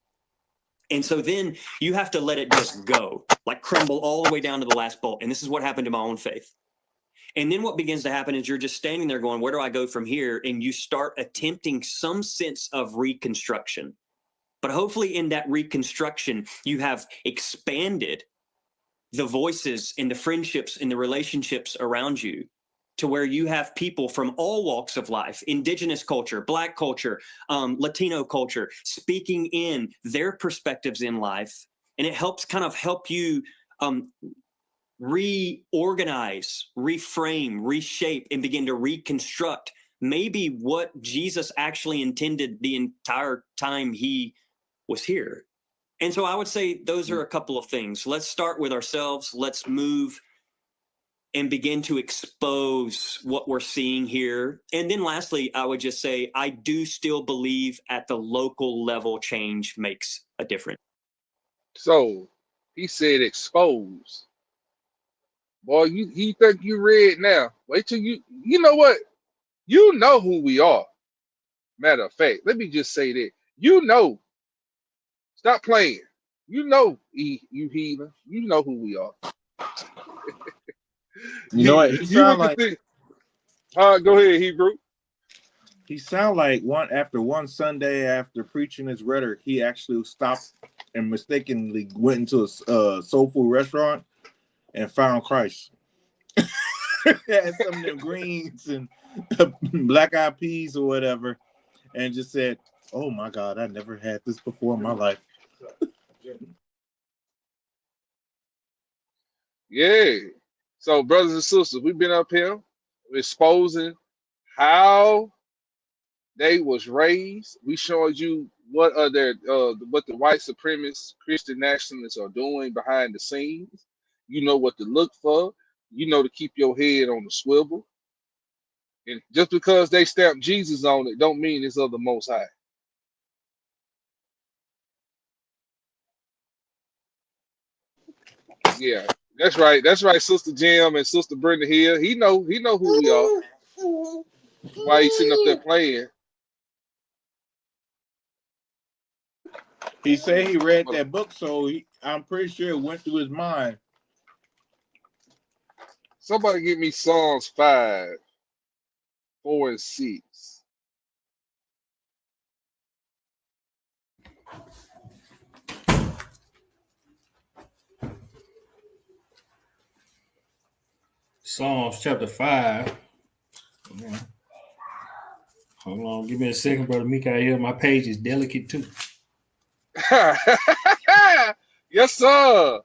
And so then you have to let it just go, like crumble all the way down to the last bolt. And this is what happened to my own faith. And then what begins to happen is you're just standing there going, where do I go from here? And you start attempting some sense of reconstruction. But hopefully in that reconstruction, you have expanded the voices and the friendships and the relationships around you, to where you have people from all walks of life, indigenous culture, Black culture, Latino culture, speaking in their perspectives in life. And it helps help you reorganize, reframe, reshape, and begin to reconstruct maybe what Jesus actually intended the entire time he was here. And so I would say those are a couple of things. Let's start with ourselves. Let's move and begin to expose what we're seeing here. And then lastly, I would just say, I do still believe at the local level, change makes a difference. So he said expose. Boy, you think you read now. Wait till you know what? You know who we are. Matter of fact, let me just say that. You know. Stop playing. You know, you heathen. You know who we are. You know what? He sound like. Go ahead, Hebrew. He sound like one Sunday after preaching his rhetoric, he actually stopped and mistakenly went into a soul food restaurant and found Christ. Had some of them greens and black-eyed peas or whatever, and just said, "Oh my God, I never had this before in my life." Yeah. So, brothers and sisters, we've been up here exposing how they was raised. We showed you what the white supremacist Christian nationalists are doing behind the scenes. You know what to look for. You know to keep your head on the swivel. And just because they stamp Jesus on it, don't mean it's of the Most High. Yeah, that's right. That's right, Sister Jim and Sister Brenda Hill. He know who we are. Why he sitting up there playing? He said he read that book, so I'm pretty sure it went through his mind. Somebody give me Psalms 5, 4, and 6. Psalms chapter 5. Yeah. Hold on, give me a second, brother Mikael. My page is delicate too. Yes, sir.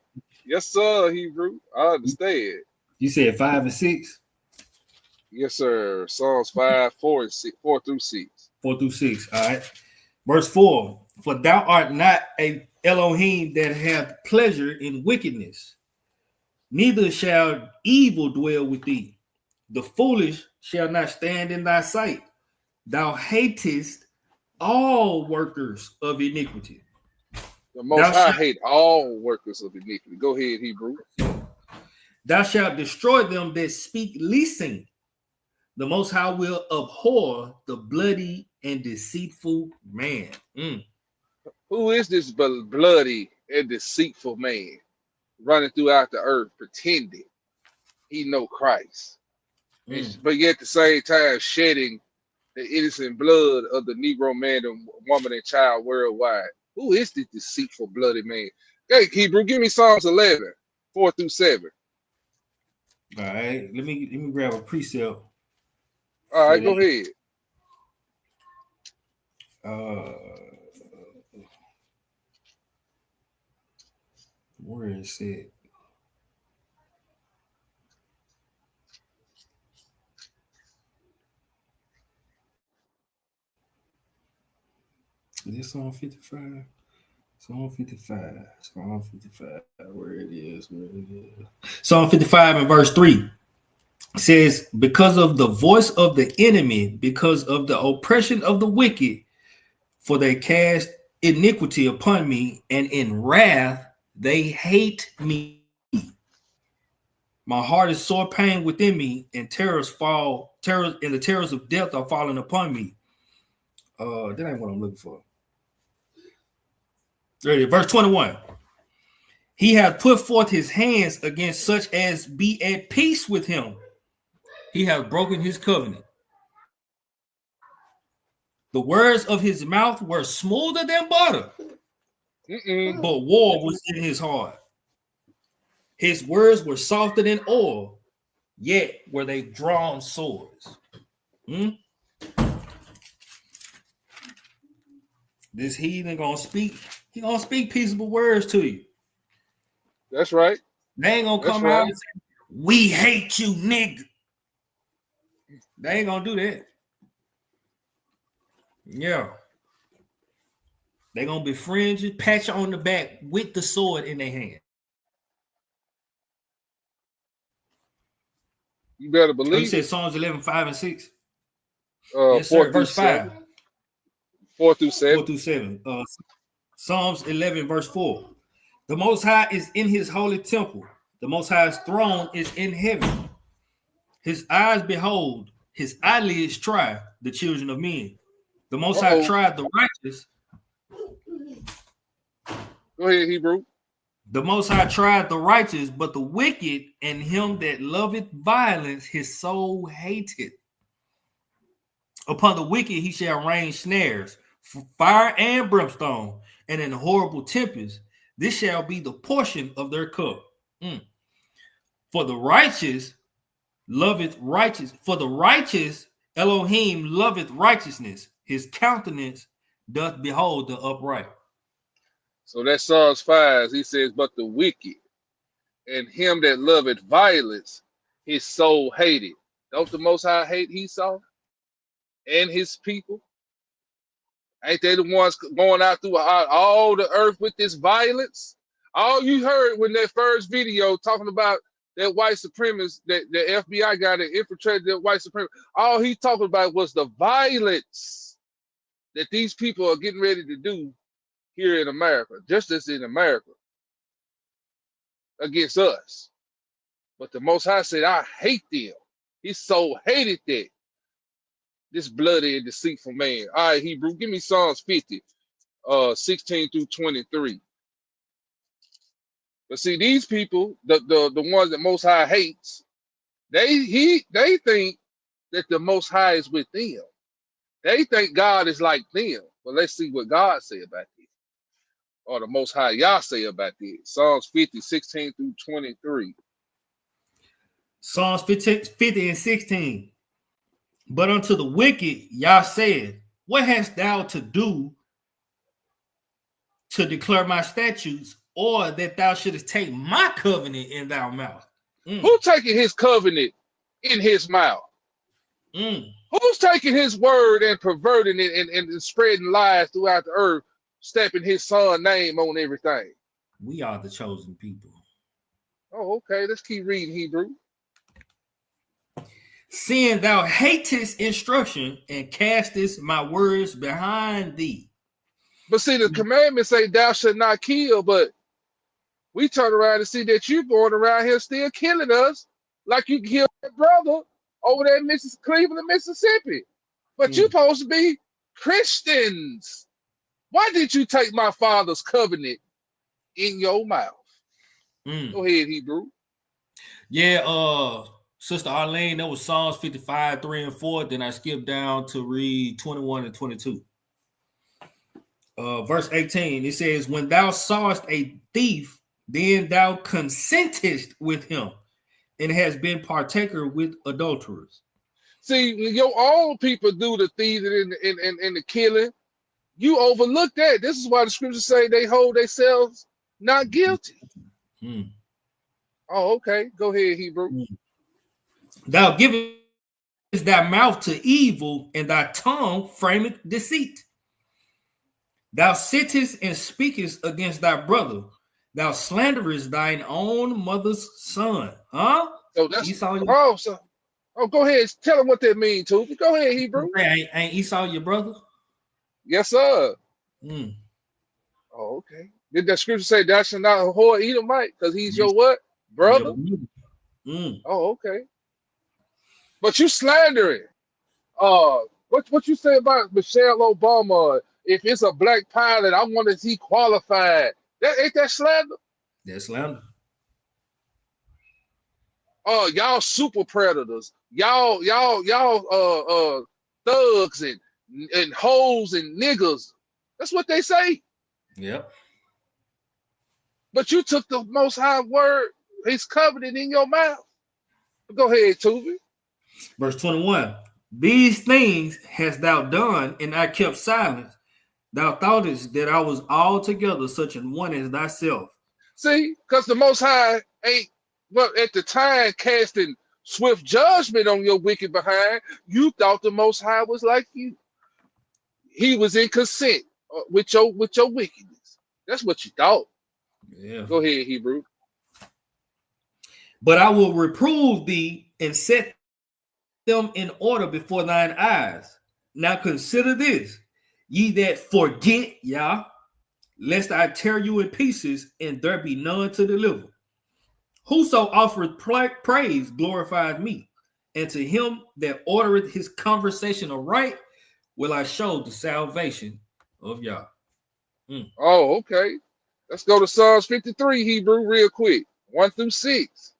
Yes, sir, Hebrew. I understand. You said 5 and 6? Yes, sir. Psalms 5, 4, and 6, 4 through 6. 4 through 6. All right. Verse 4. For thou art not a Elohim that hath pleasure in wickedness, neither shall evil dwell with thee. The foolish shall not stand in thy sight. Thou hatest all workers of iniquity. The Most High hate all workers of iniquity. Go ahead, Hebrew. Thou shalt destroy them that speak leasing. The Most High will abhor the bloody and deceitful man. Who is this bloody and deceitful man running throughout the earth pretending he know Christ, but yet at the same time shedding the innocent blood of the Negro man and woman and child worldwide? Who is this deceitful bloody man? Hey, Hebrew, give me Psalms 11, 4 through 7. All right, let me grab a precept. All right, go ahead. Where is it? Is this Psalm 55? Psalm 55. Psalm 55. Where it is. Psalm 55 and verse 3 says, because of the voice of the enemy, because of the oppression of the wicked, for they cast iniquity upon me, and in wrath they hate me. My heart is sore pain within me, and the terrors of death are falling upon me. That ain't what I'm looking for. Ready, verse 21. He hath put forth his hands against such as be at peace with him. He hath broken his covenant. The words of his mouth were smoother than butter, but war was in his heart. His words were softer than oil, yet were they drawn swords. This heathen gonna speak. He gonna speak peaceable words to you. That's right. They ain't gonna come out and say, "We hate you, nigga." They ain't gonna do that. Yeah. They gonna befriend you, pat you on the back with the sword in their hand. You better believe. You said Psalms 11, 5 and 6. Yes, sir. Verse 5. 4 through 7. 4 through 7. Psalms 11, verse 4. The Most High is in his holy temple. The Most High's throne is in heaven. His eyes behold, his eyelids try the children of men. The Most High tried the righteous. Go ahead, Hebrew. The Most High tried the righteous, but the wicked and him that loveth violence, his soul hateth. Upon the wicked he shall rain snares, fire and brimstone, and in horrible tempest. This shall be the portion of their cup. For the righteous loveth righteous. For the righteous Elohim loveth righteousness. His countenance doth behold the upright. So that's Psalms 5. He says, but the wicked and him that loveth violence, his soul hated. Don't the Most High hate Esau and his people? Ain't they the ones going out through all the earth with this violence? All you heard when that first video talking about that white supremacist, that the FBI guy that infiltrated that white supremacist, all he talking about was the violence that these people are getting ready to do here in America, just as in America, against us. But the Most High said, I hate them. He so hated that. This bloody and deceitful man. All right, Hebrew, give me Psalms 50, 16 through 23. But see, these people, the ones that Most High hates, they think that the Most High is with them. They think God is like them. But let's see what God say about this, or the Most High Yah say about this. Psalms 50, 16 through 23. Psalms 50 and 16. But unto the wicked, Yah said, what hast thou to do to declare my statutes, or that thou shouldest take my covenant in thy mouth? Who taking his covenant in his mouth? Who's taking his word and perverting it and spreading lies throughout the earth, stamping his son name on everything? We are the chosen people. Oh, okay. Let's keep reading Hebrew. Seeing thou hatest instruction and castest my words behind thee. But see, the commandments say thou shalt not kill, but we turn around and see that you're going around here still killing us like you killed that brother over there in Cleveland, Mississippi. But you're supposed to be Christians. Why did you take my father's covenant in your mouth? Go ahead, Hebrew. Yeah, Sister Arlene, that was Psalms 55, 3 and 4. Then I skipped down to read 21 and 22. Verse 18, it says, when thou sawest a thief, then thou consentest with him, and has been partaker with adulterers. See, your own people do the thieving and the killing. You overlook that. This is why the scriptures say they hold themselves not guilty. Oh, okay. Go ahead, Hebrew. Thou givest thy mouth to evil, and thy tongue frameth deceit. Thou sittest and speakest against thy brother. Thou slanderest thine own mother's son. Huh? So that's Esau. Go ahead. Tell him what that means, Tufi. Go ahead, Hebrew. Ain't Esau your brother? Yes, sir. Oh, okay. Did that scripture say thou shalt not whore Edomite? Because he's your what? Brother? Oh, okay. But you slandering. What you say about Michelle Obama? If it's a black pilot, I wonder if he qualified. Ain't that slander? That's slander. Y'all super predators. Y'all thugs and hoes and niggas. That's what they say. Yep. But you took the Most High word, his covenant in your mouth. Go ahead, Tuvi. Verse 21. These things hast thou done, and I kept silence. Thou thoughtest that I was altogether such an one as thyself. See, because the Most High ain't, well, at the time, casting swift judgment on your wicked behind. You thought the Most High was like you. He was in consent with your wickedness. That's what you thought. Yeah. Go ahead, Hebrew. But I will reprove thee and set them in order before thine eyes. Now consider this, ye that forget, Yah, lest I tear you in pieces, and there be none to deliver. Whoso offereth praise glorifies me, and to him that ordereth his conversation aright will I show the salvation of Yah. Oh, okay. Let's go to Psalms 53, Hebrew, real quick. 1 through 6.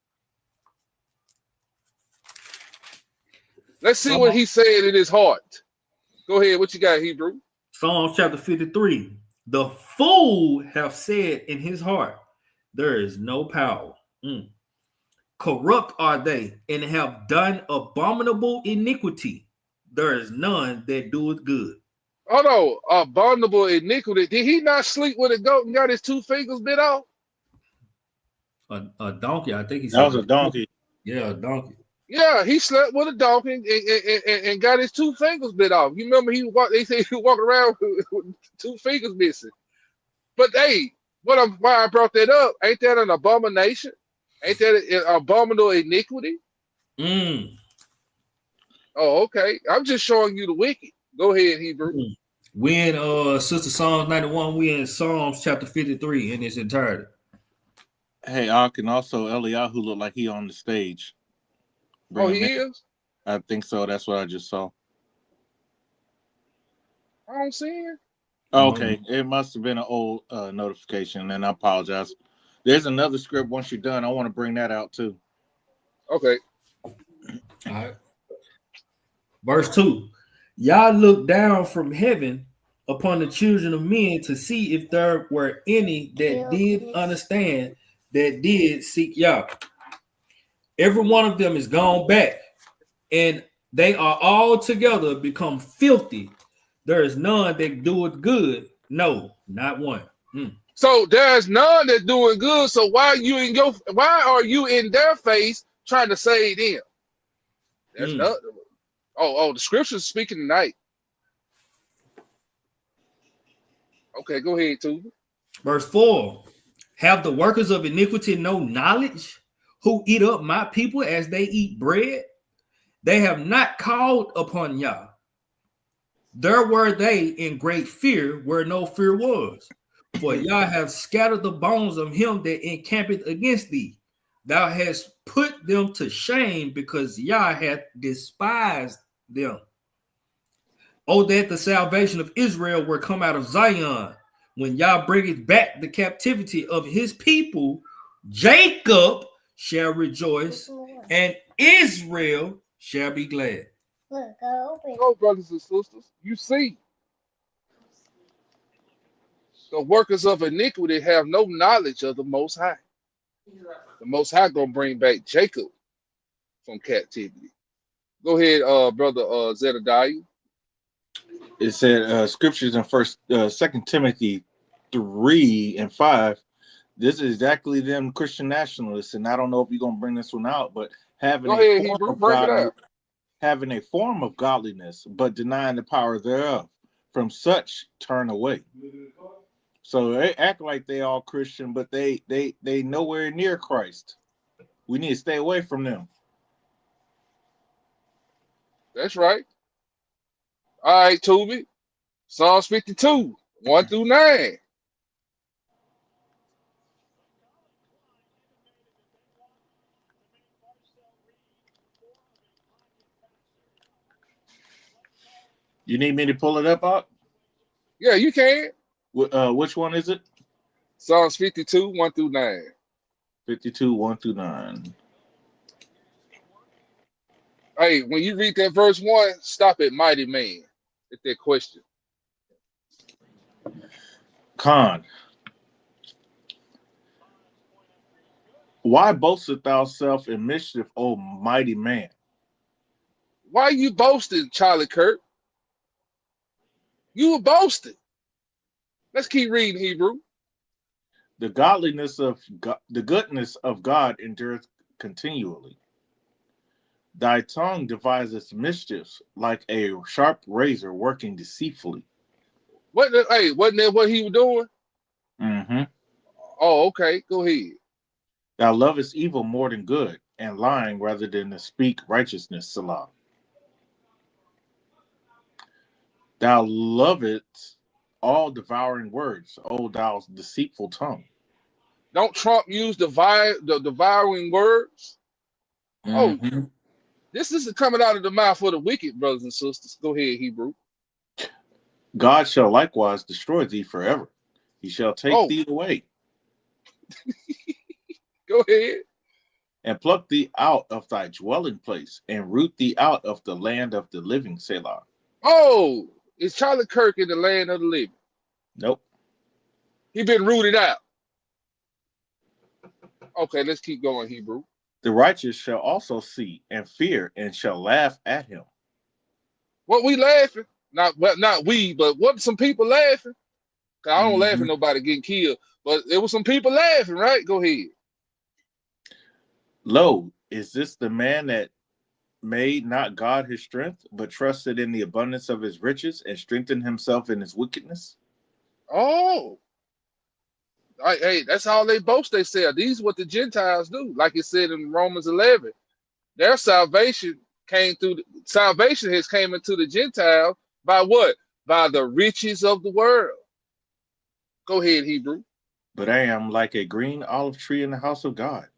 Let's see what he said in his heart. Go ahead. What you got, Hebrew? Psalms chapter 53. The fool hath said in his heart, there is no power. Corrupt are they, and have done abominable iniquity. There is none that doeth good. Oh no, abominable iniquity. Did he not sleep with a goat and got his 2 fingers bit off? A donkey, I think he said. That was a donkey. Yeah, a donkey. Yeah, he slept with a donkey and got his 2 fingers bit off. You remember they say he walked around with 2 fingers missing. But hey, why I brought that up? Ain't that an abomination? Ain't that an abominable iniquity? Oh, okay. I'm just showing you the wicked. Go ahead, Hebrew. We in Sister Psalms 91. We in Psalms chapter 53 in its entirety. Hey, Ak, and also Eliyahu look like he on the stage. He is? I think so. That's what I just saw. I don't see it. Okay, it must have been an old notification, and I apologize. There's another script. Once you're done, I want to bring that out too. Okay. All right. Verse 2. Yah looked down from heaven upon the children of men to see if there were any that did understand, that did seek Yah. Every one of them is gone back, and they are all together become filthy. There is none that doeth good. No, not one. So there's none that doing good. So why are you in their face trying to save them? There's none. Oh, the scripture's speaking tonight. Okay, go ahead, Tuba. Verse 4. Have the workers of iniquity no knowledge, who eat up my people as they eat bread? They have not called upon Yah. There were they in great fear where no fear was. For Yah have scattered the bones of him that encampeth against thee. Thou hast put them to shame because Yah hath despised them. Oh, that the salvation of Israel were come out of Zion. When Yah bringeth back the captivity of his people, Jacob shall rejoice, and Israel shall be glad. Look, go open. So, brothers and sisters, you see, the workers of iniquity have no knowledge of the Most High. The Most High gonna bring back Jacob from captivity. Go ahead, brother Zedediah. It said scriptures in Second Timothy 3:5. This is exactly them Christian nationalists, and I don't know if you're gonna bring this one out, but having Go a ahead, form Hebrew, of break it out. godliness, but denying the power thereof. From such turn away. So they act like they all Christian, but they nowhere near Christ. We need to stay away from them. That's right. All right, Toby. Psalms 52, 1-9. You need me to pull it up? Yeah, you can. Which one is it? Psalms 52, 1-9. 52, 1-9. Hey, when you read that verse 1, stop at mighty man. At that question. Khan. Why boastest thou self in mischief, O mighty man? Why are you boasting, Charlie Kirk? You were boasting. Let's keep reading, Hebrew. The goodness of God endureth continually. Thy tongue deviseth mischiefs like a sharp razor working deceitfully. Wasn't that what he was doing? Mm-hmm. Oh, okay. Go ahead. Thou lovest evil more than good, and lying rather than to speak righteousness, Salah. Thou lovest all devouring words, O thou deceitful tongue. Don't Trump use the devouring words? Mm-hmm. Oh, this isn't coming out of the mouth of the wicked, brothers and sisters. Go ahead, Hebrew. God shall likewise destroy thee forever. He shall take thee away. Go ahead. And pluck thee out of thy dwelling place, and root thee out of the land of the living, Selah. Oh, is Charlie Kirk in the land of the living? Nope. He been rooted out. Okay, let's keep going, Hebrew. The righteous shall also see and fear, and shall laugh at him. What we laughing? Not we, but what some people laughing? Cause I don't laugh at nobody getting killed, but there was some people laughing, right? Go ahead. Lo, is this the man that made not God his strength, but trusted in the abundance of his riches, and strengthened himself in his wickedness? Oh, hey, that's all they boast. They say these what the Gentiles do, like it said in Romans 11. Their salvation salvation has came into the Gentiles by what? By the riches of the world. Go ahead, Hebrew. But I am like a green olive tree in the house of God.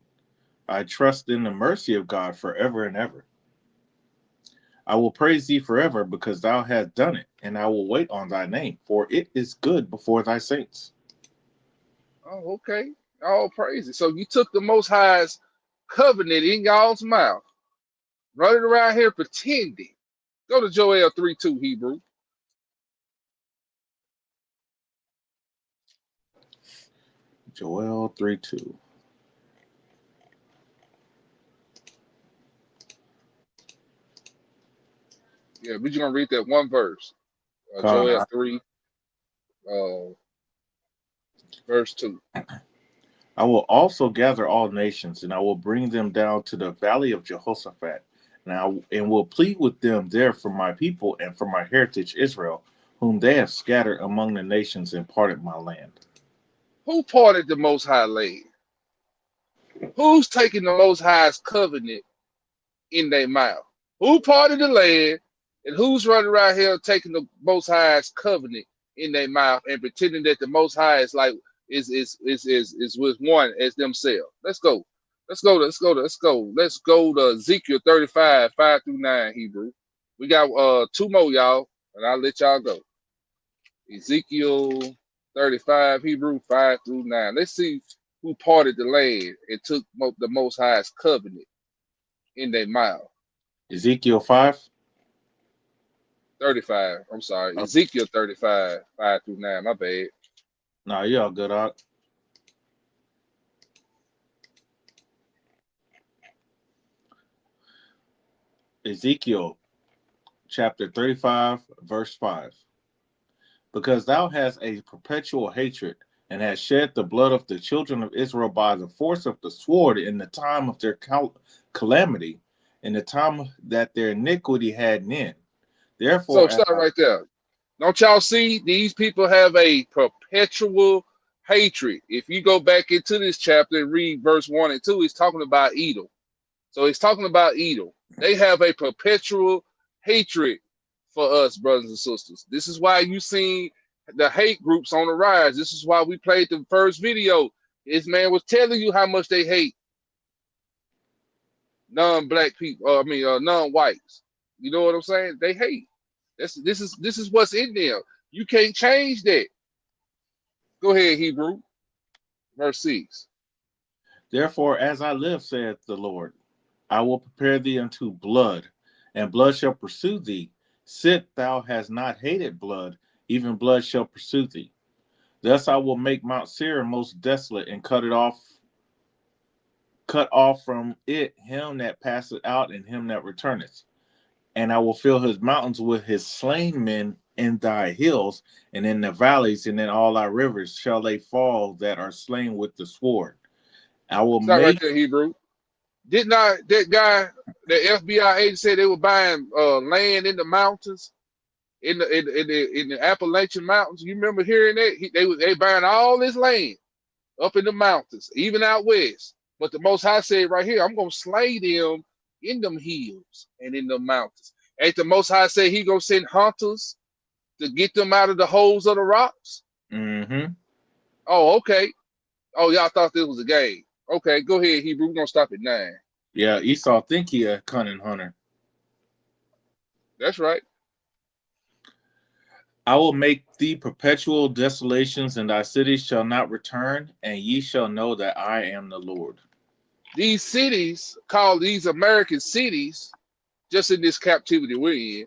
I trust in the mercy of God forever and ever. I will praise thee forever because thou hast done it, and I will wait on thy name, for it is good before thy saints. Oh, okay. All praises. So you took the Most High's covenant in y'all's mouth, running around here pretending. Go to Joel 3:2, Hebrew. Joel 3:2. Yeah, we're just gonna read that one verse. Joel 3, verse 2. I will also gather all nations, and I will bring them down to the valley of Jehoshaphat, and will plead with them there for my people and for my heritage Israel, whom they have scattered among the nations and parted my land. Who parted the Most High land? Who's taking the Most High's covenant in their mouth? Who parted the land, and who's running around here taking the Most High's covenant in their mouth and pretending that the Most High is like is with one as themselves? Let's go. Let's go to Ezekiel 35, 5 through 9, Hebrew. We got two more, y'all, and I'll let y'all go. Ezekiel 35, Hebrew 5 through 9. Let's see who parted the land and took the Most High's covenant in their mouth. Ezekiel 5? 35. I'm sorry. Ezekiel 35, 5 through 9. My bad. No, you all good, Doc. Ezekiel chapter 35, verse 5. Because thou hast a perpetual hatred, and hast shed the blood of the children of Israel by the force of the sword in the time of their calamity, in the time that their iniquity had an end. Therefore, So stop right there. Don't y'all see these people have a perpetual hatred? If you go back into this chapter and read verse 1 and 2, he's talking about Edom. So he's talking about Edom. They have a perpetual hatred for us, brothers and sisters. This is why you seen the hate groups on the rise. This is why we played the first video. This man was telling you how much they hate non-black people. Non-whites. You know what I'm saying? They hate. This is what's in there. You can't change that. Go ahead, Hebrew. Verse 6. Therefore, as I live, saith the Lord, I will prepare thee unto blood, and blood shall pursue thee. Sit thou hast not hated blood, even blood shall pursue thee. Thus I will make Mount Seir most desolate, and cut off from it him that passeth out, and him that returneth. And I will fill his mountains with his slain men in thy hills, and in the valleys, and in all thy rivers shall they fall that are slain with the sword. I will Stop right make there, Hebrew. Did not that guy, the FBI agent, said they were buying land in the mountains, in the Appalachian Mountains? You remember hearing that? They buying all this land up in the mountains, even out west. But the Most High said right here, I'm gonna slay them in them hills and in the mountains. Ain't the Most High say he gonna send hunters to get them out of the holes of the rocks? Mm-hmm. Oh, okay. Oh, y'all thought this was a game. Okay, go ahead, Hebrew. We're gonna stop at 9. Yeah, Esau think he a cunning hunter. That's right. I will make thee perpetual desolations, and thy cities shall not return, and ye shall know that I am the Lord. These cities, called these American cities, just in this captivity we're in,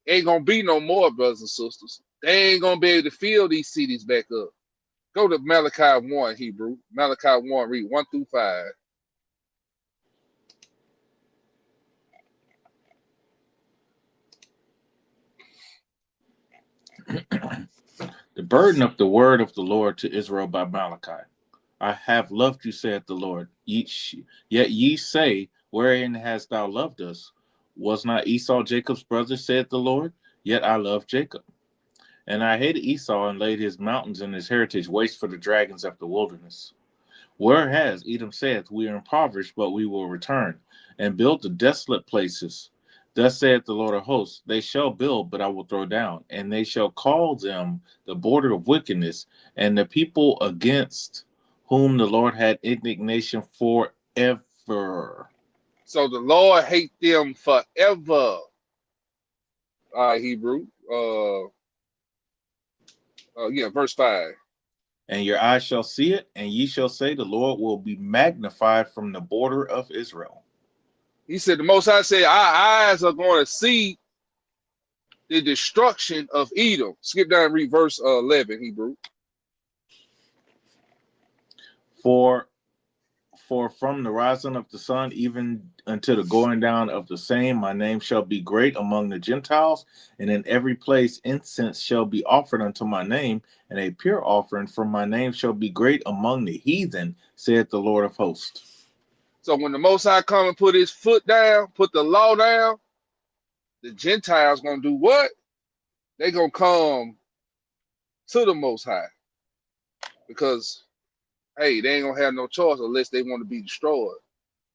ain't gonna be no more, brothers and sisters. They ain't gonna be able to fill these cities back up. Go to Malachi 1, Hebrew. Malachi 1, read 1 through 5. The burden of the word of the Lord to Israel by Malachi. I have loved you, saith the Lord. Yet ye say, wherein hast thou loved us? Was not Esau Jacob's brother, saith the Lord? Yet I love Jacob. And I hated Esau, and laid his mountains and his heritage waste for the dragons of the wilderness. Whereas Edom saith, we are impoverished, but we will return, and build the desolate places. Thus saith the Lord of hosts, they shall build, but I will throw down, and they shall call them the border of wickedness, and the people against whom the Lord had indignation forever. So the Lord hate them forever. All right, Hebrew. Verse 5. And your eyes shall see it, and ye shall say, the Lord will be magnified from the border of Israel. He said, the Most High said, our eyes are going to see the destruction of Edom. Skip down and read verse 11, Hebrew. For from the rising of the sun even unto the going down of the same, my name shall be great among the Gentiles, and in every place incense shall be offered unto my name, and a pure offering from my name shall be great among the heathen, saith the Lord of hosts. So when the Most High come and put his foot down, put the law down, the Gentiles gonna do what? They gonna come to the Most High because hey, they ain't gonna have no choice unless they want to be destroyed.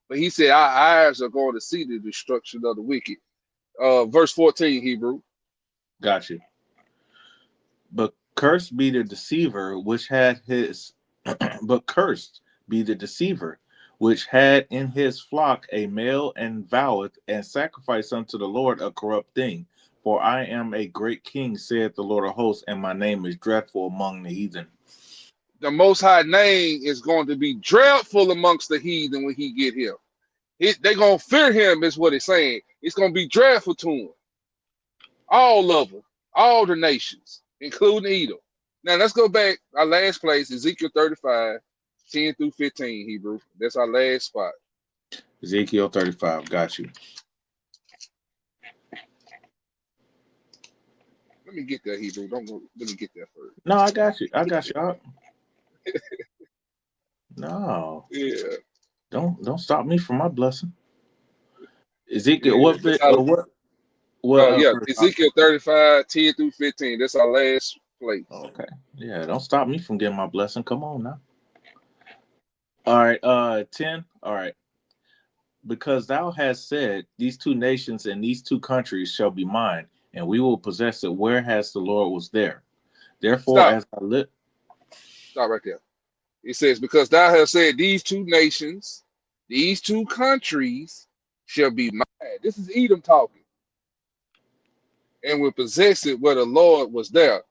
But he said our eyes are going to see the destruction of the wicked. Verse 14, Hebrew. Got you. But cursed be the deceiver which had his but cursed be the deceiver which had in his flock a male and voweth and sacrifice unto the Lord a corrupt thing. For I am a great king, saith the Lord of hosts, and my name is dreadful among the heathen. The Most High name is going to be dreadful amongst the heathen when he get here. They gonna fear him, is what it's saying. It's gonna be dreadful to him. All of them, all the nations, including Edom. Now let's go back. Our last place, Ezekiel 35, 10 through 15, Hebrew. That's our last spot. Ezekiel 35, got you. Let me get that, Hebrew. Don't go. Let me get that first. No, I got you. I got you. No. Yeah. Don't stop me from my blessing. Ezekiel, Yeah. Yeah, verse? Ezekiel 35, 10 through 15. That's our last place. Okay. Yeah, don't stop me from getting my blessing. Come on now. All right, 10. All right. Because thou hast said, these two nations and these two countries shall be mine, and we will possess it, whereas the Lord was there. Therefore, Stop. as I live. Stop right there. It says, because thou hast said these two nations, these two countries shall be mine. This is Edom talking. And will possess it where the Lord was there.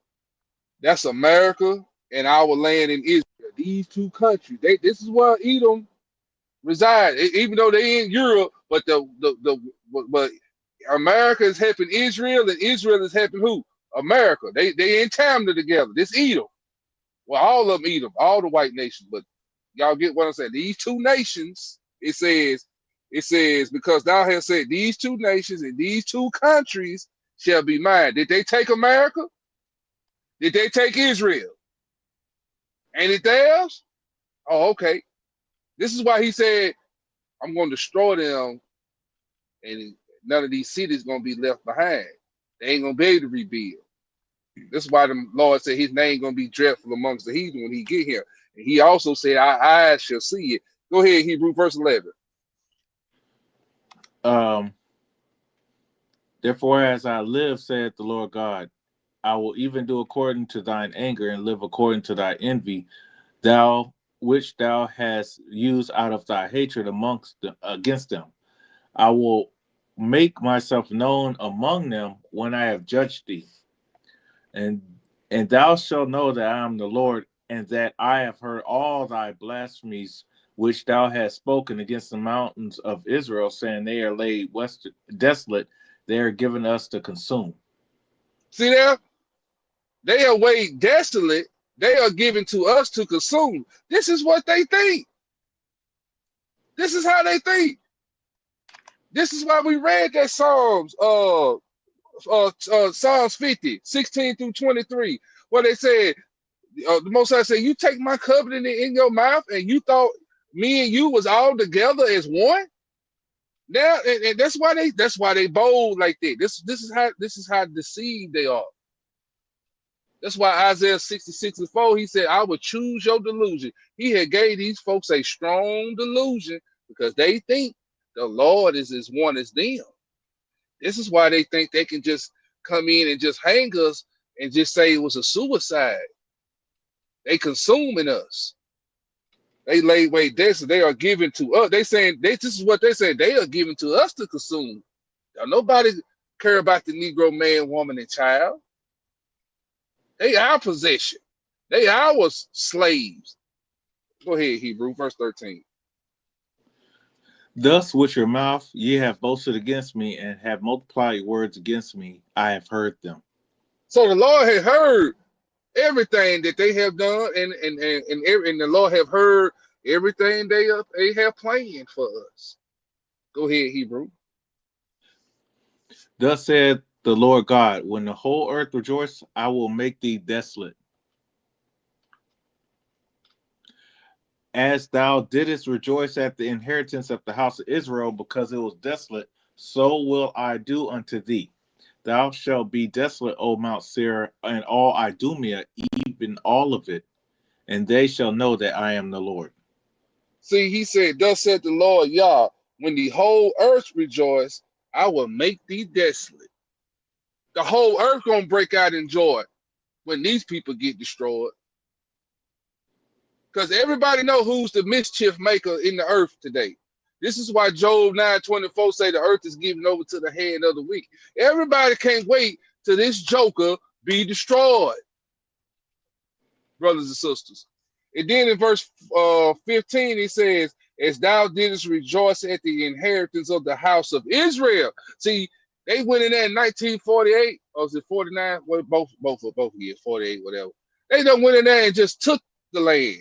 That's America and our land in Israel. These two countries. This is where Edom reside. Even though they in Europe, but but America is helping Israel, and Israel is helping who? America. They in tandem together. This Edom. Well, all of them Edom, all the white nations, but y'all get what I'm saying. These two nations, it says, because thou hast said these two nations and these two countries shall be mine. Did they take America? Did they take Israel? Ain't it theirs? Oh, okay. This is why he said, I'm going to destroy them, and none of these cities going to be left behind. They ain't going to be able to rebuild. This is why the Lord said his name going to be dreadful amongst the heathen when he get here. And he also said, our eyes shall see it. Go ahead, Hebrew, verse 11. Therefore, as I live, saith the Lord God, I will even do according to thine anger and live according to thy envy, thou which thou hast used out of thy hatred against them. I will make myself known among them when I have judged thee. And thou shalt know that I am the Lord, and that I have heard all thy blasphemies which thou hast spoken against the mountains of Israel, saying they are laid desolate, they are given us to consume. See there? They are laid desolate, they are given to us to consume. This is what they think. This is how they think. This is why we read that Psalms, Psalms 50, 16 through 23, where they said, the Most High said, you take my covenant in your mouth, and you thought me and you was all together as one. Now, and that's why they bold like that. This is how deceived they are. That's why Isaiah 66:4, he said, I will choose your delusion. He had gave these folks a strong delusion because they think the Lord is as one as them. This is why they think they can just come in and just hang us and just say it was a suicide. They consuming us. They lay way this, they are given to us. This is what they say. They are given to us to consume. Now, nobody care about the Negro man, woman, and child. They our possession. They our slaves. Go ahead, Hebrew, verse 13. Thus with your mouth ye have boasted against me, and have multiplied your words against me. I have heard them. So the Lord had heard everything that they have done, and the Lord have heard everything they have planned for us. Go ahead, Hebrew. Thus said the Lord God, when the whole earth rejoices, I will make thee desolate. As thou didst rejoice at the inheritance of the house of Israel, because it was desolate, so will I do unto thee. Thou shalt be desolate, O Mount Seir, and all Idumea, even all of it, and they shall know that I am the Lord. See, he said, thus said the Lord Yah, when the whole earth rejoice, I will make thee desolate. The whole earth gonna break out in joy when these people get destroyed. Because everybody know who's the mischief maker in the earth today. This is why Job 9:24 say the earth is given over to the hand of the weak. Everybody can't wait till this joker be destroyed, brothers and sisters. And then in verse 15, he says, as thou didst rejoice at the inheritance of the house of Israel. See, they went in there in 1948, or was it 49? Well, both years, 48, whatever. They done went in there and just took the land.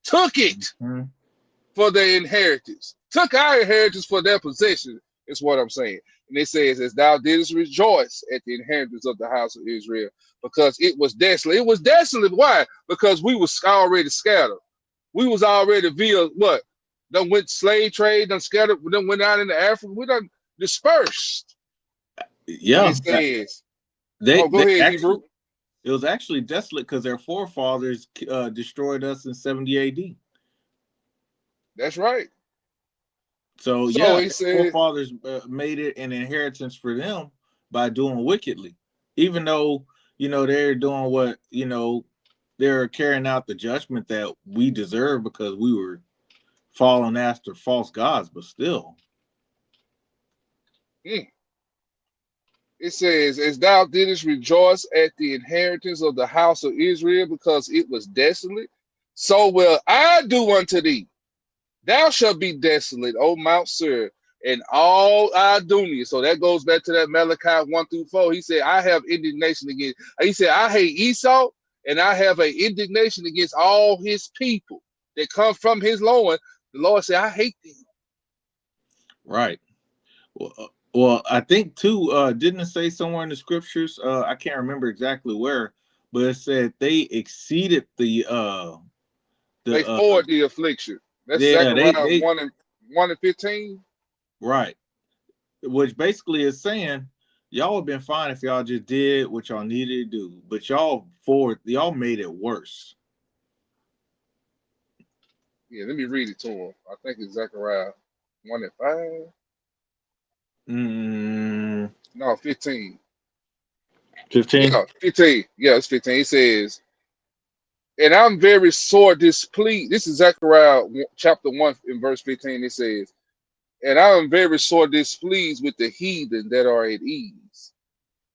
Took it for their inheritance. Took our inheritance for their possession, is what I'm saying. And it says, as thou didst rejoice at the inheritance of the house of Israel, because it was desolate. It was desolate. Why? Because we was already scattered. We was already via what? Done went slave trade, done scattered, done went out into Africa. We done dispersed. Yeah. And it says, They go ahead, actually, Hebrew. It was actually desolate because their forefathers destroyed us in 70 AD. That's right. So So yeah, he said, forefathers made it an inheritance for them by doing wickedly, even though they're doing what they're carrying out the judgment that we deserve because we were following after false gods, but still. It says, as thou didst rejoice at the inheritance of the house of Israel because it was desolate, so will I do unto thee. Thou shalt be desolate, O Mount Seir, and all Idumea. So that goes back to that Malachi 1-4. He said, I have indignation against, he said, I hate Esau, and I have an indignation against all his people that come from his loin. The Lord said, I hate them. Right. Well, I think too, didn't it say somewhere in the scriptures? I can't remember exactly where, but it said they exceeded They forward the affliction. That's Zechariah 1:15. Right. Which basically is saying y'all have been fine if y'all just did what y'all needed to do, but y'all made it worse. Yeah, let me read it to him. I think it's Zechariah 1:5. No, 15. 15? Yeah, 15. Yeah, it's 15. It says, and I'm very sore displeased. This is Zechariah chapter 1 in verse 15. It says, and I am very sore displeased with the heathen that are at ease.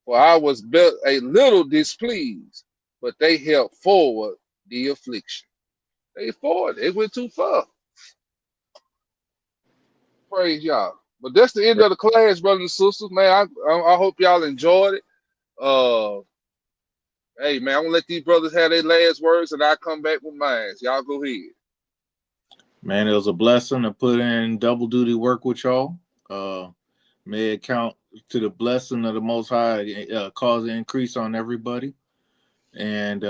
For I was but a little displeased, but they held forward the affliction. They went too far. Praise y'all. But that's the end of the class, brothers and sisters. Man, I hope y'all enjoyed it. Hey, man, I'm going to let these brothers have their last words, and I'll come back with mine. Y'all go ahead. Man, it was a blessing to put in double duty work with y'all. May it count to the blessing of the Most High, cause an increase on everybody. And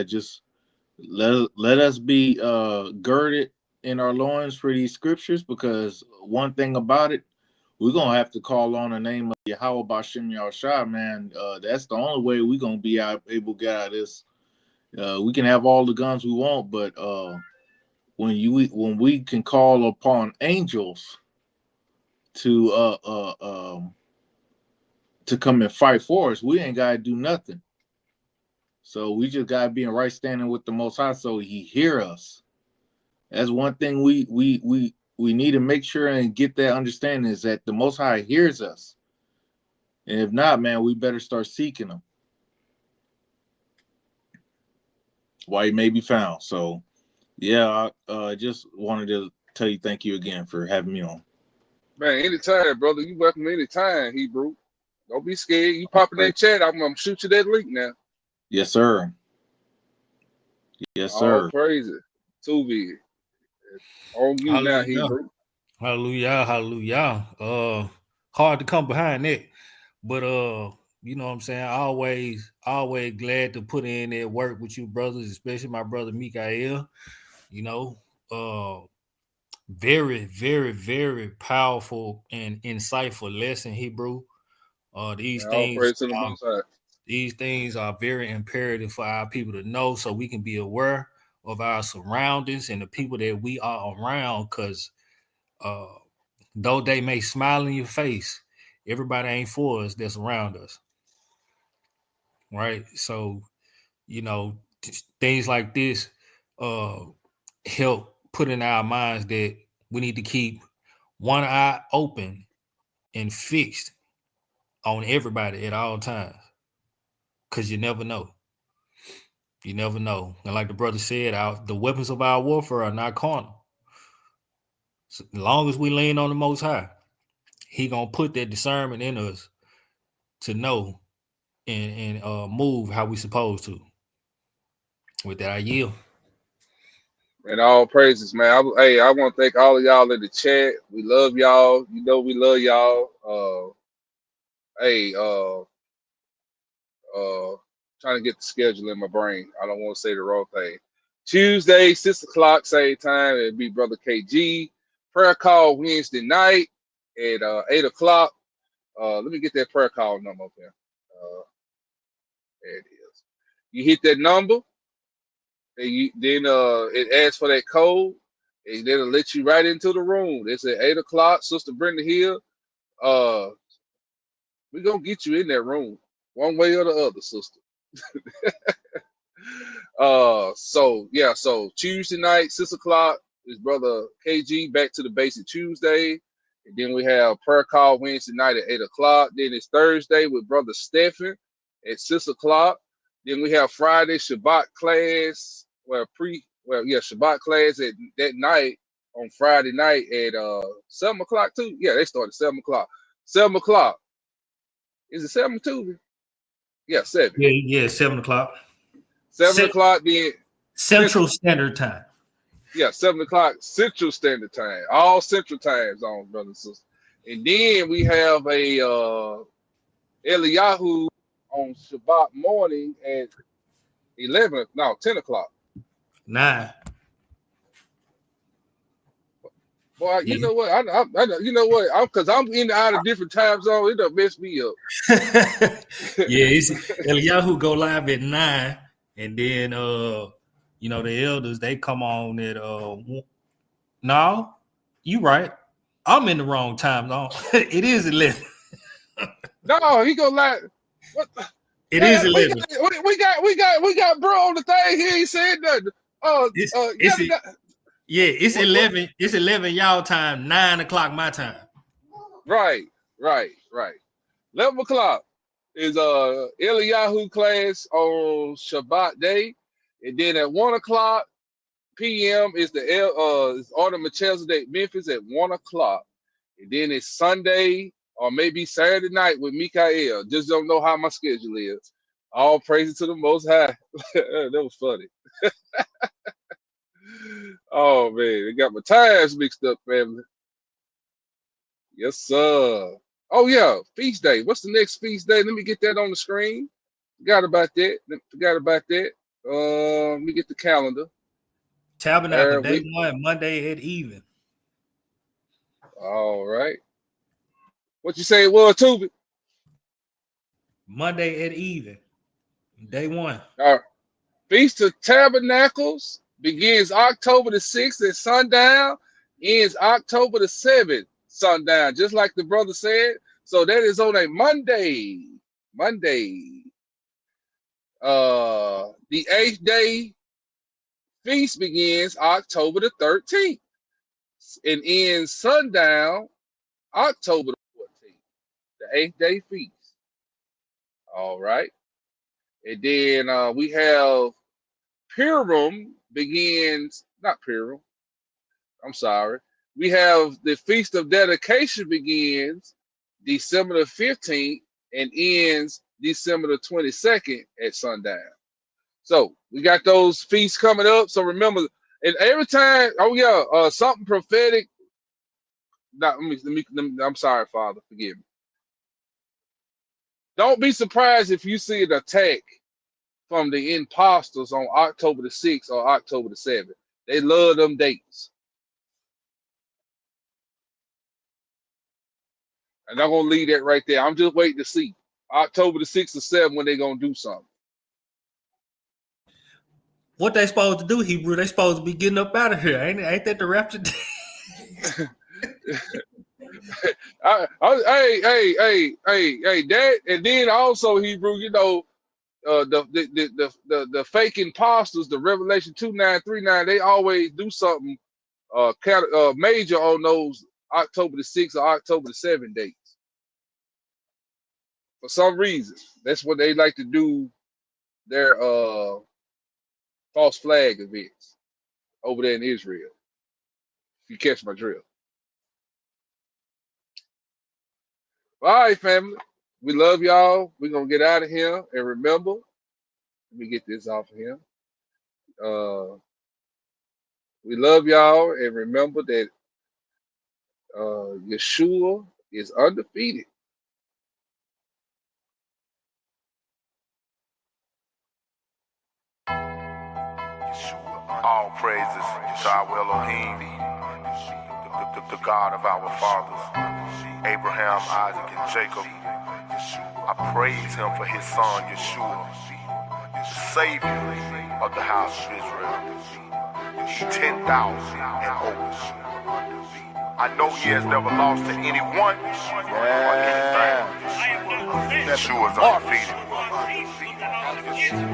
just let us be girded in our loins for these scriptures, because one thing about it, we're gonna have to call on the name of Yahweh Bashem Yahushua, man. That's the only way we're gonna be able to get out of this. We can have all the guns we want, but when we can call upon angels to come and fight for us, we ain't gotta do nothing. So we just gotta be in right standing with the Most High, so He hear us. That's one thing we need to make sure and get that understanding, is that the Most High hears us. And if not, man, we better start seeking Him while He may be found. So, yeah, I just wanted to tell you thank you again for having me on. Man, anytime, brother. You welcome anytime, Hebrew. Don't be scared. You pop in that chat, I'm going to shoot you that link now. Yes, sir. Yes, sir. All praises. Too big. On you now, Hebrew. Hallelujah, hallelujah. Hard to come behind that, but you know what I'm saying, always glad to put in that work with you brothers, especially my brother Mikael. You know, very, very, very powerful and insightful lesson, Hebrew. Man, all praise to the Most High. These things are very imperative for our people to know, so we can be aware of our surroundings and the people that we are around. Because though they may smile in your face, everybody ain't for us that's around us, right? So, you know, things like this help put in our minds that we need to keep one eye open and fixed on everybody at all times, because you never know. You never know. And like the brother said, the weapons of our warfare are not carnal. So as long as we lean on the Most High, He gonna put that discernment in us to know and move how we supposed to. With that, I yield. And all praises, man. I want to thank all of y'all in the chat. We love y'all. You know we love y'all. Trying to get the schedule in my brain. I don't want to say the wrong thing. Tuesday, 6 o'clock, same time. It'll be Brother KG. Prayer call Wednesday night at 8 o'clock. Let me get that prayer call number up here. There it is. You hit that number, and then it asks for that code, and then it'll let you right into the room. It's at 8 o'clock. Sister Brenda Hill. We're gonna get you in that room one way or the other, sister. So Tuesday night, 6 o'clock, is Brother KG Back to the Basic Tuesday. And then we have prayer call Wednesday night at 8 o'clock. Then it's Thursday with Brother Stephen at 6 o'clock. Then we have Friday Shabbat class. Shabbat class at that night on Friday night at 7 o'clock too. Yeah, they start at 7 o'clock. 7 o'clock. Is it 7 too? Yeah, 7. Yeah, 7 o'clock. 7 o'clock then Central Standard Time. Yeah, 7 o'clock Central Standard Time. All Central Time zones, brothers and sisters. And then we have a Eliyahu on Shabbat morning at 10 o'clock. 9. Boy, you know what? You know what? Because I'm in and out of different time zones. It done messed me up. It's Eliyahu go live at 9, and then the elders, they come on at no, you right. I'm in the wrong time zone. It is 11. No, he go live. What? It is 11. We got bro on the thing. He ain't said nothing. It's 11. It's 11 y'all time, 9 o'clock my time. Right. 11 o'clock is Eliyahu class on Shabbat day, and then at 1 o'clock p.m. is the Order Melchizedek Memphis at 1 o'clock, and then it's Sunday or maybe Saturday night with Mikael. Just don't know how my schedule is. All praises to the Most High. That was funny. Oh man, they got my times mixed up, family. Yes, sir. Oh yeah, feast day. What's the next feast day? Let me get that on the screen. Forgot about that. Let me get the calendar. Tabernacle day 1, Monday at even. All right. What you say it was, Tubi? Monday at even. Day 1. All right. Feast of Tabernacles begins October the 6th at sundown, ends October the 7th sundown, just like the brother said. So that is on a Monday. The 8th day feast begins October the 13th and ends sundown October the 14th. The 8th day feast. All right. And then we have Purim begins, not Purim, I'm sorry. We have the Feast of Dedication begins December the 15th and ends December the 22nd at sundown. So we got those feasts coming up. So remember, and every time, something prophetic. I'm sorry, Father, forgive me. Don't be surprised if you see an attack from the imposters on October the 6th or October the 7th. They love them dates. And I'm gonna leave that right there. I'm just waiting to see October the 6th or 7th when they gonna do something. What they supposed to do, Hebrew? They supposed to be getting up out of here. Ain't that the rapture? Hey, that, and then also Hebrew, you know, the fake imposters, the Revelation 2939, they always do something major on those October the 6th or October the 7th dates. For some reason, that's what they like to do their false flag events over there in Israel. If you catch my drill. All right, family. We love y'all. We're gonna get out of here. And remember, let me get this off of here. We love y'all, and remember that Yeshua is undefeated. All praises to our Elohim, the God of our fathers, Abraham, Isaac, and Jacob. I praise him for his son Yeshua, the Savior of the house of Israel. 10,000 and over. I know he has never lost to anyone or anything. Yeshua's undefeated.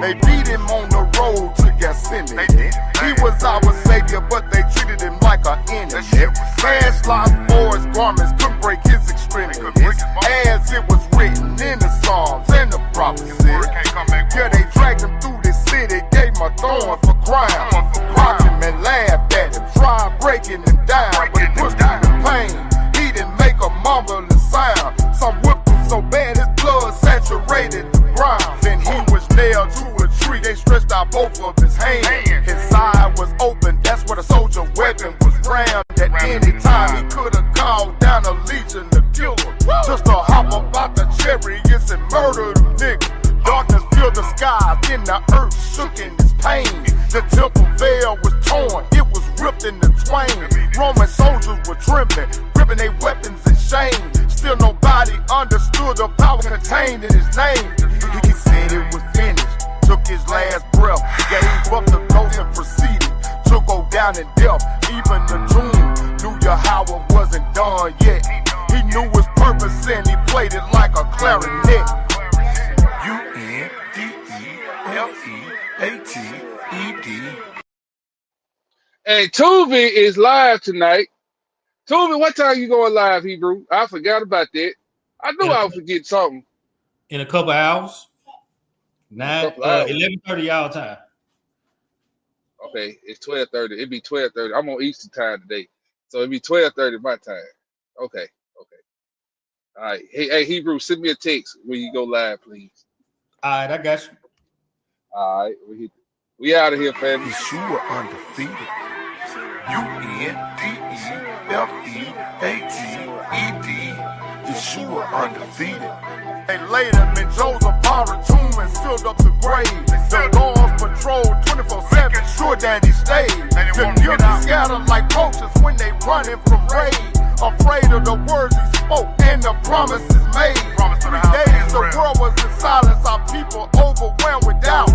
They beat him on the road to Gethsemane. He was our savior, but they treated him like an enemy. Cash locked for his garments, couldn't break his extremities. As it was written in the Psalms and the prophecies. Yeah, they dragged him through the city, gave him a thorn for crime. Mocked him and laughed at him, tried breaking him down, but he pushed him in pain. He didn't make a mumbling sound. Some whipped him so bad his blood saturated the ground. Then he was nailed to a tree, they stretched out both of his hands. His side was open, that's where the soldier weapon was rammed. At any time he could have called down a legion to kill him. Just to hop up out the chariots and murder them niggas. Darkness filled the skies, then the earth shook in its pain. The temple veil was torn, it was ripped into twain. Roman soldiers were trembling, gripping their weapons in shame. Still nobody understood the power contained in his name. He said it was finished, took his last breath, gave up the ghost and proceeded to go down in death. Even the tomb knew Yahweh wasn't done yet. He knew his purpose and he played it like a clarinet. U-N-D-E-F-E-A-T-E-D. And Tuvi is live tonight. Tuvi, what time you going live, Hebrew? I forgot about that. I knew I would forget something. In a couple hours. 11:30 y'all time. Okay, it's 12:30. It'd be 12:30. I'm on Eastern time today. So it'd be 12:30 my time. Okay. All right. Hey, Hebrew, send me a text when you go live, please. All right, I got you. All right, we out of here, family. Yeshua undefeated. U-N-D-E-F-E-A-T-E-D. Yeshua undefeated. They laid him in Joseph Parra tomb and filled up the grave. The Lord's patrolled 24/7, sure that he stayed. The guilty scattered like poachers when they running from raid. Afraid of the words he spoke and the promises made. 3 days the world was in silence, our people overwhelmed with doubt.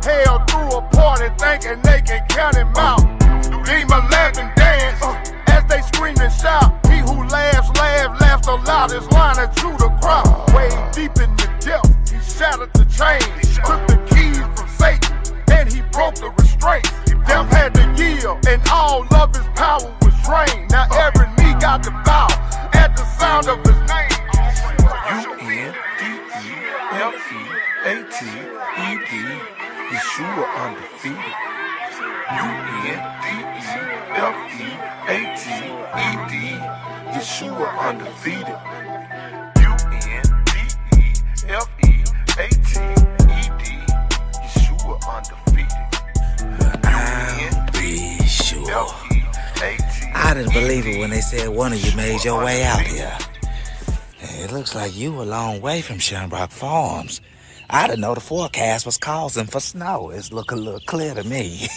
Hell threw a party thinking they can count him out. Demon laugh and dance as they scream and shout. He who laughs the loudest line and drew the crowd. Way deep in the depth, he shattered the chains, took the keys from Satan, and he broke the restraints. Death had to yield, and all of his power was drained. Now every knee got to bow at the sound of his name. U-N-D-E-F-E-A-T-E-D. Yeshua undefeated. U-N-D-E-F-E-A-T-E-D. Yeshua undefeated. U-N-D-E-F-E-A-T-E-D. Yeshua undefeated. I'll be sure. I didn't believe it when they said one of you made your way out here. It looks like you were a long way from Shamrock Farms. I didn't know the forecast was causing for snow. It's looking a little clear to me.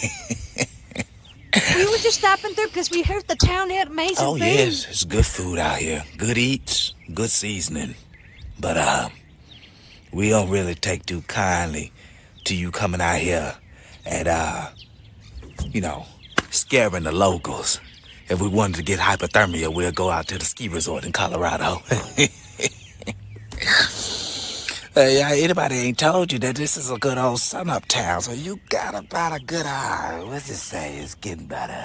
We were just stopping through because we heard the town had amazing Oh, food. yes, it's good food out here. Good eats, good seasoning. But, we don't really take too kindly to you coming out here and, scaring the locals. If we wanted to get hypothermia, we'll go out to the ski resort in Colorado. Anybody ain't told you that this is a good old sun-up town, so you got about a good hour. What's it say? It's getting better.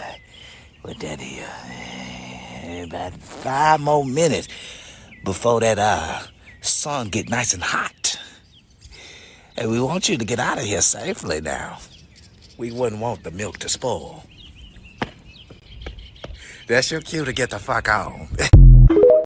With that here. About 5 more minutes before that sun get nice and hot. And we want you to get out of here safely now. We wouldn't want the milk to spoil. That's your cue to get the fuck on.